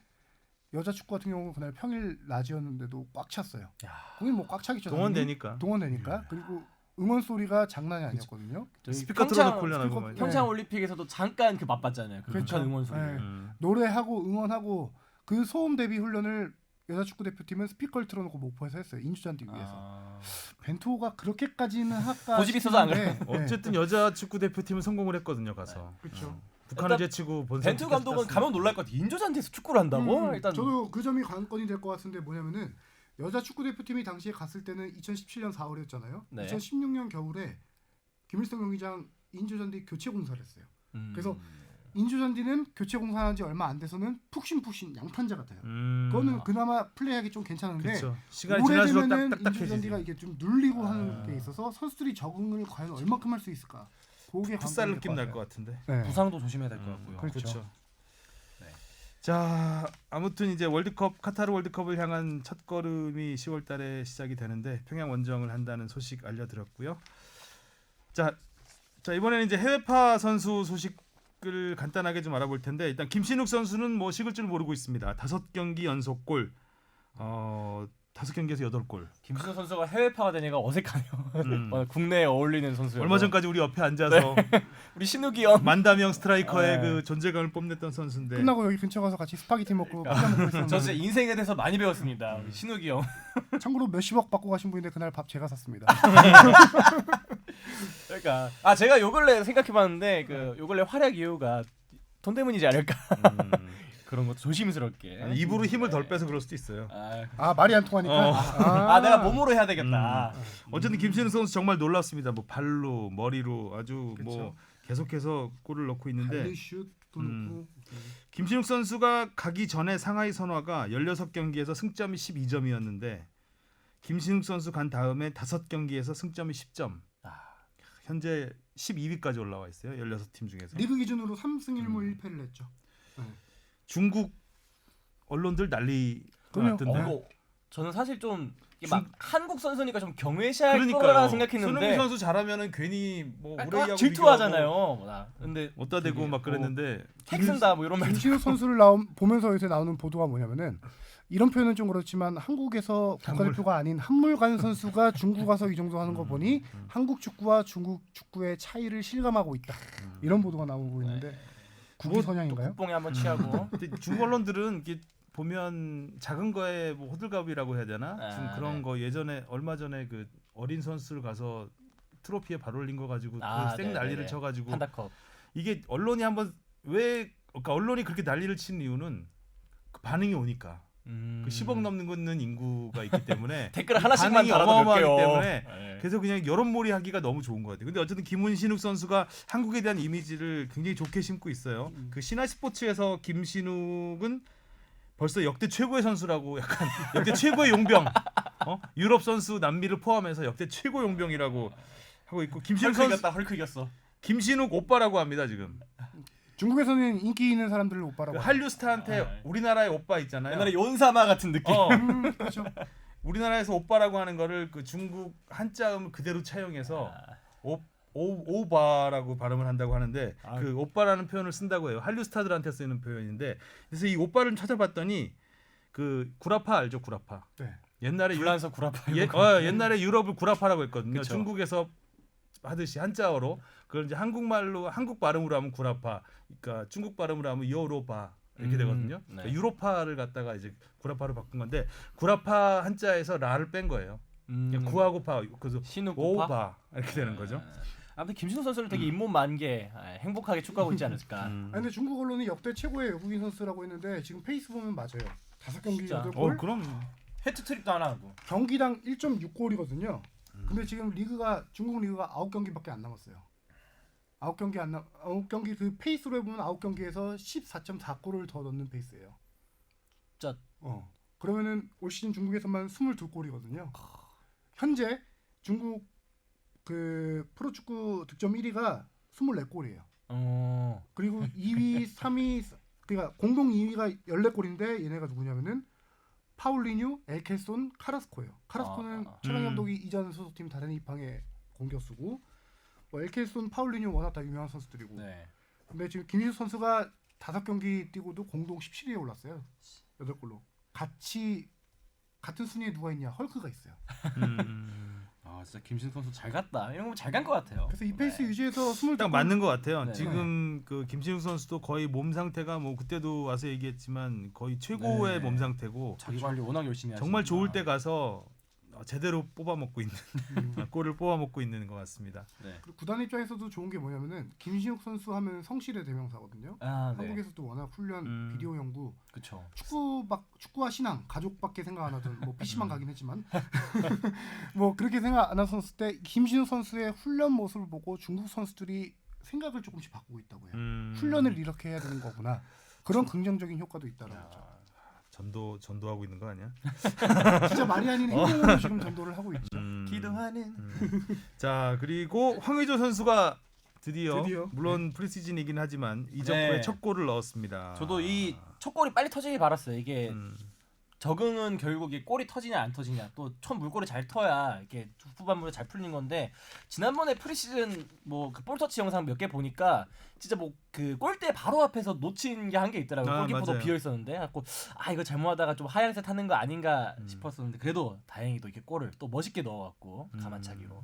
여자 축구 같은 경우는 그날 평일 낮이었는데도 꽉 찼어요. 거기 뭐 꽉 차겠죠. 동원되니까. 그리고 응원 소리가 장난이 아니었거든요. 스피커 틀어놓고 훈련하고 말이야. 평창 올림픽에서도 잠깐 그 맛봤잖아요. 그 그렇죠. 북한 응원 소리. 네. 노래하고 응원하고 그 소음 대비 훈련을 여자 축구 대표팀은 스피커를 틀어놓고 목포에서 했어요. 인조잔디 위에서. 벤투호가 그렇게까지는 할까? 고집이 있어서 안 싶은데, 어쨌든 여자 축구 대표팀은 성공을 했거든요. 가서. 그렇죠. 북한을 제치고 본선. 벤투 감독은 가면 놀랄 것 같아. 인조잔디에서 축구를 한다고? 일단 저도 그 점이 관건이 될 것 같은데 뭐냐면은 여자 축구 대표팀이 당시에 갔을 때는 2017년 4월이었잖아요. 네. 2016년 겨울에 김일성 경기장 인조잔디 교체 공사를 했어요. 그래서 인조잔디는 교체 공사한 지 얼마 안 돼서는 푹신푹신 양탄자 같아요. 그거는 그나마 플레이하기 좀 괜찮은데 그렇죠. 시간이 지날수록 오래되면은 딱딱해지지. 인조잔디가 이게 좀 눌리고 하는 게 있어서 선수들이 적응을 과연 얼마큼 할 수 있을까? 그게 풋살 느낌 날 것 같은데. 네. 부상도 조심해야 될 것 같고요. 그렇죠. 네. 자, 아무튼 이제 카타르 월드컵을 향한 첫 걸음이 10월달에 시작이 되는데 평양 원정을 한다는 소식 알려드렸고요. 자 이번에는 이제 해외파 선수 소식을 간단하게 좀 알아볼 텐데 일단 김신욱 선수는 뭐 식을 줄 모르고 있습니다. 5경기 연속골, 5경기에서 8골. 김신호 선수가 해외파가 되니까 어색하네요. 국내에 어울리는 선수예요. 얼마 전까지 우리 옆에 앉아서 우리 신욱이 형. 만다명 스트라이커의 네. 그 존재감을 뽐냈던 선수인데 끝나고 여기 근처 가서 같이 스파게티 먹고 피자 먹고 있었는데 저 진짜 인생에 대해서 많이 배웠습니다. 우리 신욱이 형. 참고로 몇십억 받고 가신 분인데 그날 밥 제가 샀습니다. 그러니까 제가 요 근래 생각해봤는데 그 요 근래 활약 이유가 돈 때문이지 않을까. 그런 것도 조심스럽게. 아니, 입으로 힘을 덜 빼서 그럴 수도 있어요. 말이 안 통하니까. 내가 몸으로 해야 되겠다. 어쨌든 김신욱 선수 정말 놀랍습니다. 뭐 발로 머리로 아주 그쵸. 뭐 계속해서 골을 넣고 있는데 발리슛도 넣고. 김신욱 선수가 가기 전에 상하이 선화가 16경기에서 승점이 12점이었는데 김신욱 선수 간 다음에 5경기에서 승점이 10점. 현재 12위까지 올라와 있어요. 16팀 중에서. 리그 기준으로 3승 1무 1패를 했죠. 중국 언론들 난리 그럼요. 났던데. 저는 사실 좀 이게 막 한국 선수니까 좀 경외시할 거라 그러니까요. 생각했는데 손흥민 선수 잘하면은 괜히 뭐 오래하고 질투하잖아요. 근데 어디다 대고 막 그랬는데 핵 쓴다 뭐 이런 말. 김신욱 선수를 보면서 요새 나오는 보도가 뭐냐면은 이런 표현은 좀 그렇지만 한국에서 국가대표가 아닌 한물간 선수가 중국 가서 이 정도 하는 거 보니 한국 축구와 중국 축구의 차이를 실감하고 있다. 이런 보도가 나오고 있는데 국위 선양인가요? 국뽕에 한번 취하고. 근데 중국 언론들은 이게 보면 작은 거에 뭐 호들갑이라고 해야 되나? 좀 그런 네. 거 예전에 얼마 전에 그 어린 선수를 가서 트로피에 발 올린 거 가지고 생 네, 난리를 네. 쳐가지고 판다컵. 이게 언론이 한번 그러니까 언론이 그렇게 난리를 친 이유는 그 반응이 오니까 그 10억 넘는 인구가 있기 때문에 댓글 하나씩만 반응이 달아도 어마어마하기 몇개요. 때문에 그래서 그냥 여론몰이 하기가 너무 좋은 것 같아요. 근데 어쨌든 김신욱 선수가 한국에 대한 이미지를 굉장히 좋게 심고 있어요. 그 신화 스포츠에서 김신욱은 벌써 역대 최고의 선수라고 약간 역대 최고의 용병, 유럽 선수 남미를 포함해서 역대 최고 용병이라고 하고 있고 김신욱 선수 헐크 이겼어. 김신욱 오빠라고 합니다 지금. 중국에서는 인기 있는 사람들을 그 오빠라고. 한류 스타한테 우리나라의 오빠 있잖아요. 옛날에 요은사마 같은 느낌. 그렇죠. 우리나라에서 오빠라고 하는 거를 그 중국 한자음을 그대로 차용해서 오바라고 발음을 한다고 하는데 그 오빠라는 표현을 쓴다고 해요. 한류 스타들한테 쓰는 표현인데 그래서 이 오빠를 찾아봤더니 그 구라파 알죠? 구라파. 네. 옛날에 불란서 구라파. 옛날에 유럽을 구라파라고 했거든요. 그쵸. 중국에서 하듯이 한자어로 그걸 이제 한국말로 한국 발음으로 하면 구라파, 그러니까 중국 발음으로 하면 여로파 이렇게 되거든요. 네. 그러니까 유로파를 갖다가 이제 구라파로 바꾼 건데 구라파 한자에서 라를 뺀 거예요. 구하고 파 그래서 신욱 오바 이렇게 되는 거죠. 아무튼 김신욱 선수는 되게 잇몸 만개 행복하게 축구하고 있지 않을까. 아니, 근데 중국 언론이 역대 최고의 외국인 선수라고 했는데 지금 페이스 보면 맞아요. 5경기 진짜? 8골. 그럼 해트트릭도 하나 하고. 경기당 1.6골이거든요. 근데 지금 중국 리그가 9경기밖에 안 남았어요. 9경기 그 페이스로 해보면 9경기에서 14.4골을 더 넣는 페이스예요. 진짜. 그러면은 올 시즌 중국에서만 22골이거든요. 현재 중국 그 프로축구 득점 1위가 24골이에요. 그리고 2위, 3위 그러니까 공동 2위가 14골인데 얘네가 누구냐면은 파울리뉴, 엘켈손, 카라스코예요. 카라스코는 최강 감독이 이전 소속팀 다른 이팡의 공격수고 뭐 엘켈손, 파울리뉴 워낙 다 유명한 선수들이고. 네. 근데 지금 김신욱 선수가 5경기 뛰고도 공동 17위에 올랐어요. 8골로. 같은 순위에 누가 있냐? 헐크가 있어요. 아 진짜 김신욱 선수 잘 갔다. 이런 거 잘 간 것 같아요. 그래서 이 페이스 유지해서 22골 딱 맞는 것 같아요. 네. 지금 그 김신욱 선수도 거의 몸 상태가 뭐 그때도 와서 얘기했지만 거의 최고의 네. 몸 상태고 자기 관리 워낙 열심히 하시니까. 정말 좋을 때 가서 제대로 뽑아먹고 있는 골을 뽑아먹고 있는 것 같습니다. 네. 그리고 구단 입장에서도 좋은 게 뭐냐면은 김신욱 선수 하면 성실의 대명사거든요. 네. 한국에서도 워낙 훈련, 비디오 연구, 그렇죠. 축구와 신앙, 가족밖에 생각 안 하던 뭐 PC만 가긴 했지만 뭐 그렇게 생각 안 했었을 때 김신욱 선수의 훈련 모습을 보고 중국 선수들이 생각을 조금씩 바꾸고 있다고 해요. 훈련을 이렇게 해야 되는 거구나. 그런 긍정적인 효과도 있다라고 하죠. 전도하고 있는 거 아니야? 진짜 말이 아닌 행동으로 지금 전도를 하고 있죠. 기도하는. 자 그리고 황의조 선수가 드디어. 물론 네. 프리시즌이긴 하지만 이적후에 네. 첫 골을 넣었습니다. 저도 이 첫 골이 빨리 터지길 바랐어요. 이게 적응은 결국 이 골이 터지냐 안 터지냐 또 첫 물골이 잘 터야 이렇게 후반부에 잘 풀린 건데 지난번에 프리시즌 뭐 그 볼터치 영상 몇 개 보니까 진짜 뭐 그 골대 바로 앞에서 놓친 게 한 개 있더라고요. 골키퍼도 맞아요. 비어 있었는데 갖고 이거 잘못하다가 좀 하얀색 타는 거 아닌가 싶었었는데 그래도 다행히도 이렇게 골을 또 멋있게 넣어갖고 가만차기로.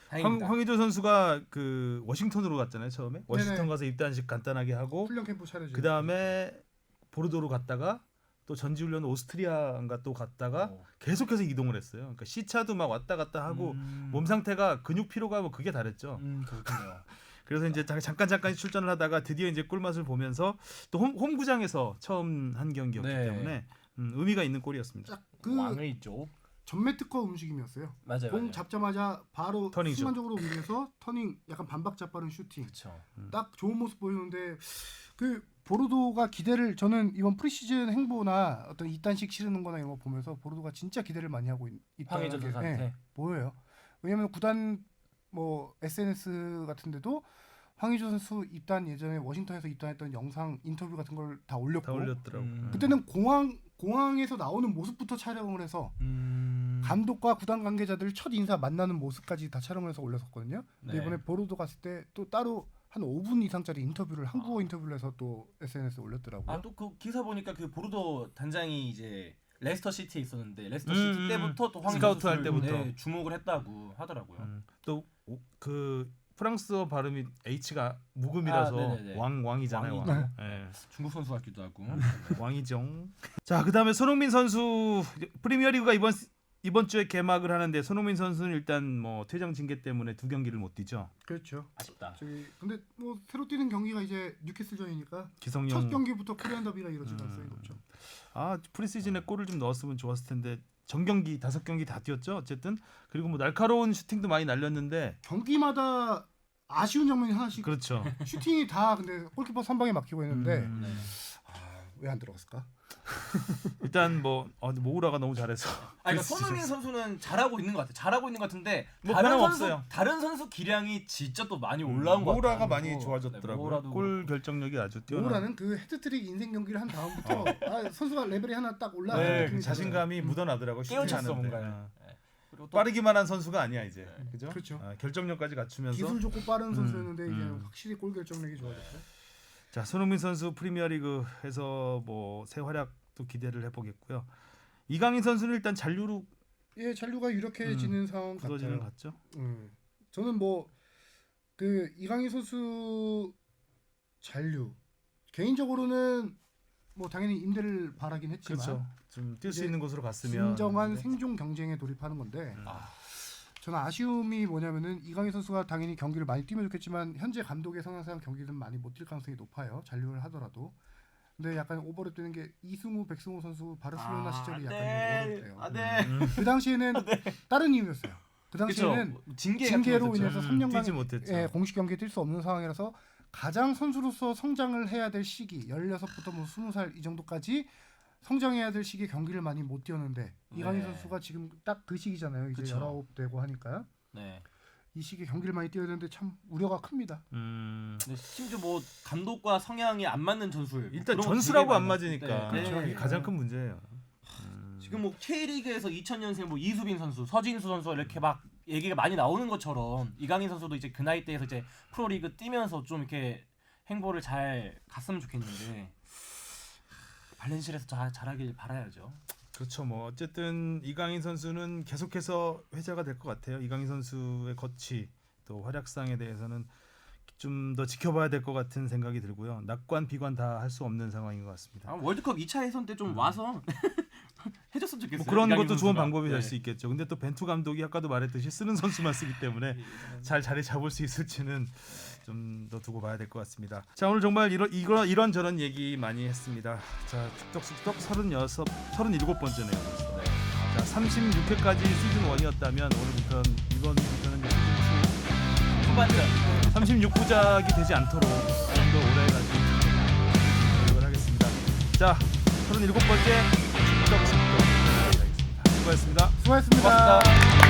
황의조 선수가 그 워싱턴으로 갔잖아요 처음에. 워싱턴 네네. 가서 입단식 간단하게 하고 훈련 캠프 차려지. 그 다음에 보르도로 갔다가 또 전지훈련 오스트리아인가 또 갔다가 계속해서 이동을 했어요. 그러니까 시차도 막 왔다 갔다 하고 몸 상태가 근육 피로가 뭐 그게 다랬죠. 그렇군요. 그래서 이제 잠깐 출전을 하다가 드디어 이제 꿀맛을 보면서 또 홈구장에서 처음 한 경기였기 네. 때문에 의미가 있는 골이었습니다. 그 왕의 쪽 전매 특허 움직임이었어요. 맞아요. 공 잡자마자 바로 터닝 슛. 순간적으로 움직여서 터닝, 약간 반박자 빠른 슈팅. 그렇죠. 딱 좋은 모습 보이는데 그 보르도가 기대를 저는 이번 프리시즌 행보나 어떤 이단식 치르는 거나 이런 거 보면서 보르도가 진짜 기대를 많이 하고 있다는 황의조 게 선수한테. 보여요. 왜냐면 구단 뭐 SNS 같은 데도 황의조 선수 입단 예전에 워싱턴에서 입단했던 영상 인터뷰 같은 걸 다 올렸고 다 올렸더라고. 그때는 공항에서 나오는 모습부터 촬영을 해서 감독과 구단 관계자들 첫 인사 만나는 모습까지 다 촬영해서 올렸었거든요. 근데 네. 이번에 보로도 갔을 때 또 따로 한 5분 이상짜리 인터뷰를 한국어 인터뷰를 해서 또 SNS에 올렸더라고요. 아 또 그 기사 보니까 그 보르도 단장이 이제 레스터 시티에 있었는데 레스터 시티 때부터 또 황희찬 스카우트 할 선수를, 때부터. 네, 주목을 했다고 하더라고요. 또 그 프랑스어 발음이 H가 묵음이라서 네네네. 왕이잖아요. 왕이죠. 왕. 예. 중국 선수 같기도 하고. 왕이정. 자, 그다음에 손흥민 선수 프리미어리그가 이번 주에 개막을 하는데 손흥민 선수는 일단 뭐 퇴장 징계 때문에 2경기를 못 뛰죠. 그렇죠. 아쉽다. 근데 뭐 새로 뛰는 경기가 이제 뉴캐슬전이니까 기성용. 첫 경기부터 코리안 더비가 이루어질 가능성이 높죠. 아, 프리시즌에 골을 좀 넣었으면 좋았을 텐데 전 경기 5경기 다 뛰었죠. 어쨌든 그리고 뭐 날카로운 슈팅도 많이 날렸는데 경기마다 아쉬운 장면이 하나씩 그렇죠. 슈팅이 다 근데 골키퍼 선방에 막히고 있는데 네. 왜 안 들어갔을까? 일단 뭐 모우라가 너무 잘해서. 아니, 그러니까 손흥민 선수는 잘하고 있는 것 같아. 잘하고 있는 것 같은데 뭐 다른 변함 선수 없어요. 다른 선수 기량이 진짜 또 많이 올라온 것 같아요. 모우라가 많이 네, 좋아졌더라고요. 모우라도 골 결정력이 아주 뛰어나. 모라는 그 헤드트릭 인생 경기를 한 다음부터 선수가 레벨이 하나 딱 올라가는 네, 느낌이 자신감이 묻어나더라고요. 깨우쳤어, 슈팅하는데. 뭔가요. 아. 그리고 또 빠르기만 한 선수가 아니야 이제. 그죠? 그렇죠. 아, 결정력까지 갖추면서. 기술 좋고 빠른 선수였는데 이제 음. 확실히 골 결정력이 좋아졌어요. 자, 손흥민 선수 프리미어리그에서 뭐 새 활약도 기대를 해보겠고요. 이강인 선수는 일단 잔류로 예, 잔류가 유력해지는 상황 굳어지는 같아요. 것 같죠. 저는 뭐 그 이강인 선수 잔류 개인적으로는 뭐 당연히 임대를 바라긴 했지만 그렇죠. 좀 뛸 수 이제 있는 곳으로 갔으면. 진정한 네. 생존 경쟁에 돌입하는 건데 아, 저는 아쉬움이 뭐냐면은 이강인 선수가 당연히 경기를 많이 뛰면 좋겠지만 현재 감독의 성향상 경기는 많이 못 뛸 가능성이 높아요. 잔류를 하더라도. 근데 약간 오버랩 되는 게 이승우, 백승우 선수 바르셀로나 시절이 약간 오버랩돼요. 네. 그 당시에는 다른 이유였어요. 그 당시에는 그렇죠. 징계로 인해서 3년간 뛰지 못했죠. 예, 공식 경기에 뛸 수 없는 상황이라서 가장 선수로서 성장을 해야 될 시기 16부터 뭐 20살 이 정도까지 성장해야 될 시기에 경기를 많이 못 뛰었는데 이강인 네. 선수가 지금 딱 그 시기잖아요. 이제 그쵸. 19 되고 하니까 네. 이 시기에 경기를 많이 뛰어야 되는데 참 우려가 큽니다. 근데 심지어 뭐 감독과 성향이 안 맞는 전술. 일단 그런 거 전술하고 되게 안 많이 맞으니까 봤을 때. 그게 네. 가장 큰 문제예요. 지금 뭐 K리그에서 2000년생 뭐 이수빈 선수, 서진수 선수 이렇게 막 얘기가 많이 나오는 것처럼 이강인 선수도 이제 그 나이대에서 이제 프로리그 뛰면서 좀 이렇게 행보를 잘 갔으면 좋겠는데 발렌시아에서 잘하길 바라야죠. 그렇죠. 뭐 어쨌든 이강인 선수는 계속해서 회자가 될 것 같아요. 이강인 선수의 거치 또 활약상에 대해서는 좀 더 지켜봐야 될 것 같은 생각이 들고요. 낙관 비관 다 할 수 없는 상황인 것 같습니다. 아, 월드컵 2차 예선 때 좀 와서 해줬으면 좋겠어요. 뭐 그런 이강인 것도 좋은 선수가. 방법이 될 네. 수 있겠죠. 근데 또 벤투 감독이 아까도 말했듯이 쓰는 선수만 쓰기 때문에 잘 자리 잡을 수 있을지는 좀 더 두고 봐야 될 것 같습니다. 자, 오늘 정말 이런 저런 얘기 많이 했습니다. 자, 축덕숙덕 37번째네요. 네. 자, 36회까지 시즌 1이었다면 오늘부터는 이번부터는 시즌 후반전. 2 36부작이 되지 않도록 좀 더 오래 가지고 노력을 하겠습니다. 자, 37번째 축덕숙덕 수고하셨습니다. 수고하셨습니다. 고맙습니다.